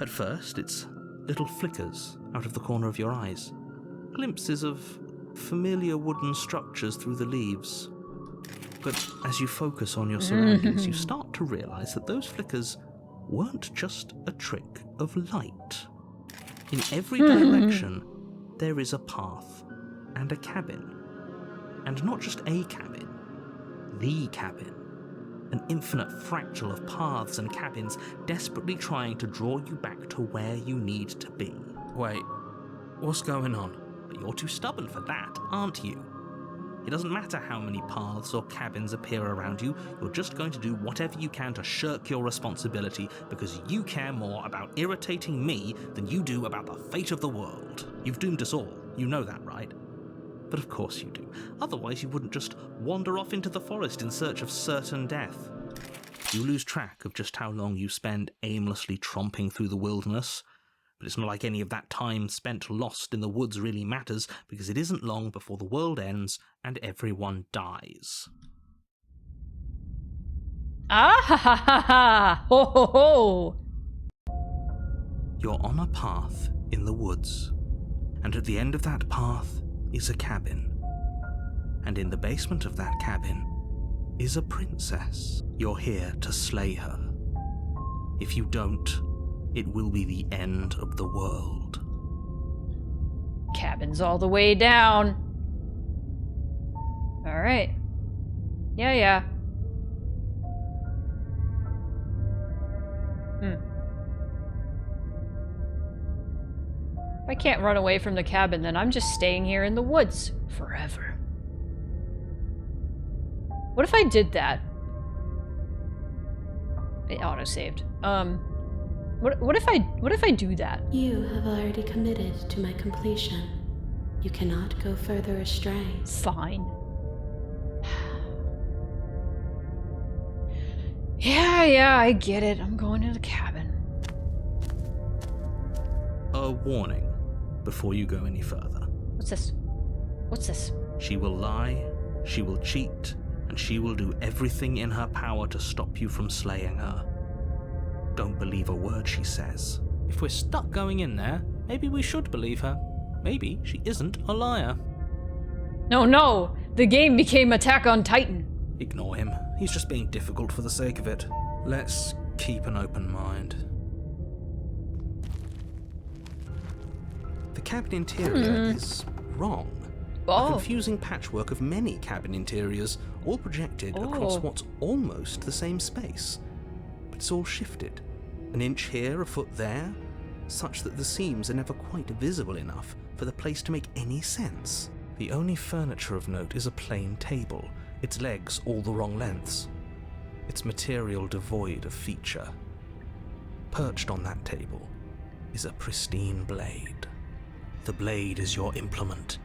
At first, it's little flickers out of the corner of your eyes. Glimpses of familiar wooden structures through the leaves. But as you focus on your surroundings, you start to realize that those flickers weren't just a trick of light. In every direction, there is a path and a cabin. And not just a cabin, the cabin. An infinite fractal of paths and cabins desperately trying to draw you back to where you need to be. Wait, what's going on? But you're too stubborn for that, aren't you? It doesn't matter how many paths or cabins appear around you, you're just going to do whatever you can to shirk your responsibility because you care more about irritating me than you do about the fate of the world. You've doomed us all, you know that, right? But of course you do. Otherwise you wouldn't just wander off into the forest in search of certain death. You lose track of just how long you spend aimlessly tromping through the wilderness. But it's not like any of that time spent lost in the woods really matters, because it isn't long before the world ends and everyone dies. Ah ha ha ha ha! Ho ho ho! You're on a path in the woods, and at the end of that path is a cabin. And in the basement of that cabin is a princess. You're here to slay her. If you don't, it will be the end of the world. Cabin's all the way down. Alright. Yeah. If I can't run away from the cabin, then I'm just staying here in the woods forever. What if I did that? It auto-saved. What if I do that? You have already committed to my completion. You cannot go further astray. Fine. Yeah, I get it. I'm going to the cabin. A warning before you go any further. What's this? What's this? She will lie, she will cheat, and she will do everything in her power to stop you from slaying her. Don't believe a word she says. If we're stuck going in there, maybe we should believe her. Maybe she isn't a liar. No, the game became Attack on Titan. Ignore him. He's just being difficult for the sake of it. Let's keep an open mind. The cabin interior is wrong. A Oh, confusing patchwork of many cabin interiors, all projected across what's almost the same space. But it's all shifted. An inch here, a foot there, such that the seams are never quite visible enough for the place to make any sense. The only furniture of note is a plain table, its legs all the wrong lengths, its material devoid of feature. Perched on that table is a pristine blade. The blade is your implement.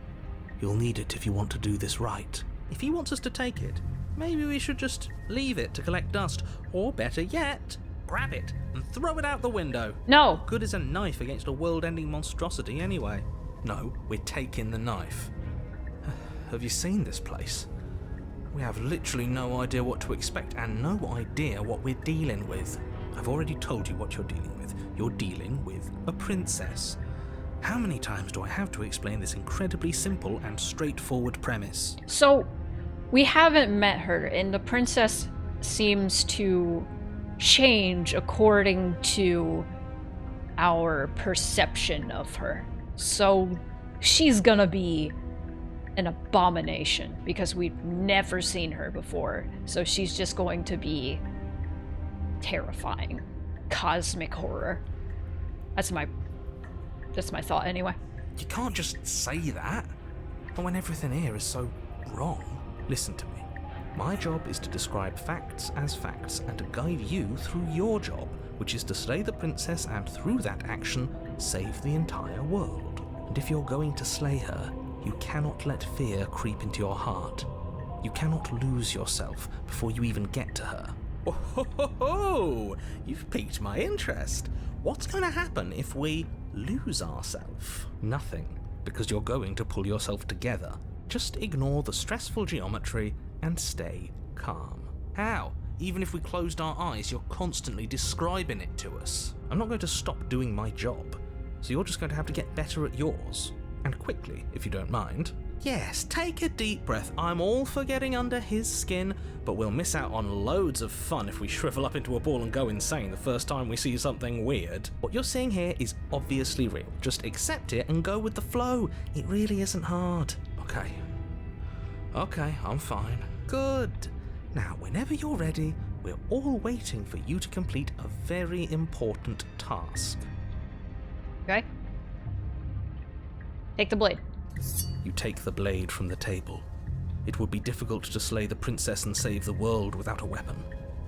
You'll need it if you want to do this right. If he wants us to take it, maybe we should just leave it to collect dust. Or better yet, grab it and throw it out the window. no. Good as a knife against a world-ending monstrosity anyway. No, we're taking the knife. Have you seen this place? We have literally no idea what to expect and no idea what we're dealing with. I've already told you what you're dealing with. You're dealing with a princess. How many times do I have to explain this incredibly simple and straightforward premise? So, we haven't met her, and the princess seems to change according to our perception of her. So, she's gonna be an abomination because we've never seen her before. So, she's just going to be terrifying. Cosmic horror. That's my thought anyway. You can't just say that. And when everything here is so wrong. Listen to me. My job is to describe facts as facts and to guide you through your job, which is to slay the princess and through that action, save the entire world. And if you're going to slay her, you cannot let fear creep into your heart. You cannot lose yourself before you even get to her. Oh, ho, ho, ho. You've piqued my interest. What's going to happen if we lose ourselves? Nothing, because you're going to pull yourself together. Just ignore the stressful geometry and stay calm. How? Even if we closed our eyes, you're constantly describing it to us. I'm not going to stop doing my job, so you're just going to have to get better at yours. And quickly, if you don't mind. Yes, take a deep breath. I'm all for getting under his skin, but we'll miss out on loads of fun if we shrivel up into a ball and go insane the first time we see something weird. What you're seeing here is obviously real. Just accept it and go with the flow. It really isn't hard. Okay, I'm fine. Good. Now, whenever you're ready, we're all waiting for you to complete a very important task. Okay? Take the blade. You take the blade from the table. It would be difficult to slay the princess and save the world without a weapon.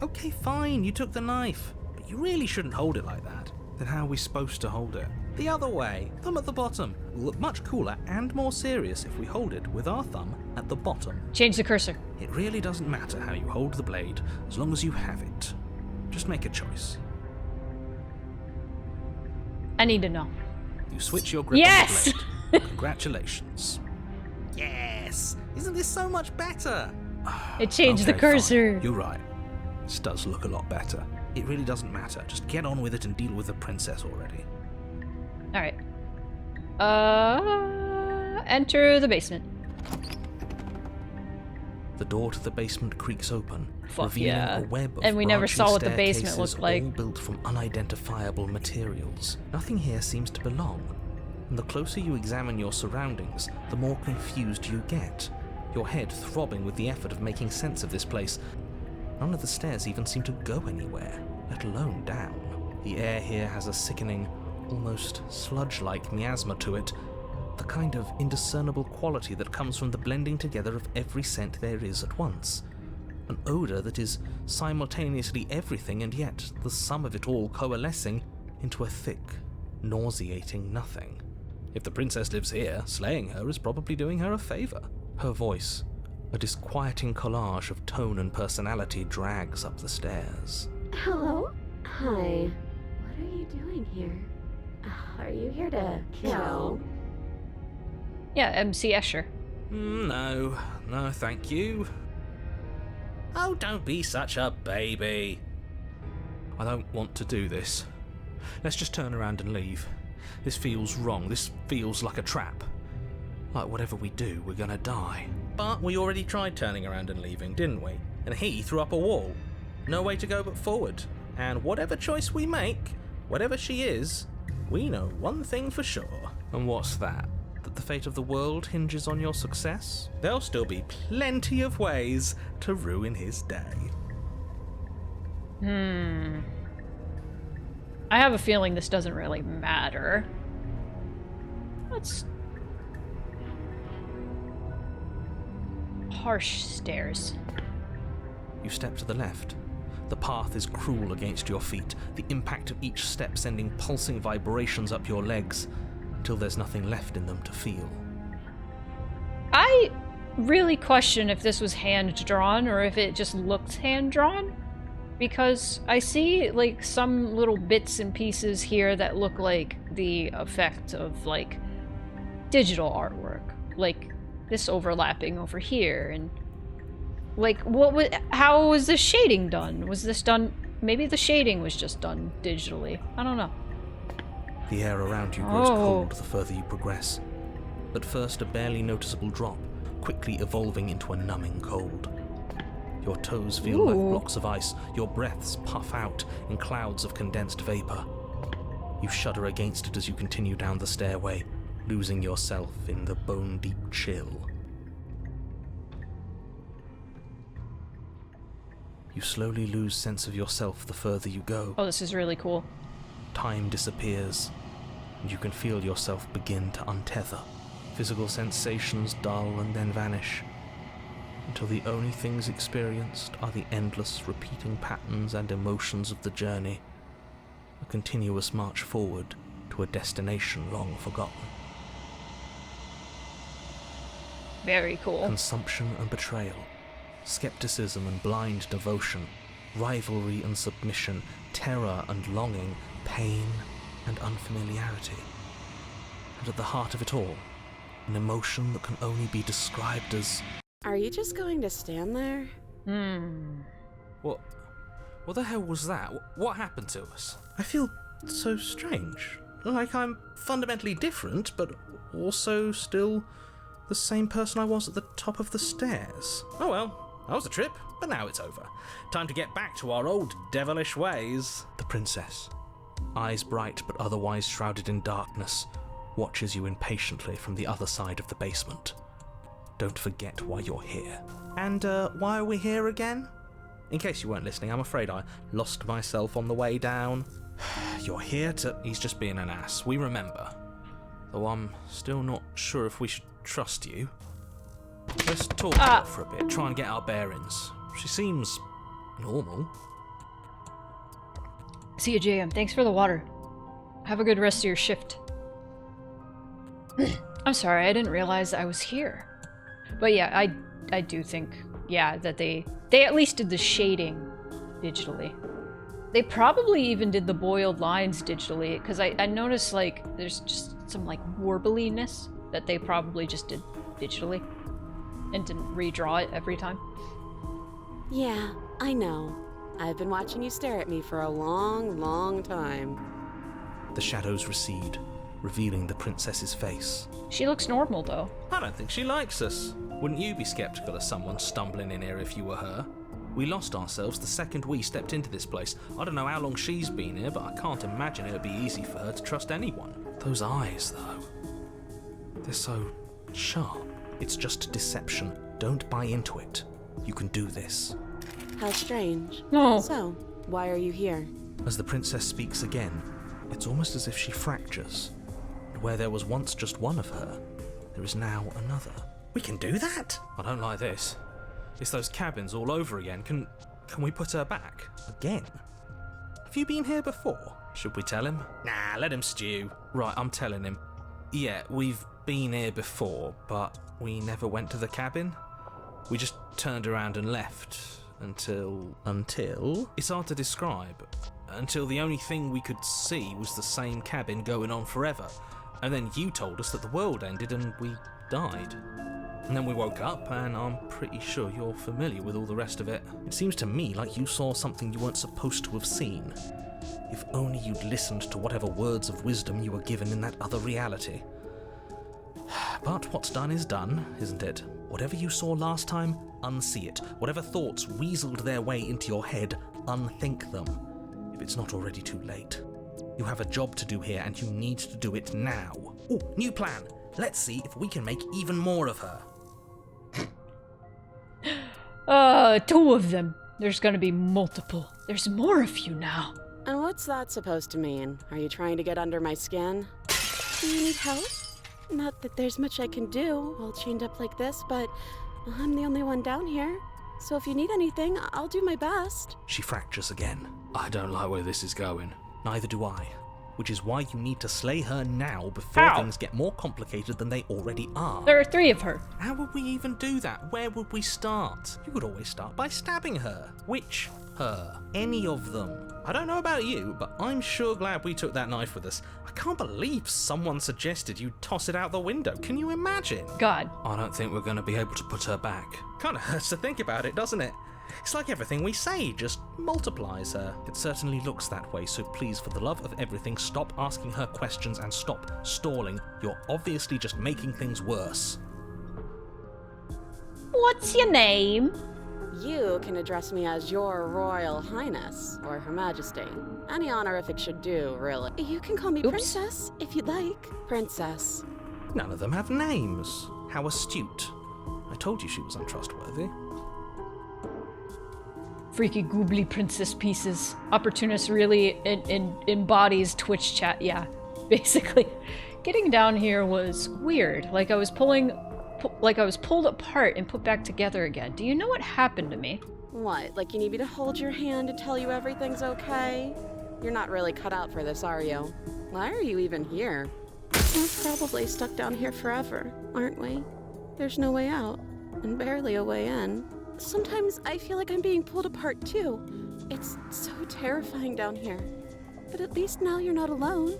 Okay, fine, you took the knife, but you really shouldn't hold it like that. Then how are we supposed to hold it? The other way, thumb at the bottom. Will look much cooler and more serious if we hold it with our thumb at the bottom. Change the cursor. It really doesn't matter how you hold the blade, as long as you have it. Just make a choice. I need to know. You switch your grip Yes! on the blade. Congratulations. Yes! Isn't this so much better? It changed the Okay, cursor. fine. You're right. This does look a lot better. It really doesn't matter. Just get on with it and deal with the princess already. Alright. Enter the basement. The door to the basement creaks open, Fuck revealing yeah. a web of And we never branching saw what the basement staircases, looked like. all built from unidentifiable materials. Nothing here seems to belong. And the closer you examine your surroundings, the more confused you get. Your head throbbing with the effort of making sense of this place. None of the stairs even seem to go anywhere, let alone down. The air here has a sickening, almost sludge-like miasma to it, the kind of indiscernible quality that comes from the blending together of every scent there is at once. An odour that is simultaneously everything and yet the sum of it all coalescing into a thick, nauseating nothing. If the princess lives here, slaying her is probably doing her a favour. Her voice, a disquieting collage of tone and personality, drags up the stairs. Hello? Hi. What are you doing here? Are you here to kill? Yeah, MC Escher. No, thank you. Oh, don't be such a baby. I don't want to do this. Let's just turn around and leave. This feels wrong. This feels like a trap. Like whatever we do, we're gonna die. But we already tried turning around and leaving, didn't we? And he threw up a wall. No way to go but forward. And whatever choice we make, whatever she is, we know one thing for sure. And what's that? That the fate of the world hinges on your success? There'll still be plenty of ways to ruin his day. I have a feeling this doesn't really matter. Let's... Harsh stairs. You step to the left. The path is cruel against your feet, the impact of each step sending pulsing vibrations up your legs, until there's nothing left in them to feel. I really question if this was hand-drawn or if it just looked hand-drawn. Because I see, like, some little bits and pieces here that look like the effect of, like, digital artwork. Like, this overlapping over here, and... Like, how was this shading done? Was this done... Maybe the shading was just done digitally. I don't know. The air around you grows cold the further you progress. At first, a barely noticeable drop, quickly evolving into a numbing cold. Your toes feel like blocks of ice, your breaths puff out in clouds of condensed vapor. You shudder against it as you continue down the stairway, losing yourself in the bone-deep chill. You slowly lose sense of yourself the further you go. Oh, this is really cool. Time disappears, and you can feel yourself begin to untether. Physical sensations dull and then vanish, until the only things experienced are the endless repeating patterns and emotions of the journey, a continuous march forward to a destination long forgotten. Very cool. Consumption and betrayal, skepticism and blind devotion, rivalry and submission, terror and longing, pain and unfamiliarity. And at the heart of it all, an emotion that can only be described as... Are you just going to stand there? What the hell was that? What happened to us? I feel so strange. Like I'm fundamentally different, but also still the same person I was at the top of the stairs. Oh well, that was a trip, but now it's over. Time to get back to our old devilish ways. The princess, eyes bright but otherwise shrouded in darkness, watches you impatiently from the other side of the basement. Don't forget why you're here. And why are we here again? In case you weren't listening, I'm afraid I lost myself on the way down. You're here to... He's just being an ass. We remember. Though I'm still not sure if we should trust you. Let's talk to her for a bit, try and get our bearings. She seems normal. See you, JM. Thanks for the water. Have a good rest of your shift. I'm sorry, I didn't realize I was here. But yeah, I do think, yeah, that they at least did the shading digitally. They probably even did the boiled lines digitally, because I noticed, like, there's just some, like, warbliness that they probably just did digitally and didn't redraw it every time. Yeah, I know. I've been watching you stare at me for a long, long time. The shadows recede, revealing the princess's face. She looks normal, though. I don't think she likes us. Wouldn't you be skeptical of someone stumbling in here if you were her? We lost ourselves the second we stepped into this place. I don't know how long she's been here, but I can't imagine it would be easy for her to trust anyone. Those eyes, though. They're so sharp. It's just deception. Don't buy into it. You can do this. How strange. No. So, why are you here? As the princess speaks again, it's almost as if she fractures. And where there was once just one of her, there is now another. We can do that? I don't like this. It's those cabins all over again. Can we put her back? Again? Have you been here before? Should we tell him? Nah, let him stew. Right, I'm telling him. Yeah, we've been here before, but we never went to the cabin. We just turned around and left. Until... It's hard to describe. Until the only thing we could see was the same cabin going on forever. And then you told us that the world ended and we died. And then we woke up, and I'm pretty sure you're familiar with all the rest of it. It seems to me like you saw something you weren't supposed to have seen. If only you'd listened to whatever words of wisdom you were given in that other reality. But what's done is done, isn't it? Whatever you saw last time, unsee it. Whatever thoughts weaseled their way into your head, unthink them. If it's not already too late. You have a job to do here, and you need to do it now. Ooh, new plan. Let's see if we can make even more of her. 2 of them. There's gonna be multiple. There's more of you now. And what's that supposed to mean? Are you trying to get under my skin? Do you need help? Not that there's much I can do all chained up like this, but I'm the only one down here. So if you need anything, I'll do my best. She fractures again. I don't like where this is going. Neither do I. Which is why you need to slay her now before things get more complicated than they already are. There are 3 of her. How would we even do that? Where would we start? You could always start by stabbing her. Which her? Any of them. I don't know about you, but I'm sure glad we took that knife with us. I can't believe someone suggested you toss it out the window. Can you imagine? God. I don't think we're going to be able to put her back. Kinda hurts to think about it, doesn't it? It's like everything we say just multiplies her. It certainly looks that way, so please, for the love of everything, stop asking her questions and stop stalling. You're obviously just making things worse. What's your name? You can address me as Your Royal Highness, or Her Majesty. Any honorific should do, really. You can call me Princess, if you'd like. Princess. None of them have names. How astute. I told you she was untrustworthy. Freaky goobly princess pieces. Opportunist really embodies Twitch chat. Yeah, basically. Getting down here was weird. Like I was pulled apart and put back together again. Do you know what happened to me? What, like you need me to hold your hand and tell you everything's okay? You're not really cut out for this, are you? Why are you even here? We're probably stuck down here forever, aren't we? There's no way out, and barely a way in. Sometimes I feel like I'm being pulled apart too. It's so terrifying down here. But at least now you're not alone.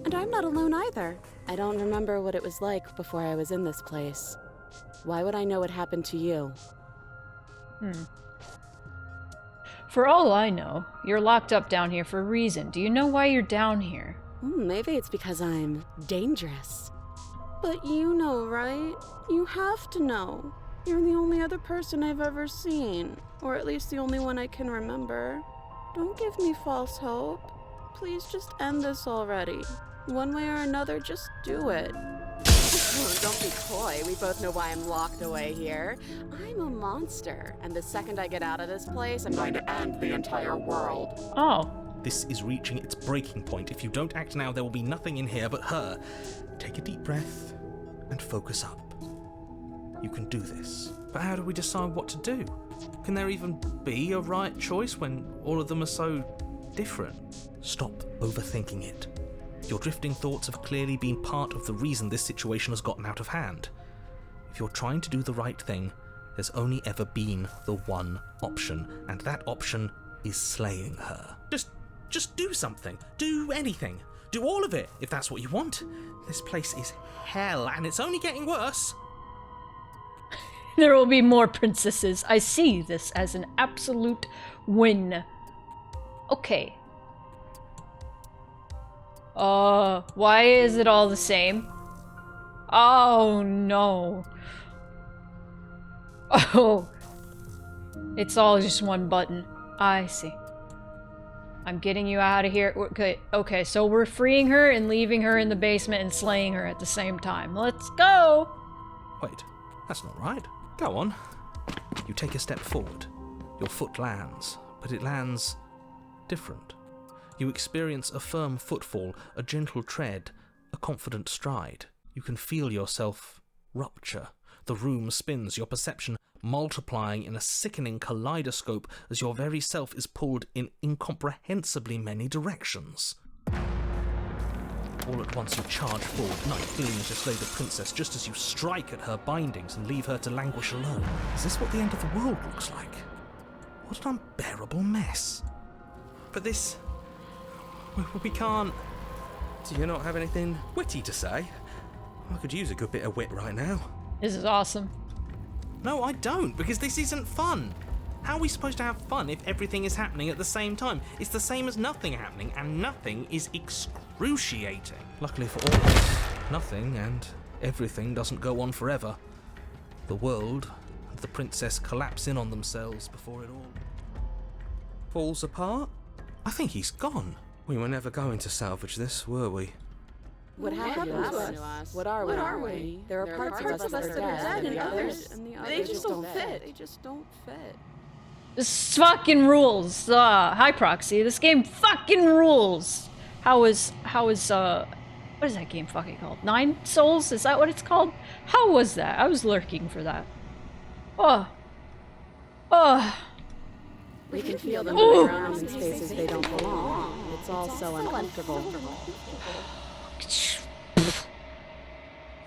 And I'm not alone either. I don't remember what it was like before I was in this place. Why would I know what happened to you? For all I know, you're locked up down here for a reason. Do you know why you're down here? Maybe it's because I'm dangerous. But you know, right? You have to know. You're the only other person I've ever seen. Or at least the only one I can remember. Don't give me false hope. Please just end this already. One way or another, just do it. Don't be coy. We both know why I'm locked away here. I'm a monster, and the second I get out of this place, I'm going to end the entire world. Oh. This is reaching its breaking point. If you don't act now, there will be nothing in here but her. Take a deep breath and focus up. You can do this. But how do we decide what to do? Can there even be a right choice when all of them are so different? Stop overthinking it. Your drifting thoughts have clearly been part of the reason this situation has gotten out of hand. If you're trying to do the right thing, there's only ever been the one option, and that option is slaying her. Just do something. Do anything. Do all of it, if that's what you want. This place is hell, and it's only getting worse. There will be more princesses. I see this as an absolute win. Okay. Why is it all the same? Oh, no. Oh. It's all just one button. I see. I'm getting you out of here. Okay, so we're freeing her and leaving her in the basement and slaying her at the same time. Let's go! Wait, that's not right. Go on. You take a step forward. Your foot lands, but it lands different. You experience a firm footfall, a gentle tread, a confident stride. You can feel yourself rupture. The room spins, your perception multiplying in a sickening kaleidoscope as your very self is pulled in incomprehensibly many directions. All at once you charge forward, knife gleaming to slay the princess just as you strike at her bindings and leave her to languish alone. Is this what the end of the world looks like? What an unbearable mess. But this... we can't... Do you not have anything witty to say? I could use a good bit of wit right now. This is awesome. No, I don't, because this isn't fun. How are we supposed to have fun if everything is happening at the same time? It's the same as nothing happening, and nothing is excruciating. Luckily for all of us, nothing and everything doesn't go on forever. The world and the princess collapse in on themselves before it all falls apart. I think he's gone. We were never going to salvage this, were we? What happened to us? What are we? There are parts of us that are dead, and the others just don't fit. They just don't fit. This fucking rules. Hi Proxy. This game fucking rules. How is what is that game fucking called? 9 Souls? Is that what it's called? How was that? I was lurking for that. Oh. We can feel them moving around in spaces they don't belong. It's all so uncomfortable.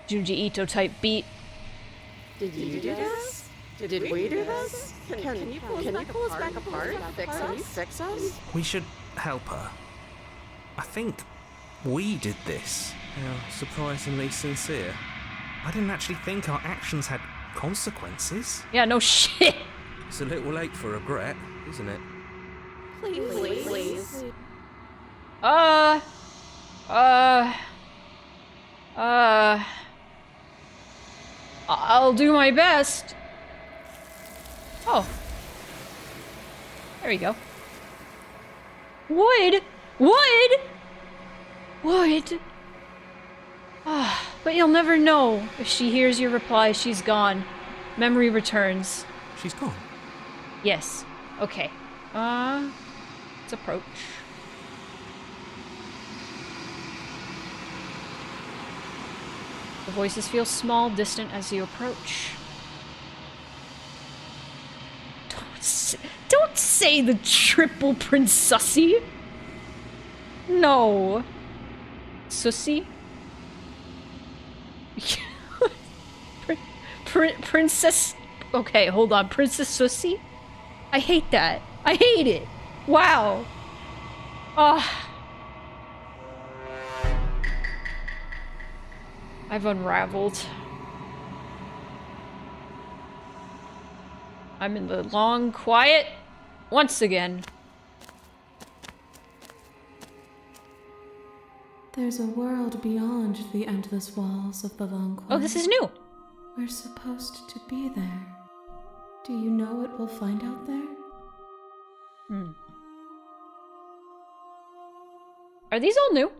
Junji Ito type beat. Did you do this? Did we do this? Can you pull us back apart? Can you fix us? We should help her. I think we did this. Yeah, surprisingly sincere. I didn't actually think our actions had consequences. Yeah, no shit. It's a little late for regret, isn't it? Please. I'll do my best. Oh. There we go. Wood! But you'll never know. If she hears your reply, she's gone. Memory returns. She's gone? Yes. Okay. Let's approach. The voices feel small, distant as you approach. Don't say the triple princessy. No. Sussy? Princess... Okay, hold on. Princess Sussy? I hate that. I hate it. Wow. I've unraveled. I'm in the long quiet once again. There's a world beyond the endless walls of the long quiet. Oh, this is new. We're supposed to be there. Do you know what we'll find out there? Are these all new?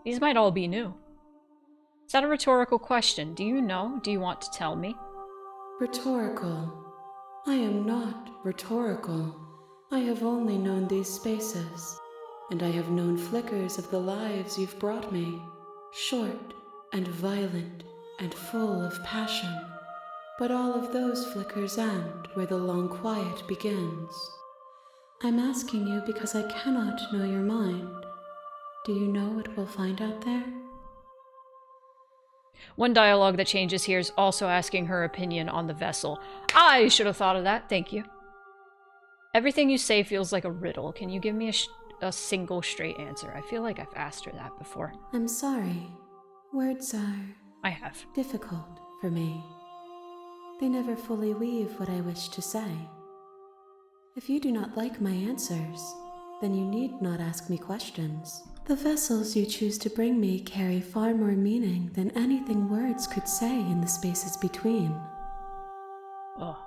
These might all be new. Is that a rhetorical question? Do you know? Do you want to tell me? Rhetorical. I am not rhetorical. I have only known these spaces, and I have known flickers of the lives you've brought me. Short and violent and full of passion. But all of those flickers end where the long quiet begins. I'm asking you because I cannot know your mind. Do you know what we'll find out there? One dialogue that changes here is also asking her opinion on the vessel. I should have thought of that, thank you. Everything you say feels like a riddle. Can you give me a single straight answer? I feel like I've asked her that before. I'm sorry. Words are... I have. Difficult for me. They never fully weave what I wish to say. If you do not like my answers, then you need not ask me questions. The vessels you choose to bring me carry far more meaning than anything words could say in the spaces between. Oh.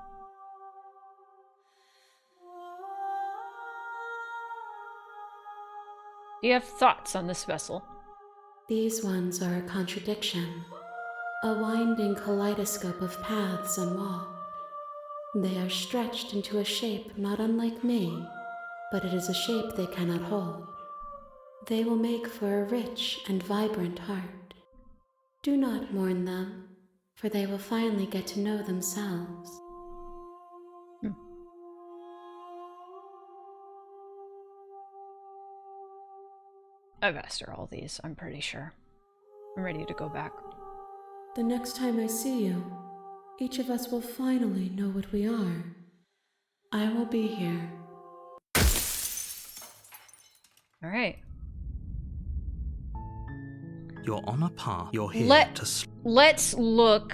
Do you have thoughts on this vessel? These ones are a contradiction. A winding kaleidoscope of paths unwalked. They are stretched into a shape not unlike me, but it is a shape they cannot hold. They will make for a rich and vibrant heart. Do not mourn them, for they will finally get to know themselves. I've asked her all these, I'm pretty sure. I'm ready to go back. The next time I see you, each of us will finally know what we are. I will be here. All right. You're on a path. You're here Let's look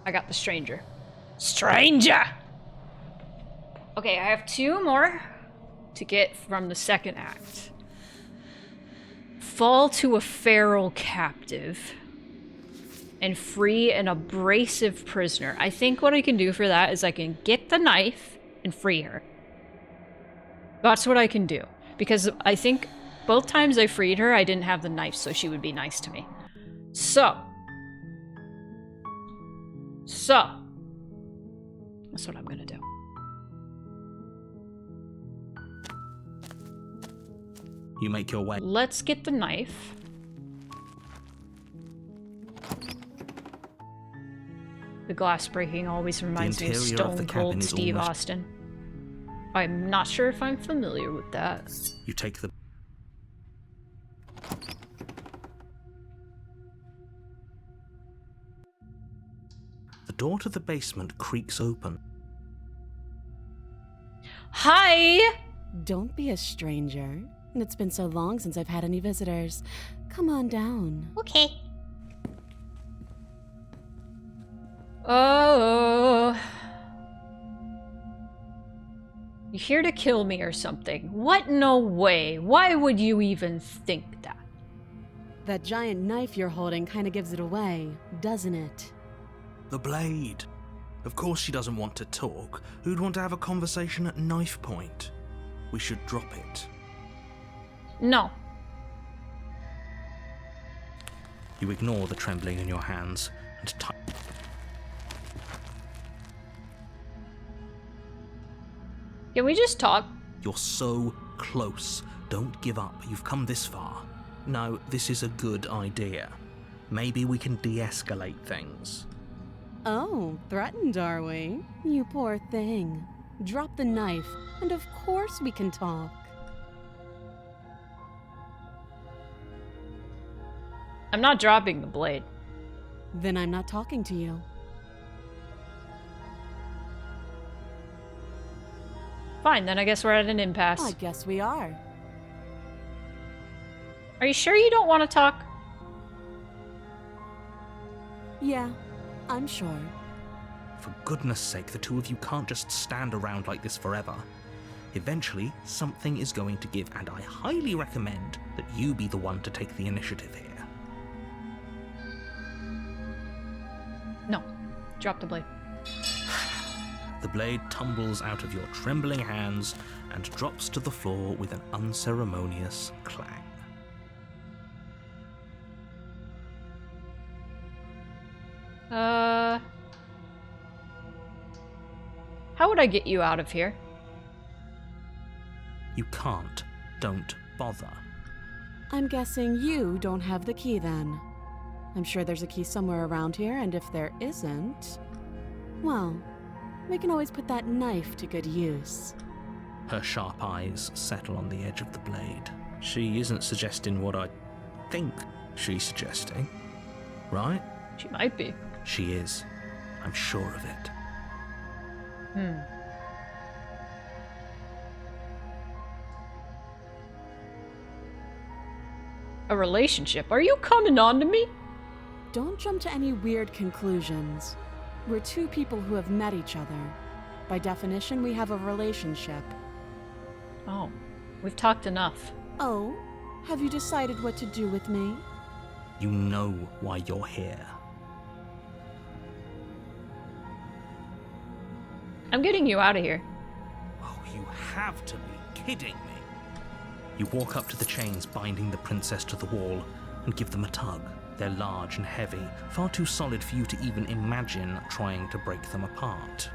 I got the stranger. Stranger! Okay, I have 2 more to get from the second act. Fall to a feral captive and free an abrasive prisoner. I think what I can do for that is I can get the knife and free her. That's what I can do. Because I think both times I freed her, I didn't have the knife, so she would be nice to me. So. That's what I'm gonna do. You make your way. Let's get the knife. The glass breaking always reminds me of Stone Cold Steve Austin. I'm not sure if I'm familiar with that. You take the... The door to the basement creaks open. Hi! Don't be a stranger. It's been so long since I've had any visitors. Come on down. Okay. Oh. You here to kill me or something? What? No way. Why would you even think that? That giant knife you're holding kind of gives it away, doesn't it? The blade. Of course she doesn't want to talk. Who'd want to have a conversation at knife point? We should drop it. No. You ignore the trembling in your hands and Can we just talk? You're so close. Don't give up. You've come this far. No, this is a good idea. Maybe we can de-escalate things. Oh, threatened, are we? You poor thing. Drop the knife, and of course we can talk. I'm not dropping the blade. Then I'm not talking to you. Fine, then I guess we're at an impasse. I guess we are. Are you sure you don't want to talk? Yeah, I'm sure. For goodness sake, the two of you can't just stand around like this forever. Eventually, something is going to give, and I highly recommend that you be the one to take the initiative here. No. Drop the blade. The blade tumbles out of your trembling hands and drops to the floor with an unceremonious clang. How would I get you out of here? You can't. Don't bother. I'm guessing you don't have the key then. I'm sure there's a key somewhere around here, and if there isn't, well, we can always put that knife to good use. Her sharp eyes settle on the edge of the blade. She isn't suggesting what I think she's suggesting, right? She might be. She is. I'm sure of it. A relationship? Are you coming on to me? Don't jump to any weird conclusions. We're two people who have met each other. By definition, we have a relationship. Oh, we've talked enough. Oh? Have you decided what to do with me? You know why you're here. I'm getting you out of here. Oh, you have to be kidding me. You walk up to the chains binding the princess to the wall and give them a tug. They're large and heavy, far too solid for you to even imagine trying to break them apart.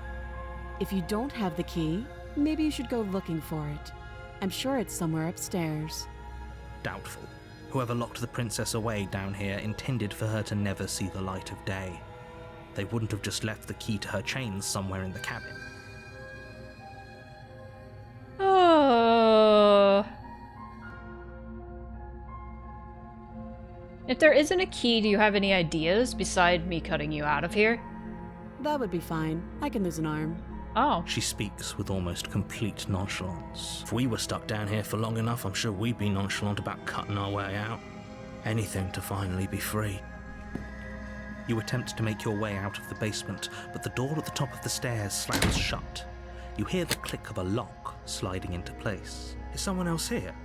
If you don't have the key, maybe you should go looking for it. I'm sure it's somewhere upstairs. Doubtful. Whoever locked the princess away down here intended for her to never see the light of day. They wouldn't have just left the key to her chains somewhere in the cabin. If there isn't a key, do you have any ideas beside me cutting you out of here? That would be fine. I can lose an arm. Oh. She speaks with almost complete nonchalance. If we were stuck down here for long enough, I'm sure we'd be nonchalant about cutting our way out. Anything to finally be free. You attempt to make your way out of the basement, but the door at the top of the stairs slams shut. You hear the click of a lock sliding into place. Is someone else here?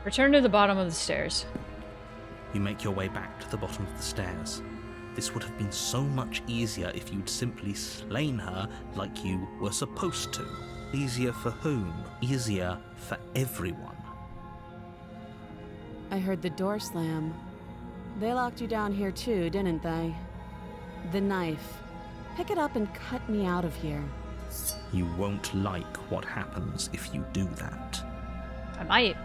Return to the bottom of the stairs. You make your way back to the bottom of the stairs. This would have been so much easier if you'd simply slain her like you were supposed to. Easier for whom? Easier for everyone. I heard the door slam. They locked you down here too, didn't they? The knife. Pick it up and cut me out of here. You won't like what happens if you do that. I might.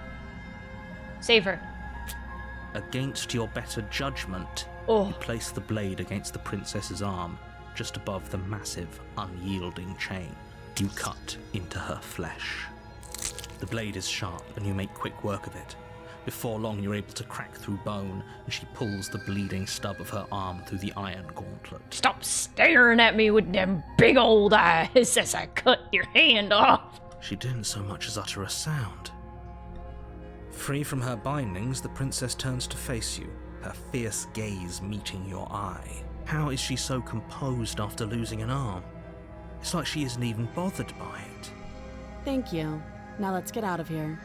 Save her. Against your better judgment, Oh. you place the blade against the princess's arm, just above the massive, unyielding chain. You cut into her flesh. The blade is sharp, and you make quick work of it. Before long, you're able to crack through bone, and she pulls the bleeding stub of her arm through the iron gauntlet. Stop staring at me with them big old eyes as I cut your hand off. She didn't so much as utter a sound. Free from her bindings, the princess turns to face you, her fierce gaze meeting your eye. How is she so composed after losing an arm? It's like she isn't even bothered by it. Thank you. Now let's get out of here.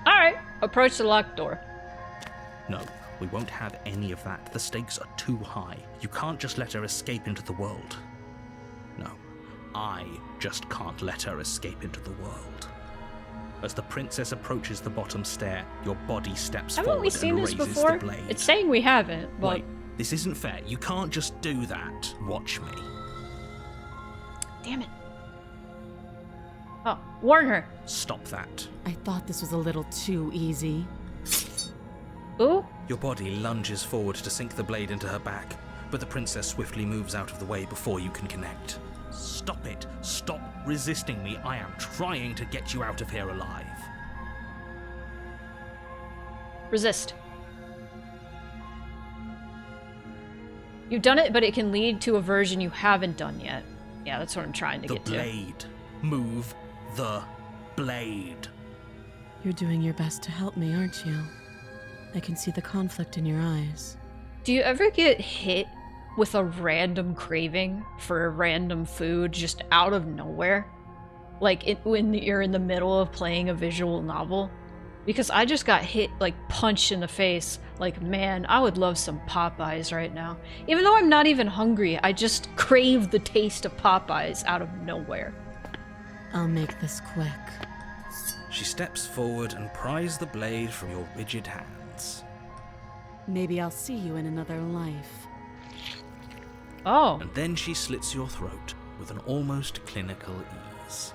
Alright, approach the locked door. No, we won't have any of that. The stakes are too high. You can't just let her escape into the world. No, I just can't let her escape into the world. As the princess approaches the bottom stair, your body steps Haven't forward we seen and this raises before? the blade. It's saying we haven't, but... Wait, this isn't fair. You can't just do that. Watch me. Damn it. Oh, warn her. Stop that. I thought this was a little too easy. Ooh? Your body lunges forward to sink the blade into her back, but the princess swiftly moves out of the way before you can connect. Stop it. Stop resisting me. I am trying to get you out of here alive. Resist. You've done it, but it can lead to a version you haven't done yet. Yeah, that's what I'm trying to get to. The blade. Move the blade. You're doing your best to help me, aren't you? I can see the conflict in your eyes. Do you ever get hit with a random craving for a random food just out of nowhere? Like when you're in the middle of playing a visual novel? Because I just got hit, like, punched in the face. Like, man, I would love some Popeyes right now. Even though I'm not even hungry, I just crave the taste of Popeyes out of nowhere. I'll make this quick. She steps forward and pries the blade from your rigid hands. Maybe I'll see you in another life. Oh. And then she slits your throat with an almost clinical ease.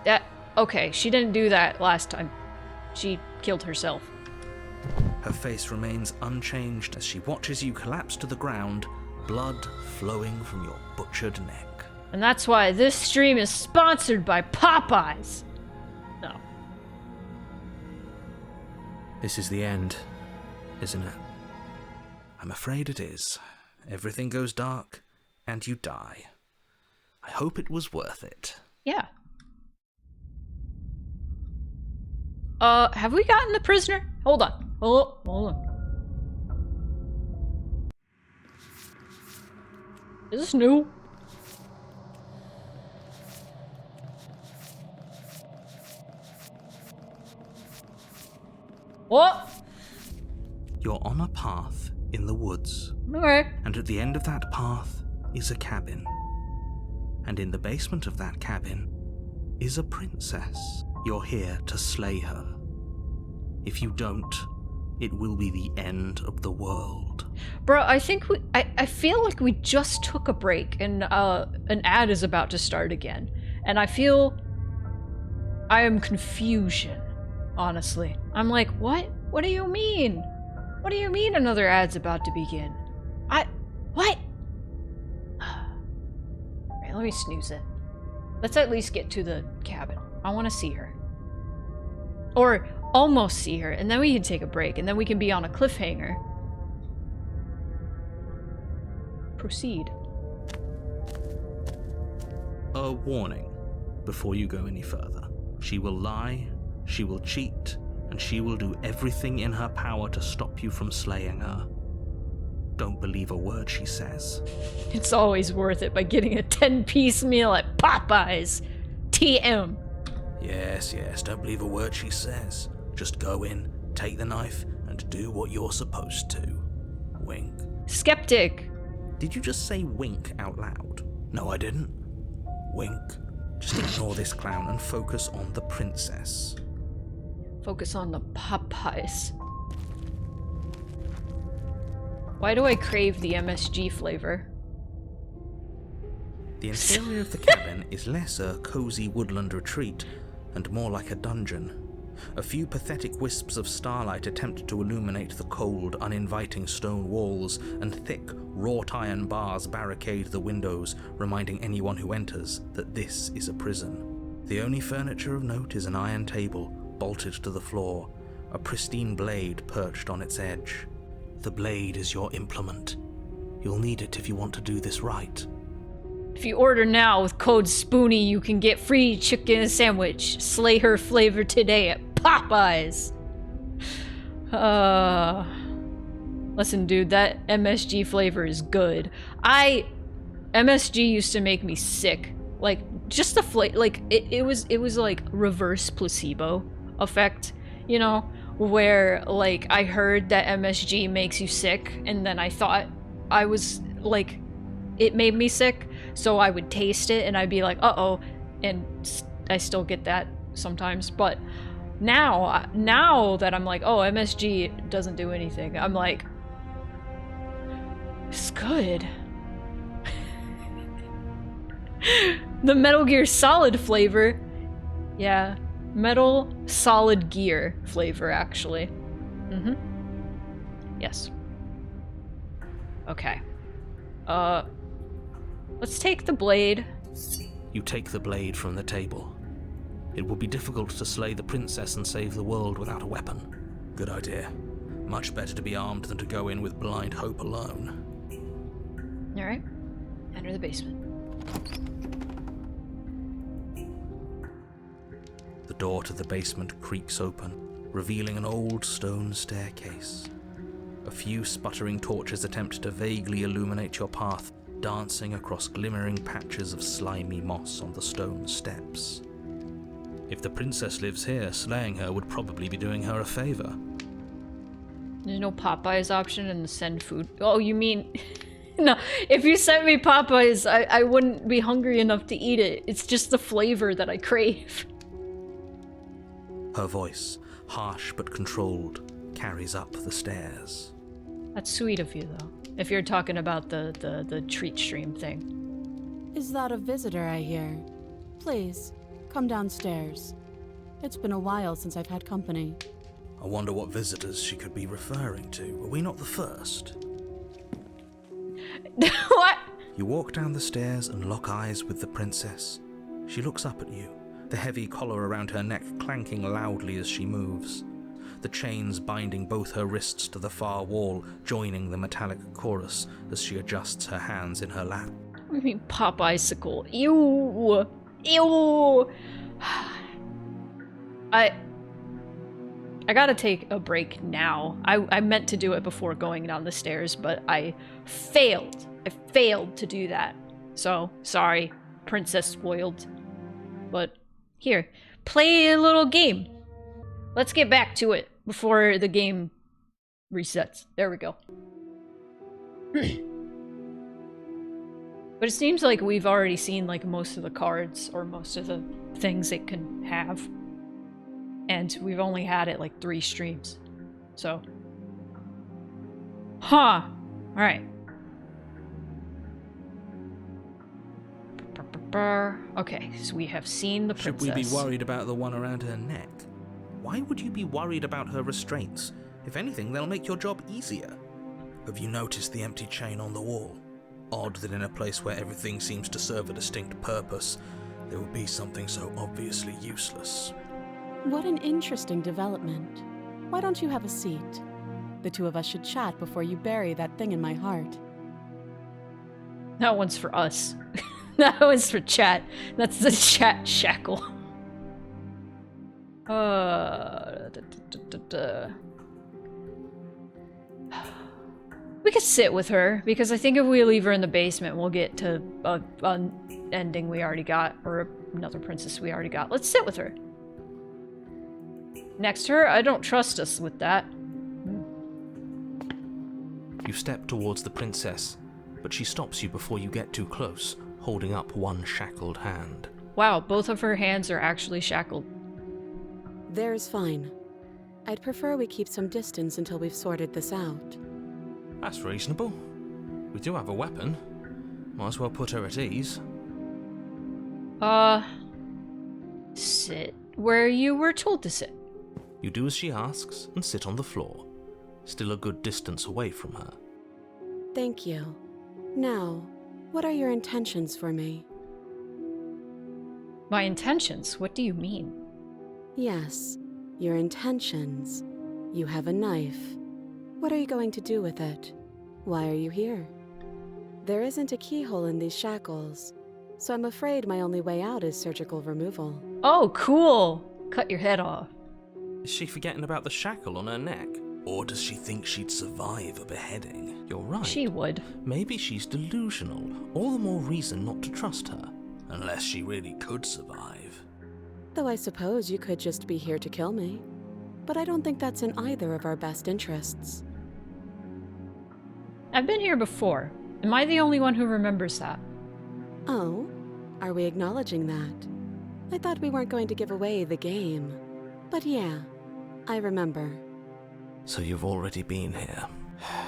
Okay, she didn't do that last time. She killed herself. Her face remains unchanged as she watches you collapse to the ground, blood flowing from your butchered neck. And that's why this stream is sponsored by Popeyes. No. This is the end, isn't it? I'm afraid it is. Everything goes dark, and you die. I hope it was worth it. Yeah. Have we gotten the prisoner? Hold on. Hold on. Is this new? What? You're on a path in the woods. Okay. And at the end of that path is a cabin. And in the basement of that cabin is a princess. You're here to slay her. If you don't, it will be the end of the world. Bro, I think I feel like we just took a break and an ad is about to start again. And I feel I am confusion, honestly. I'm like, what? What do you mean? What do you mean another ad's about to begin? What? Alright, let me snooze it. Let's at least get to the cabin. I want to see her. Or almost see her, and then we can take a break, and then we can be on a cliffhanger. Proceed. A warning before you go any further. She will lie, she will cheat, and she will do everything in her power to stop you from slaying her. Don't believe a word she says. It's always worth it by getting a 10-piece meal at Popeyes. TM. Yes, don't believe a word she says. Just go in, take the knife, and do what you're supposed to. Wink. Skeptic. Did you just say wink out loud? No, I didn't. Wink. Just ignore this clown and focus on the princess. Focus on the Popeyes. Why do I crave the MSG flavor? The interior of the cabin is less a cozy woodland retreat and more like a dungeon. A few pathetic wisps of starlight attempt to illuminate the cold, uninviting stone walls, and thick, wrought iron bars barricade the windows, reminding anyone who enters that this is a prison. The only furniture of note is an iron table, bolted to the floor, a pristine blade perched on its edge. The blade is your implement. You'll need it if you want to do this right. If you order now with code SPOONY, you can get free chicken sandwich. Slay her flavor today at Popeyes. Listen, dude, that MSG flavor is good. MSG used to make me sick. Like, just the flavor, like, it was like reverse placebo effect, you know? Where, like, I heard that MSG makes you sick, and then I thought I was, like, it made me sick, so I would taste it, and I'd be like, uh-oh, and I still get that sometimes, but now that I'm like, oh, MSG doesn't do anything, I'm like, it's good. The Metal Gear Solid flavor, yeah. Metal Solid Gear flavor, actually. Yes. Okay. Let's take the blade. You take the blade from the table. It will be difficult to slay the princess and save the world without a weapon. Good idea. Much better to be armed than to go in with blind hope alone. Alright. Enter the basement. The door to the basement creaks open, revealing an old stone staircase. A few sputtering torches attempt to vaguely illuminate your path, dancing across glimmering patches of slimy moss on the stone steps. If the princess lives here, slaying her would probably be doing her a favor. There's no Popeyes option in the send food. Oh, you mean... No, if you sent me Popeyes, I wouldn't be hungry enough to eat it. It's just the flavor that I crave. Her voice, harsh but controlled, carries up the stairs. That's sweet of you, though. If you're talking about the treat stream thing. Is that a visitor I hear? Please, come downstairs. It's been a while since I've had company. I wonder what visitors she could be referring to. Are we not the first? What? You walk down the stairs and lock eyes with the princess. She looks up at you, the heavy collar around her neck clanking loudly as she moves. The chains binding both her wrists to the far wall, joining the metallic chorus as she adjusts her hands in her lap. I mean, Popeyesicle. Ew! Ew! I gotta take a break now. I meant to do it before going down the stairs, but I failed. I failed to do that. So, sorry, Princess Spoiled. But, here, play a little game. Let's get back to it before the game resets. There we go. But it seems like we've already seen like most of the cards or most of the things it can have. And we've only had it like 3 streams. So. Huh. Alright. Okay, so we have seen the princess. Should we be worried about the one around her neck? Why would you be worried about her restraints? If anything, they'll make your job easier. Have you noticed the empty chain on the wall? Odd that in a place where everything seems to serve a distinct purpose, there would be something so obviously useless. What an interesting development. Why don't you have a seat? The two of us should chat before you bury that thing in my heart. That one's for us. That one's for chat. That's the chat shackle. We could sit with her, because I think if we leave her in the basement, we'll get to an ending we already got, or another princess we already got. Let's sit with her. Next to her, I don't trust us with that. You step towards the princess, but she stops you before you get too close, holding up one shackled hand. Wow, both of her hands are actually shackled. There's fine. I'd prefer we keep some distance until we've sorted this out. That's reasonable. We do have a weapon. Might as well put her at ease. Sit where you were told to sit. You do as she asks and sit on the floor, still a good distance away from her. Thank you. Now, what are your intentions for me? My intentions? What do you mean? Yes, your intentions. You have a knife. What are you going to do with it? Why are you here? There isn't a keyhole in these shackles, so I'm afraid my only way out is surgical removal. Oh, cool! Cut your head off. Is she forgetting about the shackle on her neck? Or does she think she'd survive a beheading? You're right. She would. Maybe she's delusional. All the more reason not to trust her. Unless she really could survive. Though I suppose you could just be here to kill me. But I don't think that's in either of our best interests. I've been here before. Am I the only one who remembers that? Oh? Are we acknowledging that? I thought we weren't going to give away the game. But yeah, I remember. So you've already been here.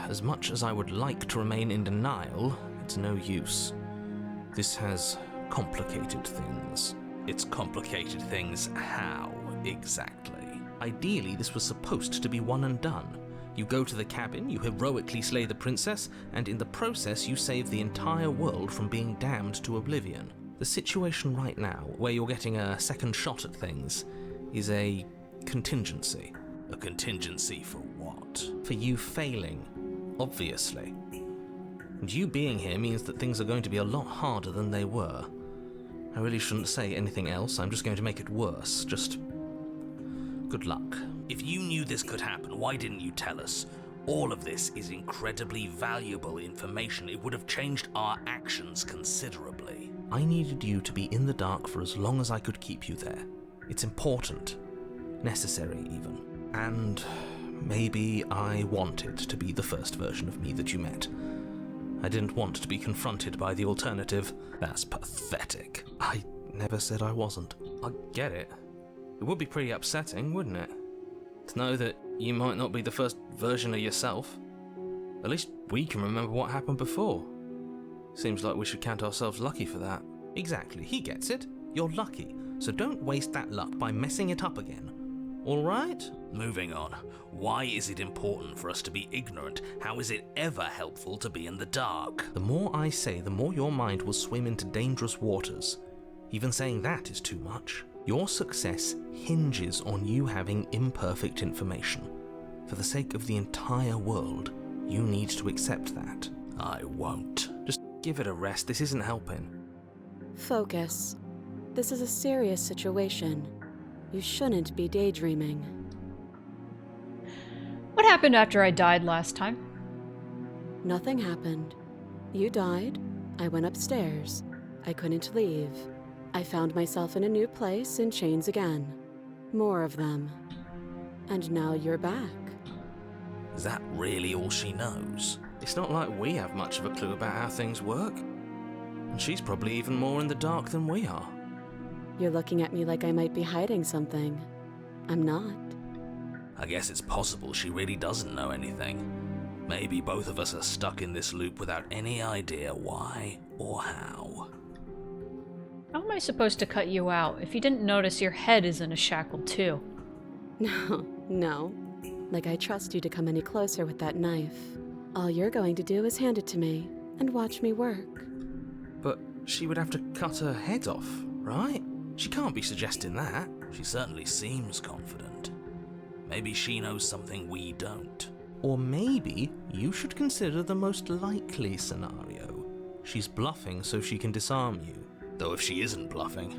As much as I would like to remain in denial, it's no use. This has complicated things. It's complicated things how, exactly? Ideally, this was supposed to be one and done. You go to the cabin, you heroically slay the princess, and in the process you save the entire world from being damned to oblivion. The situation right now, where you're getting a second shot at things, is a contingency. A contingency for what? For you failing, obviously. And you being here means that things are going to be a lot harder than they were. I really shouldn't say anything else, I'm just going to make it worse. Just good luck. If you knew this could happen, why didn't you tell us? All of this is incredibly valuable information. It would have changed our actions considerably. I needed you to be in the dark for as long as I could keep you there. It's important. Necessary, even. And maybe I wanted to be the first version of me that you met. I didn't want to be confronted by the alternative. That's pathetic. I never said I wasn't. I get it. It would be pretty upsetting, wouldn't it? To know that you might not be the first version of yourself. At least we can remember what happened before. Seems like we should count ourselves lucky for that. Exactly, he gets it. You're lucky, so don't waste that luck by messing it up again. Alright? Moving on. Why is it important for us to be ignorant? How is it ever helpful to be in the dark? The more I say, the more your mind will swim into dangerous waters. Even saying that is too much. Your success hinges on you having imperfect information. For the sake of the entire world, you need to accept that. I won't. Just give it a rest, this isn't helping. Focus. This is a serious situation. You shouldn't be daydreaming. What happened after I died last time? Nothing happened. You died. I went upstairs. I couldn't leave. I found myself in a new place in chains again. More of them. And now you're back. Is that really all she knows? It's not like we have much of a clue about how things work. And she's probably even more in the dark than we are. You're looking at me like I might be hiding something. I'm not. I guess it's possible she really doesn't know anything. Maybe both of us are stuck in this loop without any idea why or how. How am I supposed to cut you out if you didn't notice your head is in a shackle too? No. Like I trust you to come any closer with that knife. All you're going to do is hand it to me and watch me work. But she would have to cut her head off, right? She can't be suggesting that. She certainly seems confident. Maybe she knows something we don't. Or maybe you should consider the most likely scenario. She's bluffing so she can disarm you. Though if she isn't bluffing,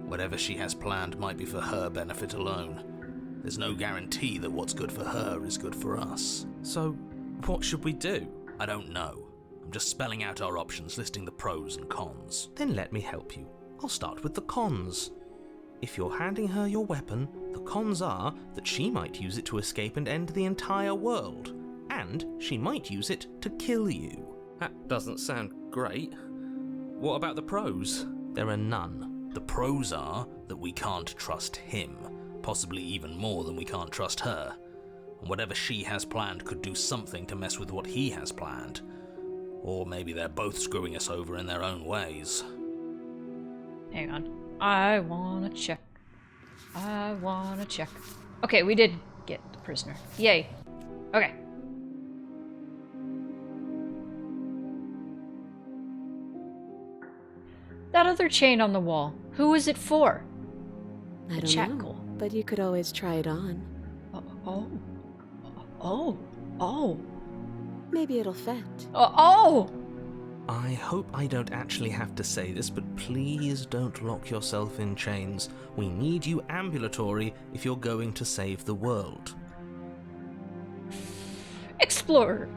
whatever she has planned might be for her benefit alone. There's no guarantee that what's good for her is good for us. So, what should we do? I don't know. I'm just spelling out our options, listing the pros and cons. Then let me help you. I'll start with the cons. If you're handing her your weapon, the cons are that she might use it to escape and end the entire world. And she might use it to kill you. That doesn't sound great. What about the pros? There are none. The pros are that we can't trust him, possibly even more than we can't trust her. And whatever she has planned could do something to mess with what he has planned. Or maybe they're both screwing us over in their own ways. Hang on. I wanna check. Okay, we did get the prisoner. Yay. Okay. That other chain on the wall, who is it for? I don't shackle. know, but you could always try it on. Oh. Maybe it'll fit. Oh! I hope I don't actually have to say this, but please don't lock yourself in chains. We need you ambulatory if you're going to save the world. Explore,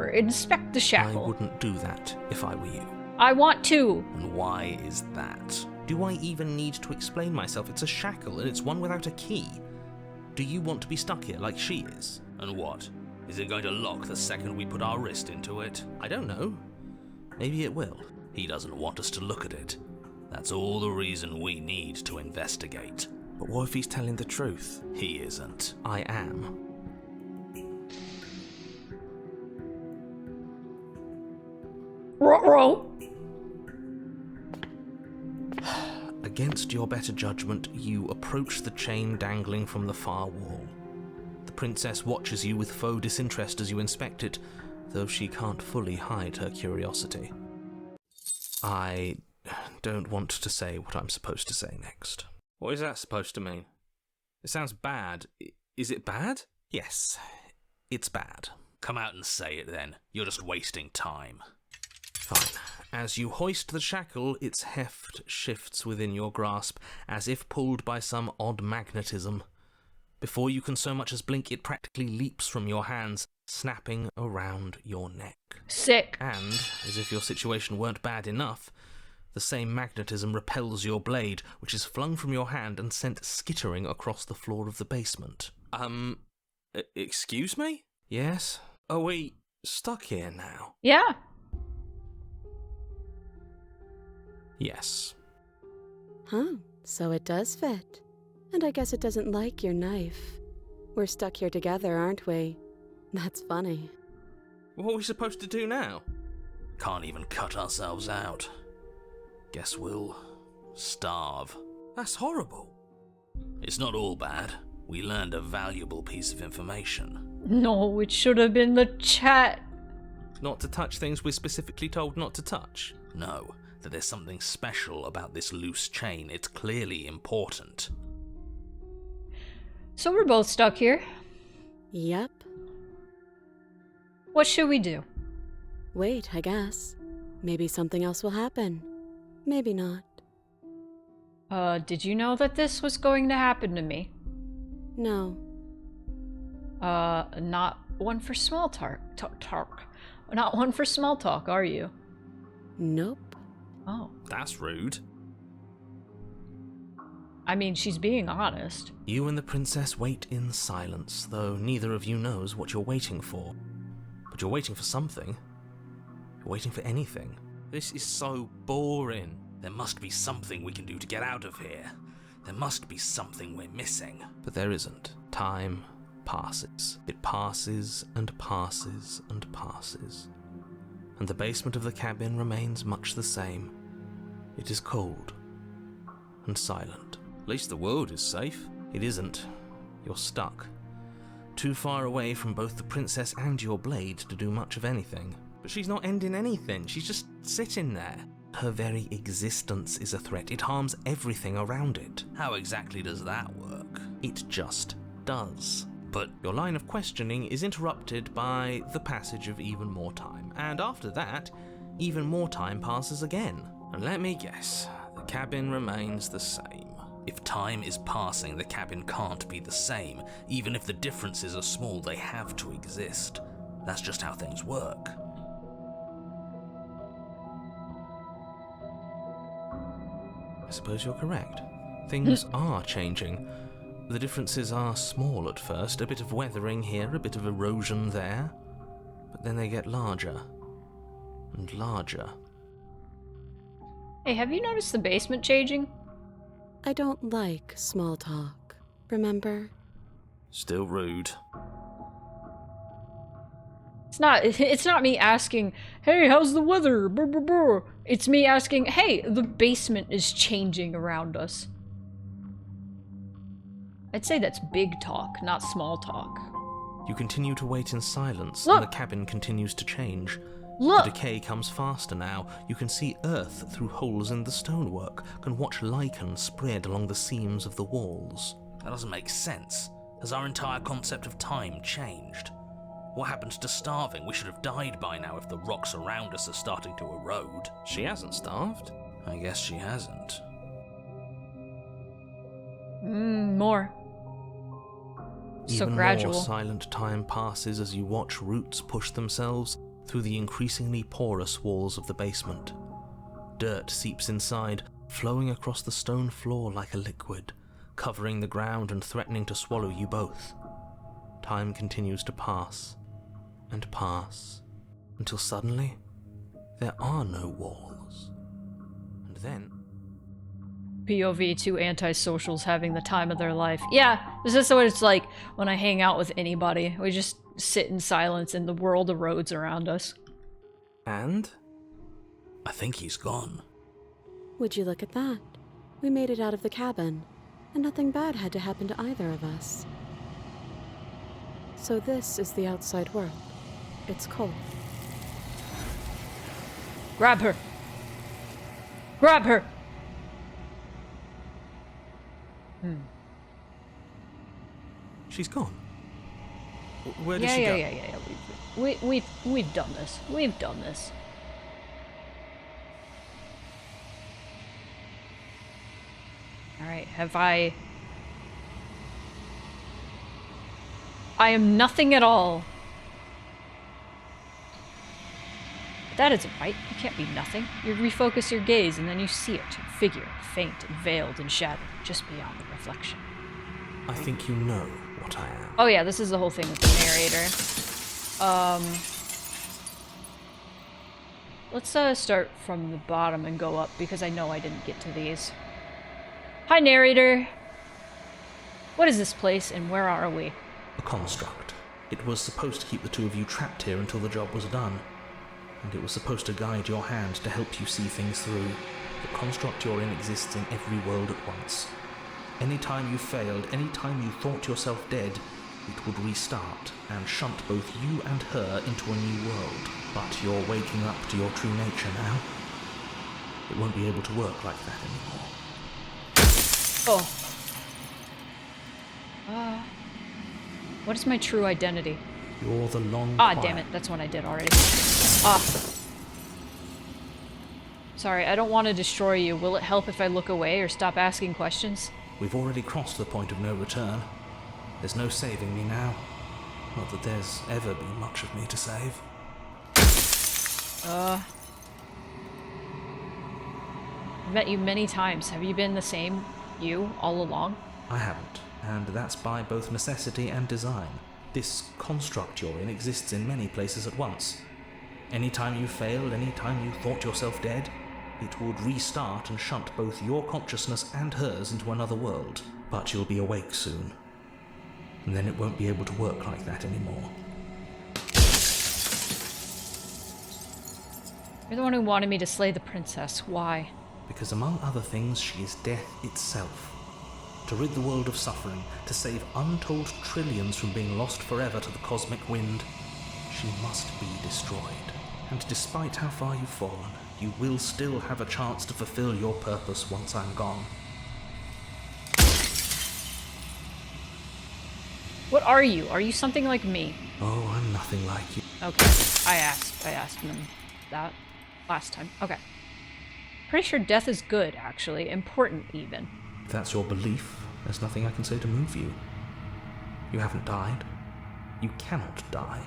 inspect the shackle. I wouldn't do that if I were you. I want to. And why is that? Do I even need to explain myself? It's a shackle and it's one without a key. Do you want to be stuck here like she is? And what? Is it going to lock the second we put our wrist into it? I don't know. Maybe it will. He doesn't want us to look at it. That's all the reason we need to investigate. But what if he's telling the truth? He isn't. I am. Ruh-roh. Against your better judgment, you approach the chain dangling from the far wall. The princess watches you with faux disinterest as you inspect it, though she can't fully hide her curiosity. I don't want to say what I'm supposed to say next. What is that supposed to mean? It sounds bad. Is it bad? Yes, it's bad. Come out and say it then. You're just wasting time. Fine. As you hoist the shackle, its heft shifts within your grasp, as if pulled by some odd magnetism. Before you can so much as blink, it practically leaps from your hands, snapping around your neck. Sick. And, as if your situation weren't bad enough, the same magnetism repels your blade, which is flung from your hand and sent skittering across the floor of the basement. Excuse me? Yes? Are we stuck here now? Yeah. Yes. Huh, so it does fit. And I guess it doesn't like your knife. We're stuck here together, aren't we? That's funny. What are we supposed to do now? Can't even cut ourselves out. Guess we'll starve. That's horrible. It's not all bad. We learned a valuable piece of information. No, it should have been the chat. Not to touch things we're specifically told not to touch. No, that there's something special about this loose chain. It's clearly important. So we're both stuck here. Yep. What should we do? Wait, I guess. Maybe something else will happen. Maybe not. Did you know that this was going to happen to me? No. Not one for small talk. Not one for small talk, are you? Nope. Oh. That's rude. I mean, she's being honest. You and the princess wait in silence, though neither of you knows what you're waiting for. But you're waiting for something. You're waiting for anything. This is so boring. There must be something we can do to get out of here. There must be something we're missing. But there isn't. Time passes. It passes and passes and passes. And the basement of the cabin remains much the same. It is cold and silent. At least the world is safe. It isn't. You're stuck. Too far away from both the princess and your blade to do much of anything. But she's not ending anything. She's just sitting there. Her very existence is a threat. It harms everything around it. How exactly does that work? It just does. But your line of questioning is interrupted by the passage of even more time. And after that, even more time passes again. And let me guess, the cabin remains the same. If time is passing, the cabin can't be the same. Even if the differences are small, they have to exist. That's just how things work. I suppose you're correct. Things are changing. The differences are small at first, a bit of weathering here, a bit of erosion there, but then they get larger and larger. Hey, have you noticed the basement changing? I don't like small talk, remember? Still rude. It's not me asking, hey, how's the weather? Brr, brr, brr. It's me asking, hey, the basement is changing around us. I'd say that's big talk, not small talk. You continue to wait in silence, Look! and the cabin continues to change. Look! The decay comes faster now. You can see earth through holes in the stonework, can watch lichen spread along the seams of the walls. That doesn't make sense. Has our entire concept of time changed? What happened to starving? We should have died by now if the rocks around us are starting to erode. She hasn't starved. I guess she hasn't. More. So Even gradual. more silent time passes as you watch roots push themselves through the increasingly porous walls of the basement. Dirt seeps inside, flowing across the stone floor like a liquid, covering the ground and threatening to swallow you both. Time continues to pass and pass, until suddenly there are no walls. And then... POV, two antisocials having the time of their life. Yeah, this is what it's like when I hang out with anybody. We just sit in silence and the world erodes around us. And? I think he's gone. Would you look at that? We made it out of the cabin, and nothing bad had to happen to either of us. So this is the outside world. It's cold. Grab her! Grab her! She's gone. Where did Yeah, she go? yeah. We've done this. We've done this. Alright, have I am nothing at all. That isn't right. You can't be nothing. You refocus your gaze and then you see it. Figure, faint and veiled and shadowed, just beyond the reflection. I think you know what I am. Oh yeah, this is the whole thing with the narrator. Let's start from the bottom and go up because I know I didn't get to these. Hi narrator! What is this place and where are we? A construct. It was supposed to keep the two of you trapped here until the job was done. And it was supposed to guide your hand to help you see things through. The construct you're in exists in every world at once. Any time you failed, any time you thought yourself dead, it would restart and shunt both you and her into a new world. But you're waking up to your true nature now. It won't be able to work like that anymore. Oh. What is my true identity? You're the long Ah, quiet. damn it. That's what I did already. Ah. Sorry, I don't want to destroy you. Will it help if I look away or stop asking questions? We've already crossed the point of no return. There's no saving me now. Not that there's ever been much of me to save. I've met you many times. Have you been the same you all along? I haven't, and that's by both necessity and design. This construct you're in exists in many places at once. Anytime you failed, anytime you thought yourself dead, it would restart and shunt both your consciousness and hers into another world. But you'll be awake soon. And then it won't be able to work like that anymore. You're the one who wanted me to slay the princess. Why? Because among other things, she is death itself. To rid the world of suffering, to save untold trillions from being lost forever to the cosmic wind, she must be destroyed. And despite how far you've fallen, you will still have a chance to fulfill your purpose once I'm gone. What are you? Are you something like me? Oh, I'm nothing like you. Okay. I asked them that last time. Okay. Pretty sure death is good, actually. Important, even. If that's your belief, there's nothing I can say to move you. You haven't died. You cannot die.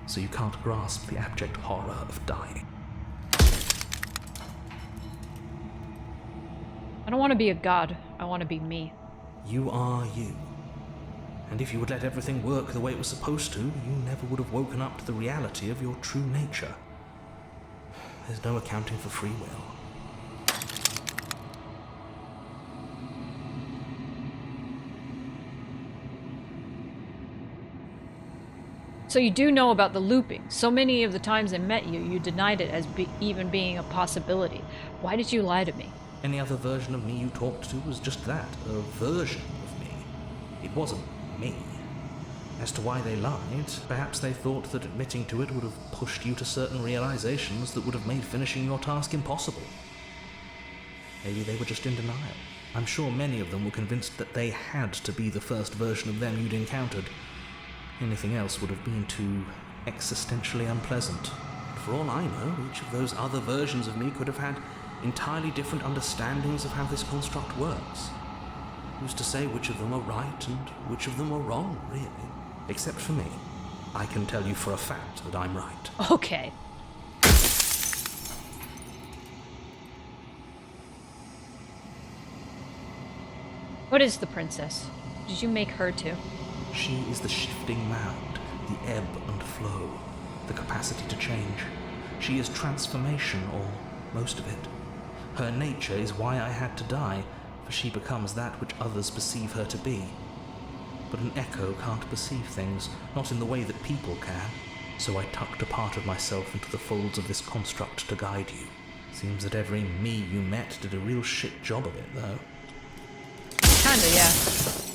So you can't grasp the abject horror of dying. I don't want to be a god. I want to be me. You are you. And if you would let everything work the way it was supposed to, you never would have woken up to the reality of your true nature. There's no accounting for free will. So you do know about the looping. So many of the times I met you, you denied it as even being a possibility. Why did you lie to me? Any other version of me you talked to was just that, a version of me. It wasn't me. As to why they lied, perhaps they thought that admitting to it would have pushed you to certain realizations that would have made finishing your task impossible. Maybe they were just in denial. I'm sure many of them were convinced that they had to be the first version of them you'd encountered. Anything else would have been too existentially unpleasant. For all I know, each of those other versions of me could have had entirely different understandings of how this construct works. Who's to say which of them are right and which of them are wrong, really? Except for me. I can tell you for a fact that I'm right. Okay. What is the princess? Did you make her too? She is the shifting mound, the ebb and flow, the capacity to change. She is transformation, or most of it. Her nature is why I had to die, for she becomes that which others perceive her to be. But an echo can't perceive things, not in the way that people can, so I tucked a part of myself into the folds of this construct to guide you. Seems that every me you met did a real shit job of it, though. Kinda, yeah.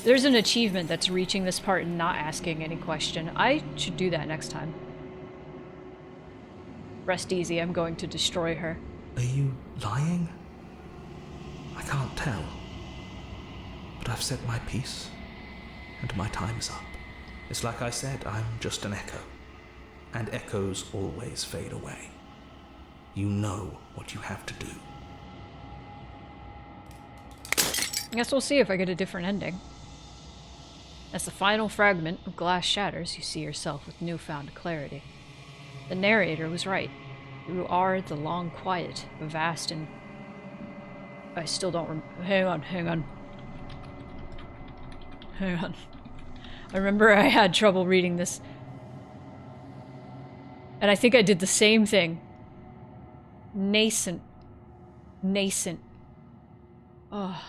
There's an achievement that's reaching this part and not asking any question. I should do that next time. Rest easy, I'm going to destroy her. Are you lying? I can't tell. But I've said my piece, and my time is up. It's like I said, I'm just an echo. And echoes always fade away. You know what you have to do. I guess we'll see if I get a different ending. As the final fragment of glass shatters, you see yourself with newfound clarity. The narrator was right. You are the long quiet, vast and... I still don't hang on. I remember I had trouble reading this. And I think I did the same thing. Nascent. Oh.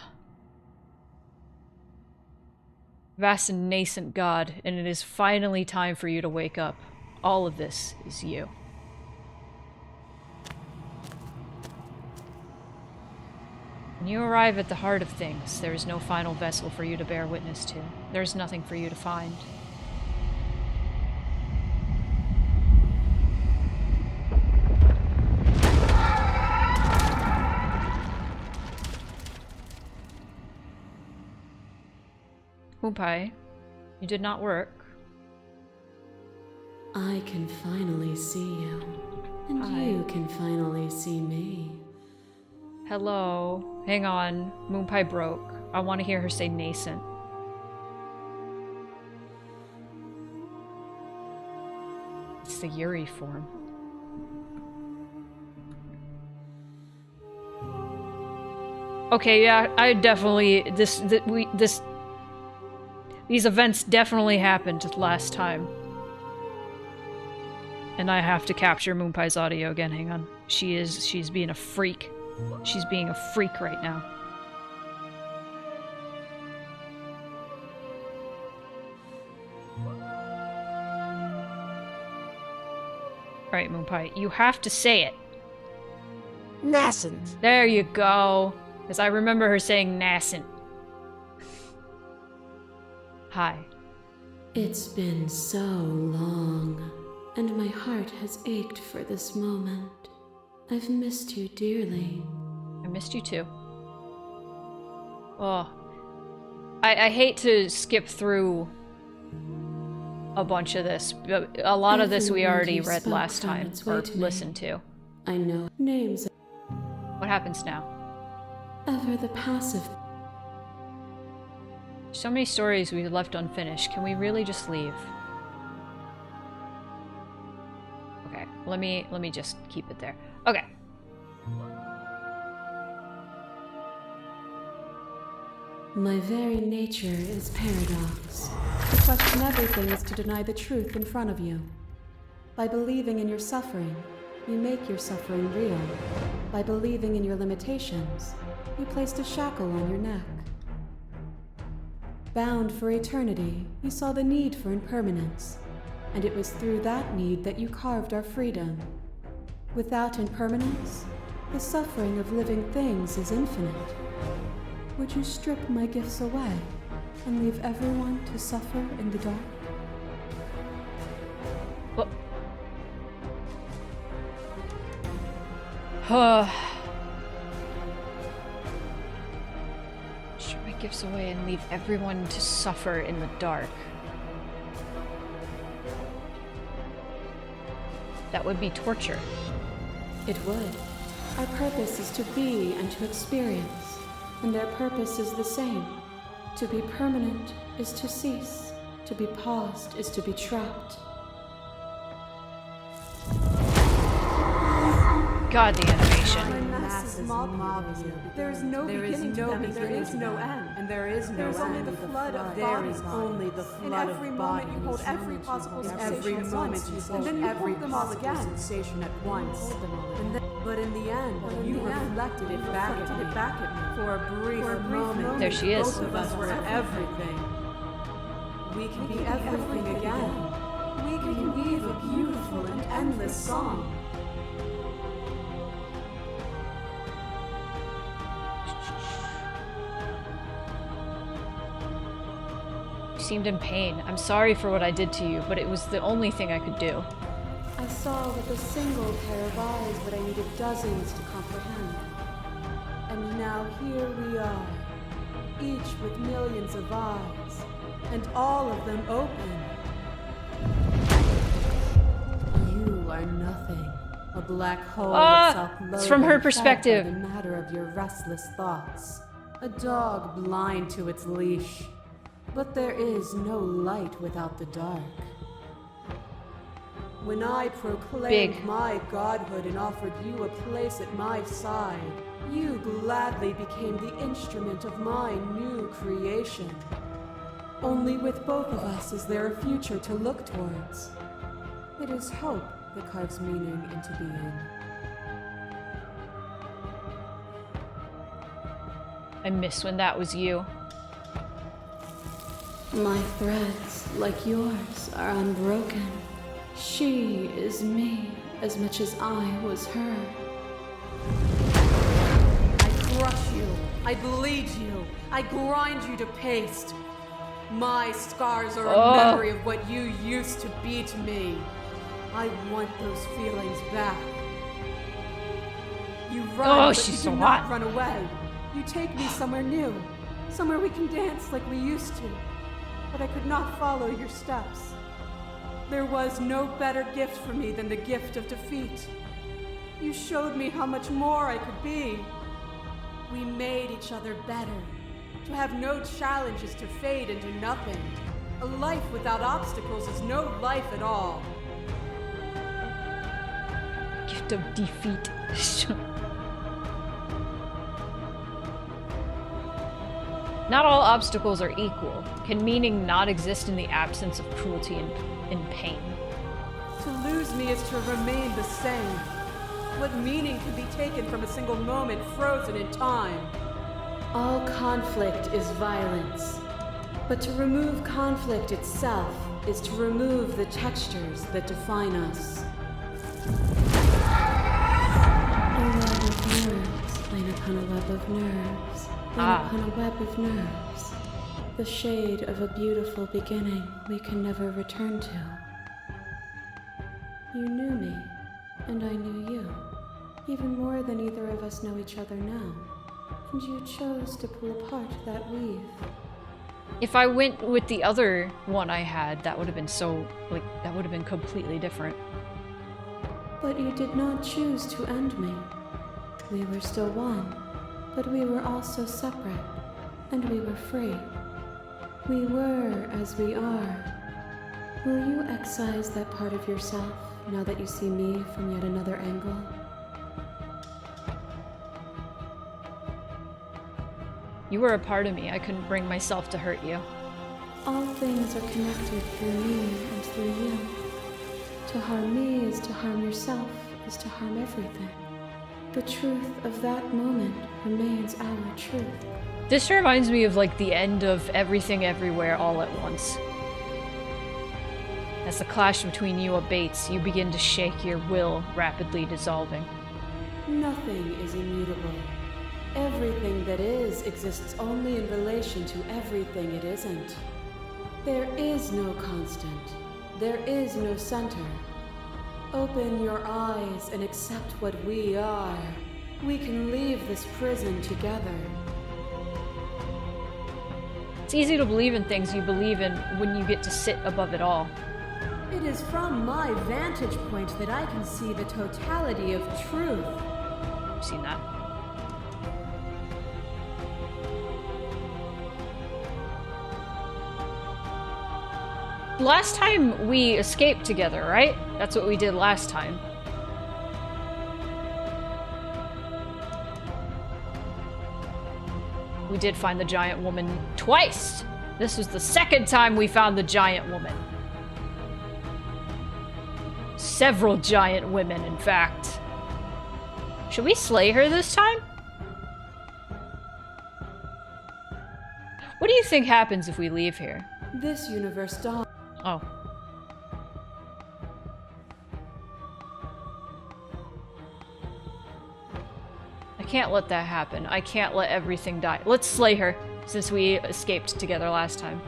Vast and nascent God, and it is finally time for you to wake up. All of this is you. When you arrive at the heart of things, there is no final vessel for you to bear witness to. There is nothing for you to find. Moonpie, you did not work. I can finally see you, and you can finally see me. Hello. Hang on. Moonpie broke. I want to hear her say nascent. It's the Yuri form. Okay, yeah, I definitely... These events definitely happened last time. And I have to capture Moonpie's audio again, hang on. She's being a freak. She's being a freak right now. Alright, Moonpie, you have to say it. Nascent. There you go. Because I remember her saying nascent. Hi. It's been so long, and my heart has ached for this moment. I've missed you dearly. I missed you too. Oh. I hate to skip through a bunch of this, but a lot of this we already read last time, or listened to. I know names. What happens now? Ever the passive. So many stories we left unfinished. Can we really just leave? Okay, let me just keep it there. Okay. My very nature is paradox. To question everything is to deny the truth in front of you. By believing in your suffering, you make your suffering real. By believing in your limitations, you placed a shackle on your neck. Bound for eternity, you saw the need for impermanence, and it was through that need that you carved our freedom. Without impermanence, the suffering of living things is infinite. Would you strip my gifts away and leave everyone to suffer in the dark? Strip my gifts away and leave everyone to suffer in the dark. That would be torture. It would. Our purpose is to be and to experience, and their purpose is the same. To be permanent is to cease. To be paused is to be trapped. God, the animation. There is no beginning to them, and there is no end. And there is no There's only end. the flood of There bodies. is only the flood In of every moment bodies. you hold every possible sensation Every at moment once, you and hold then you every hold them all possible again. sensation at once. But in the end, you reflected it back at me. For a brief moment, There she is. both of us were everything. We can be everything again. We can weave a beautiful and endless song. You seemed in pain. I'm sorry for what I did to you, but it was the only thing I could do. I saw with a single pair of eyes what I needed dozens to comprehend. And now here we are, each with millions of eyes, and all of them open. You are nothing. A black hole of self-loathing. It's from her fed by perspective. the matter of your restless thoughts. A dog blind to its leash. But there is no light without the dark. When I proclaimed my godhood and offered you a place at my side, you gladly became the instrument of my new creation. Only with both of us is there a future to look towards. It is hope that carves meaning into being. I miss when that was you. My threads, like yours, are unbroken. She is me as much as I was her. I crush you. I bleed you. I grind you to paste. My scars are a memory of what you used to be to me. I want those feelings back. You run, but she's you so do hot. not run away. You take me somewhere new, somewhere we can dance like we used to. But I could not follow your steps. There was no better gift for me than the gift of defeat. You showed me how much more I could be. We made each other better. To have no challenges to fade into nothing. A life without obstacles is no life at all. Gift of defeat. Not all obstacles are equal. Can meaning not exist in the absence of cruelty and pain? To lose me is to remain the same. What meaning can be taken from a single moment frozen in time? All conflict is violence. But to remove conflict itself is to remove the textures that define us. A web of nerves, lain upon a web of nerves, lain upon a web of nerves. The shade of a beautiful beginning we can never return to. You knew me, and I knew you, even more than either of us know each other now. And you chose to pull apart that weave. If I went with the other one I had, that would have been that would have been completely different. But you did not choose to end me. We were still one, but we were also separate, and we were free. We were as we are. Will you excise that part of yourself now that you see me from yet another angle? You were a part of me. I couldn't bring myself to hurt you. All things are connected through me and through you. To harm me is to harm yourself, is to harm everything. The truth of that moment remains our truth. This reminds me of like the end of Everything Everywhere All at Once. As the clash between you abates, you begin to shake, your will rapidly dissolving. Nothing is immutable. Everything that is exists only in relation to everything it isn't. There is no constant. There is no center. Open your eyes and accept what we are. We can leave this prison together. It's easy to believe in things you believe in when you get to sit above it all. It is from my vantage point that I can see the totality of truth. I've seen that. Last time we escaped together, right? That's what we did last time. We did find the giant woman twice. This was the second time we found the giant woman. Several giant women, in fact. Should we slay her this time? What do you think happens if we leave here? This universe dawn. Oh. I can't let that happen. I can't let everything die. Let's slay her, since we escaped together last time.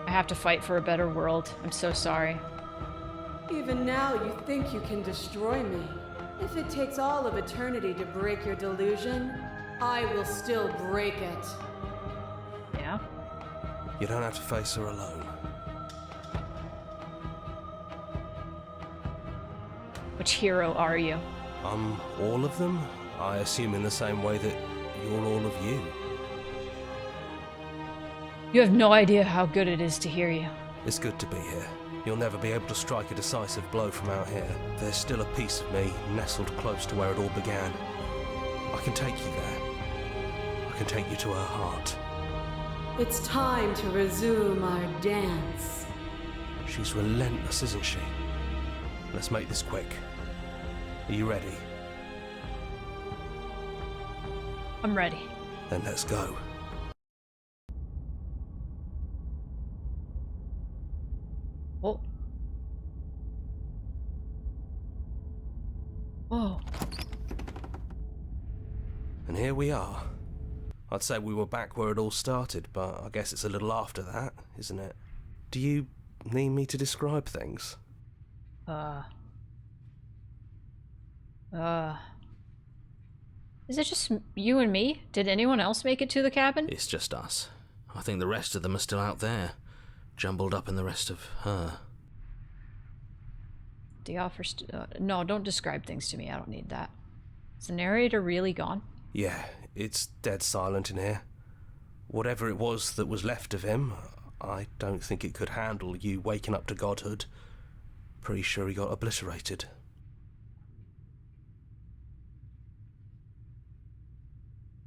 I have to fight for a better world. I'm so sorry. Even now you think you can destroy me. If it takes all of eternity to break your delusion, I will still break it. Yeah? You don't have to face her alone. Which hero are you? I'm all of them, I assume in the same way that you're all of you. You have no idea how good it is to hear you. It's good to be here. You'll never be able to strike a decisive blow from out here. There's still a piece of me nestled close to where it all began. I can take you there. I can take you to her heart. It's time to resume our dance. She's relentless, isn't she? Let's make this quick. Are you ready? I'm ready. Then let's go. Oh. Whoa. And here we are. I'd say we were back where it all started, but I guess it's a little after that, isn't it? Do you need me to describe things? Is it just you and me? Did anyone else make it to the cabin? It's just us. I think the rest of them are still out there, jumbled up in the rest of her. The offer no, don't describe things to me. I don't need that. Is the narrator really gone? Yeah, it's dead silent in here. Whatever it was that was left of him, I don't think it could handle you waking up to godhood. Pretty sure he got obliterated.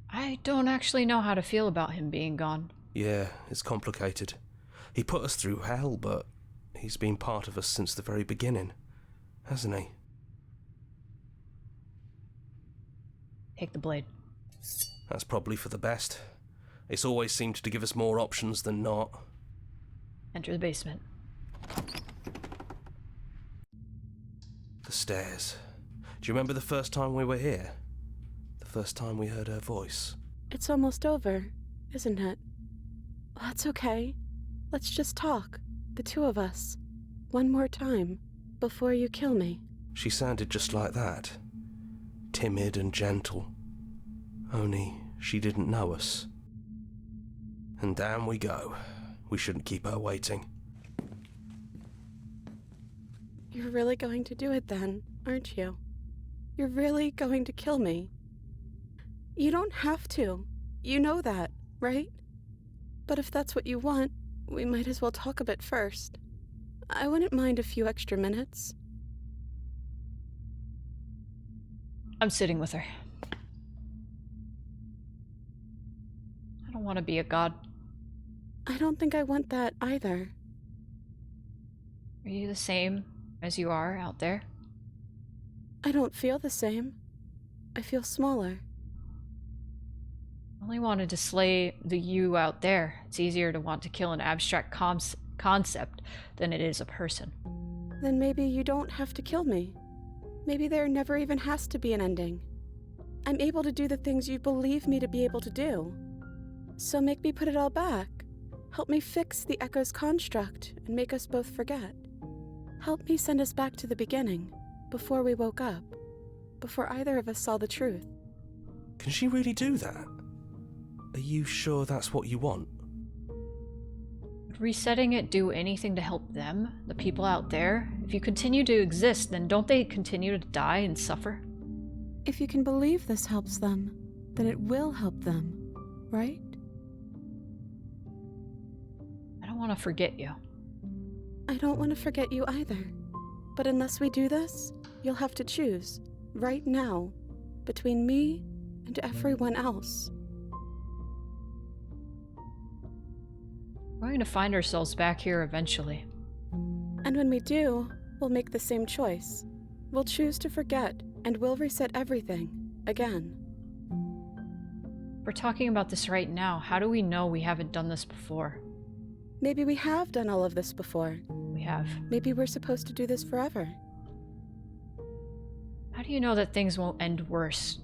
I don't actually know how to feel about him being gone. Yeah, it's complicated. He put us through hell, but he's been part of us since the very beginning, hasn't he? Take the blade. That's probably for the best. It's always seemed to give us more options than not. Enter the basement. The stairs. Do you remember the first time we were here? The first time we heard her voice? It's almost over, isn't it? That's okay. Let's just talk, the two of us. One more time, before you kill me. She sounded just like that. Timid and gentle. Only she didn't know us. And down we go. We shouldn't keep her waiting. You're really going to do it then, aren't you? You're really going to kill me. You don't have to. You know that, right? But if that's what you want, we might as well talk a bit first. I wouldn't mind a few extra minutes. I'm sitting with her. I don't want to be a god. I don't think I want that either. Are you the same as you are out there? I don't feel the same. I feel smaller. I only wanted to slay the you out there. It's easier to want to kill an abstract concept than it is a person. Then maybe you don't have to kill me. Maybe there never even has to be an ending. I'm able to do the things you believe me to be able to do. So make me put it all back. Help me fix the Echo's construct and make us both forget. Help me send us back to the beginning, before we woke up, before either of us saw the truth. Can she really do that? Are you sure that's what you want? Would resetting it do anything to help them, the people out there? If you continue to exist, then don't they continue to die and suffer? If you can believe this helps them, then it will help them, right? I don't want to forget you. I don't want to forget you either. But unless we do this, you'll have to choose, right now, between me and everyone else. We're going to find ourselves back here eventually. And when we do, we'll make the same choice. We'll choose to forget, and we'll reset everything, again. We're talking about this right now. How do we know we haven't done this before? Maybe we have done all of this before. We have. Maybe we're supposed to do this forever. How do you know that things won't end worse?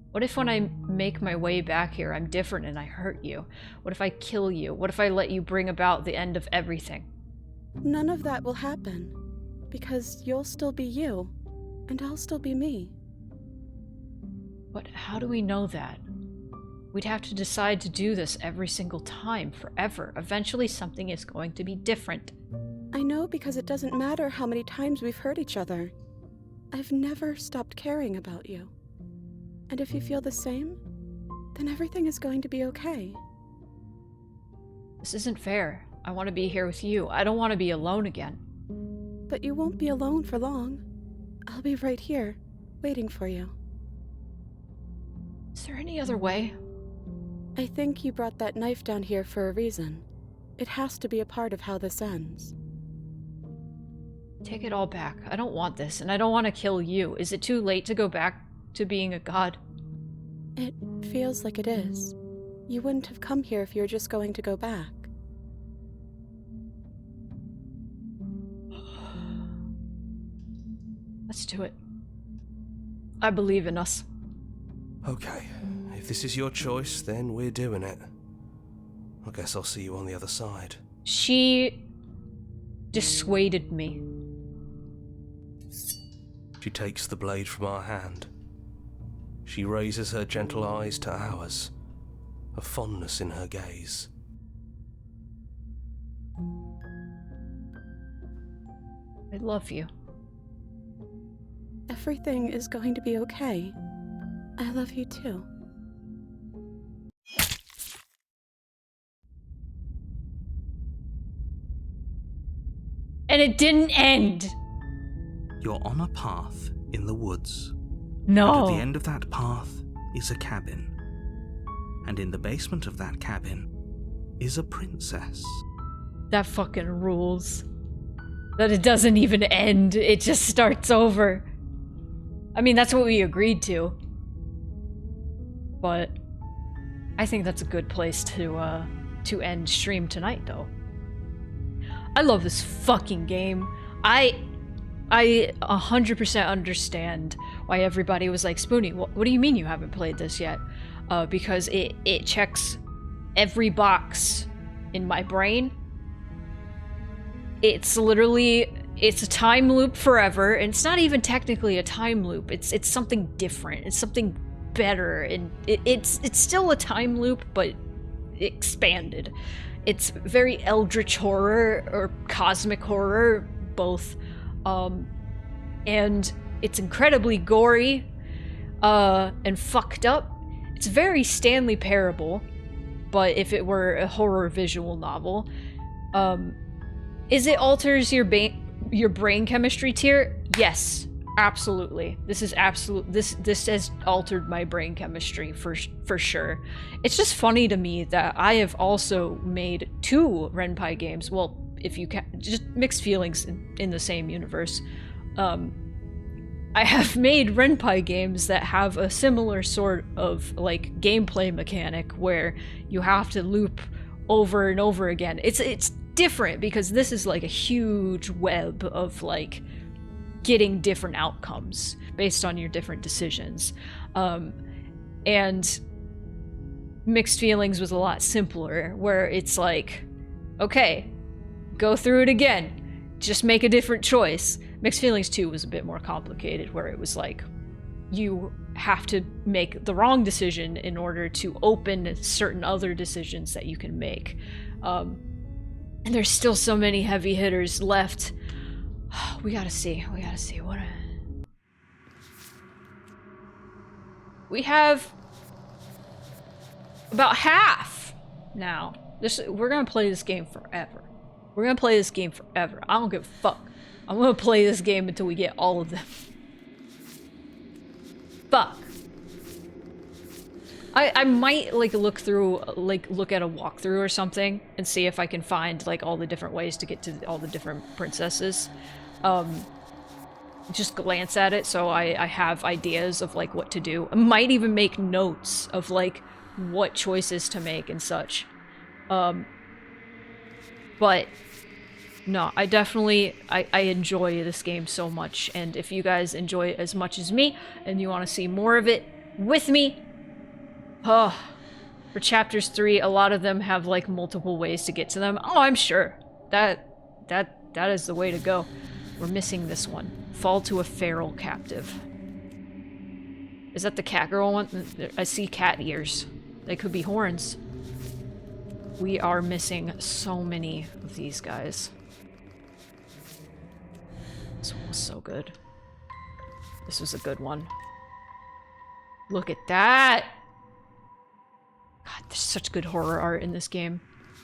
What if when I make my way back here, I'm different and I hurt you? What if I kill you? What if I let you bring about the end of everything? None of that will happen, because you'll still be you, and I'll still be me. But how do we know that? We'd have to decide to do this every single time, forever. Eventually something is going to be different. I know because it doesn't matter how many times we've hurt each other. I've never stopped caring about you. And if you feel the same, then everything is going to be okay. This isn't fair. I want to be here with you. I don't want to be alone again. But you won't be alone for long. I'll be right here, waiting for you. Is there any other way? I think you brought that knife down here for a reason. It has to be a part of how this ends. Take it all back. I don't want this, and I don't want to kill you. Is it too late to go back to being a god? It feels like it is. You wouldn't have come here if you were just going to go back. Let's do it. I believe in us. Okay, if this is your choice, then we're doing it. I guess I'll see you on the other side. She dissuaded me. She takes the blade from our hand. She raises her gentle eyes to ours, a fondness in her gaze. I love you. Everything is going to be okay. I love you too. And it didn't end! You're on a path in the woods. No. And at the end of that path is a cabin. And in the basement of that cabin is a princess. That fucking rules. That it doesn't even end, it just starts over. I mean, that's what we agreed to. But I think that's a good place to end stream tonight, though. I love this fucking game. I 100% understand why everybody was like, Spoonie, what do you mean you haven't played this yet? Because it checks every box in my brain. It's literally, it's a time loop forever, and it's not even technically a time loop. It's something different. It's something better, and it's still a time loop, but expanded. It's very eldritch horror or cosmic horror, both. And it's incredibly gory and fucked up. It's very Stanley Parable. but if it were a horror visual novel, is it alters your brain chemistry tier? Yes, absolutely. This has altered my brain chemistry for sure. It's just funny to me that I have also made 2 Renpai games. Well, if you can, just mixed feelings in the same universe. I have made Renpai games that have a similar sort of like gameplay mechanic where you have to loop over and over again. It's different because this is like a huge web of like getting different outcomes based on your different decisions. And Mixed Feelings was a lot simpler, where it's like, okay, go through it again, just make a different choice. Mixed Feelings 2 was a bit more complicated, where it was like, you have to make the wrong decision in order to open certain other decisions that you can make. And there's still so many heavy hitters left. We gotta see what... We have about half now. We're gonna play this game forever. We're gonna play this game forever. I don't give a fuck. I'm gonna play this game until we get all of them. Fuck. I might like look at a walkthrough or something and see if I can find like all the different ways to get to all the different princesses. Just glance at it so I have ideas of like what to do. I might even make notes of like what choices to make and such. But no, I definitely I enjoy this game so much, and if you guys enjoy it as much as me and you want to see more of it with me, for chapters 3, a lot of them have like multiple ways to get to them. Oh, I'm sure that is the way to go. We're missing this one. Fall to a feral captive. Is that the cat girl one? I see cat ears. They could be horns. We are missing so many of these guys. This one was so good. This was a good one. Look at that! God, there's such good horror art in this game.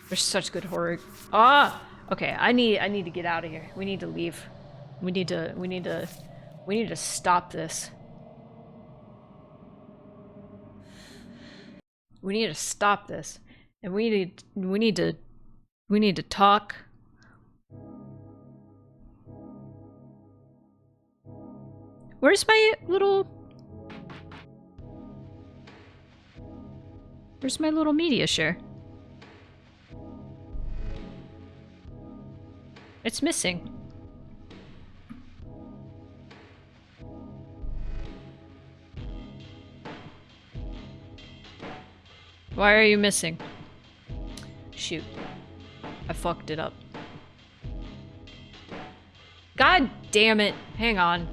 There's such good horror. Ah! Okay, I need to get out of here. We need to leave. We need to stop this. We need to stop this. And we need to talk. Where's my little media share? It's missing. Why are you missing? Shoot. I fucked it up. God damn it. Hang on.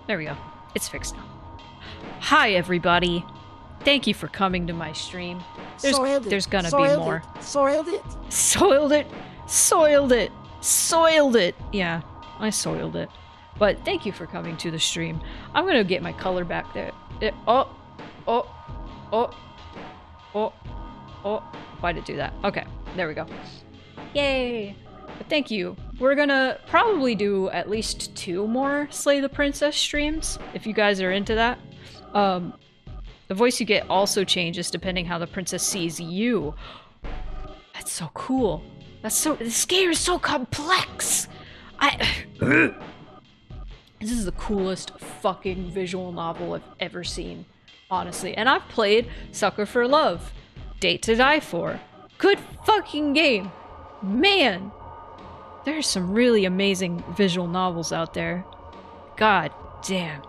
There we go. It's fixed now. Hi, everybody. Thank you for coming to my stream. There's gonna be more. Soiled it. Soiled it. Soiled it. Soiled it. Yeah, I soiled it. But thank you for coming to the stream. I'm gonna get my color back there. Oh. Why'd it do that? Okay, there we go. Yay! But thank you. We're gonna probably do at least 2 more Slay the Princess streams, if you guys are into that. The voice you get also changes depending how the princess sees you. That's so cool. This game is so complex! This is the coolest fucking visual novel I've ever seen, honestly. And I've played Sucker for Love, Date to Die For. Good fucking game. Man, there's some really amazing visual novels out there. God damn.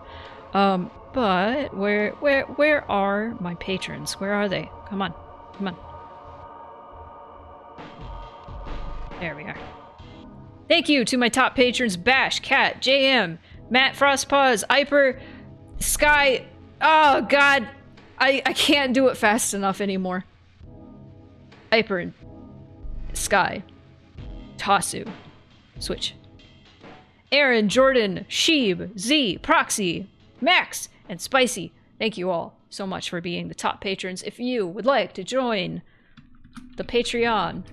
But where are my patrons? Where are they? Come on. Come on. There we are. Thank you to my top patrons: Bash, Cat, JM, Matt Frostpaws, Iper, Sky. Oh god, I can't do it fast enough anymore. Iper, Sky, Tasu, Switch, Aaron, Jordan, Sheeb, Z, Proxy, Max, and Spicy, thank you all so much for being the top patrons. If you would like to join the Patreon,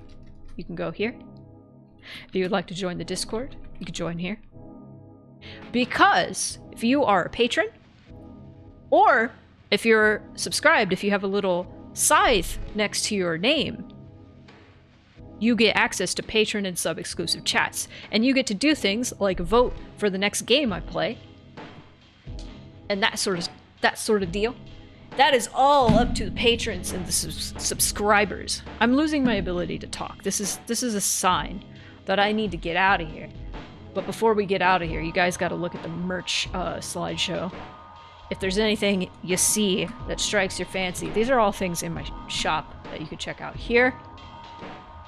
you can go here. If you would like to join the Discord, you can join here. Because if you are a patron, or if you're subscribed, if you have a little scythe next to your name, you get access to patron and sub-exclusive chats. And you get to do things like vote for the next game I play. And that sort of deal. That is all up to the patrons and the subscribers. I'm losing my ability to talk. This is a sign that I need to get out of here. But before we get out of here, you guys got to look at the merch slideshow. If there's anything you see that strikes your fancy, these are all things in my shop that you can check out here.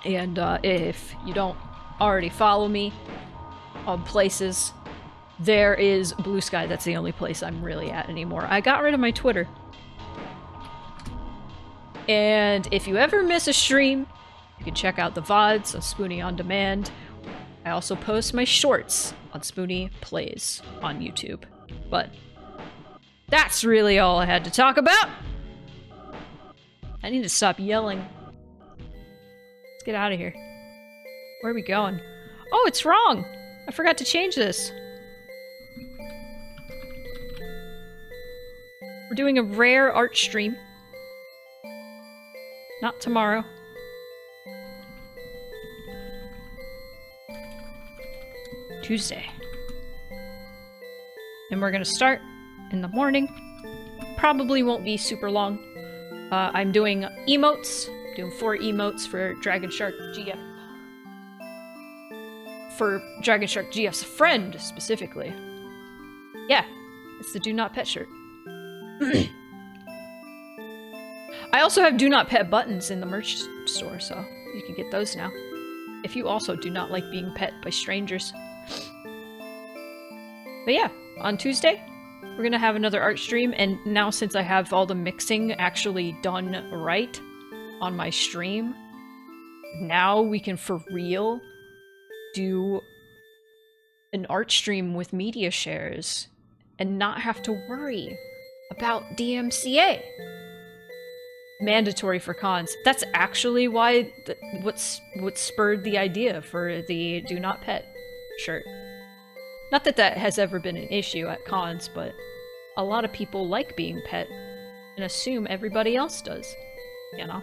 And if you don't already follow me on places, there is Blue Sky. That's the only place I'm really at anymore. I got rid of my Twitter. And if you ever miss a stream, you can check out the VODs on Spoonie On Demand. I also post my shorts on Spoonie Plays on YouTube. But that's really all I had to talk about. I need to stop yelling. Let's get out of here. Where are we going? Oh, it's wrong! I forgot to change this. We're doing a rare art stream. Not tomorrow. Tuesday. And we're gonna start in the morning. Probably won't be super long. I'm doing emotes. Doing 4 emotes for Dragon Shark GF. For Dragon Shark GF's friend, specifically. Yeah, it's the Do Not Pet shirt. I also have Do Not Pet buttons in the merch store, so you can get those now. If you also do not like being pet by strangers. But yeah, on Tuesday, we're gonna have another art stream, and now since I have all the mixing actually done right on my stream, now we can for real do an art stream with media shares and not have to worry about DMCA. Mandatory for cons. That's actually why what spurred the idea for the Do Not Pet shirt. Not that that has ever been an issue at cons, but a lot of people like being pet and assume everybody else does, you know?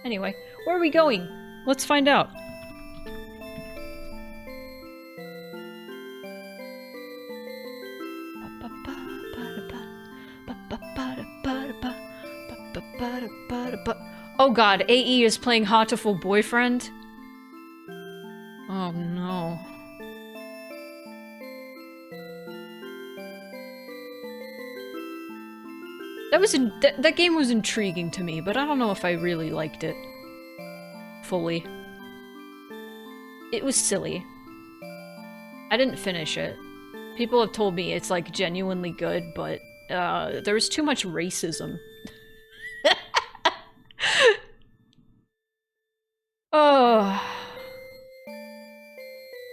Anyway, where are we going? Let's find out. Oh god, AE is playing Heartful Boyfriend? Oh no. That game was intriguing to me, but I don't know if I really liked it fully. It was silly. I didn't finish it. People have told me it's like genuinely good, but there was too much racism. Oh.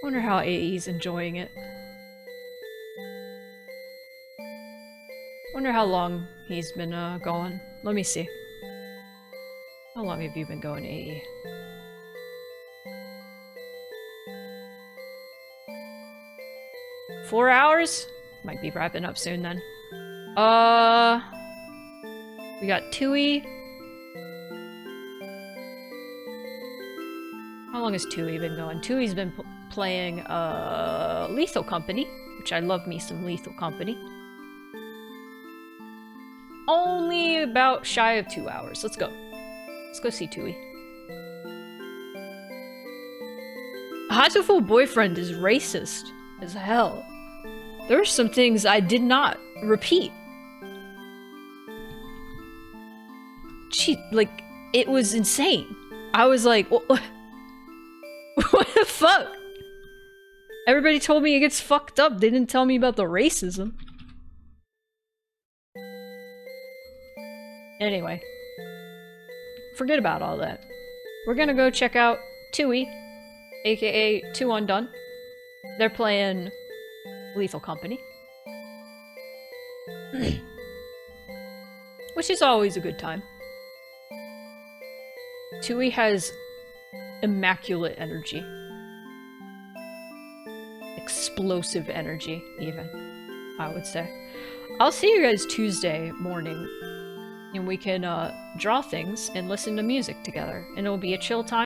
Wonder how AE's enjoying it. Wonder how long he's been going. Let me see. How long have you been going, AE? Four hours? Might be wrapping up soon then. We got Tui. How long has Tui been going? Tui's been playing Lethal Company, which I love me some Lethal Company. Only about shy of 2 hours. Let's go. Let's go see Tui. Heartful Boyfriend is racist as hell. There are some things I did not repeat. Like, it was insane. I was like, what the fuck? Everybody told me it gets fucked up. They didn't tell me about the racism. Anyway. Forget about all that. We're gonna go check out Tui, aka Two Undone. They're playing Lethal Company. Which is always a good time. Tui has immaculate energy. Explosive energy, even, I would say. I'll see you guys Tuesday morning, and we can draw things and listen to music together, and it'll be a chill time.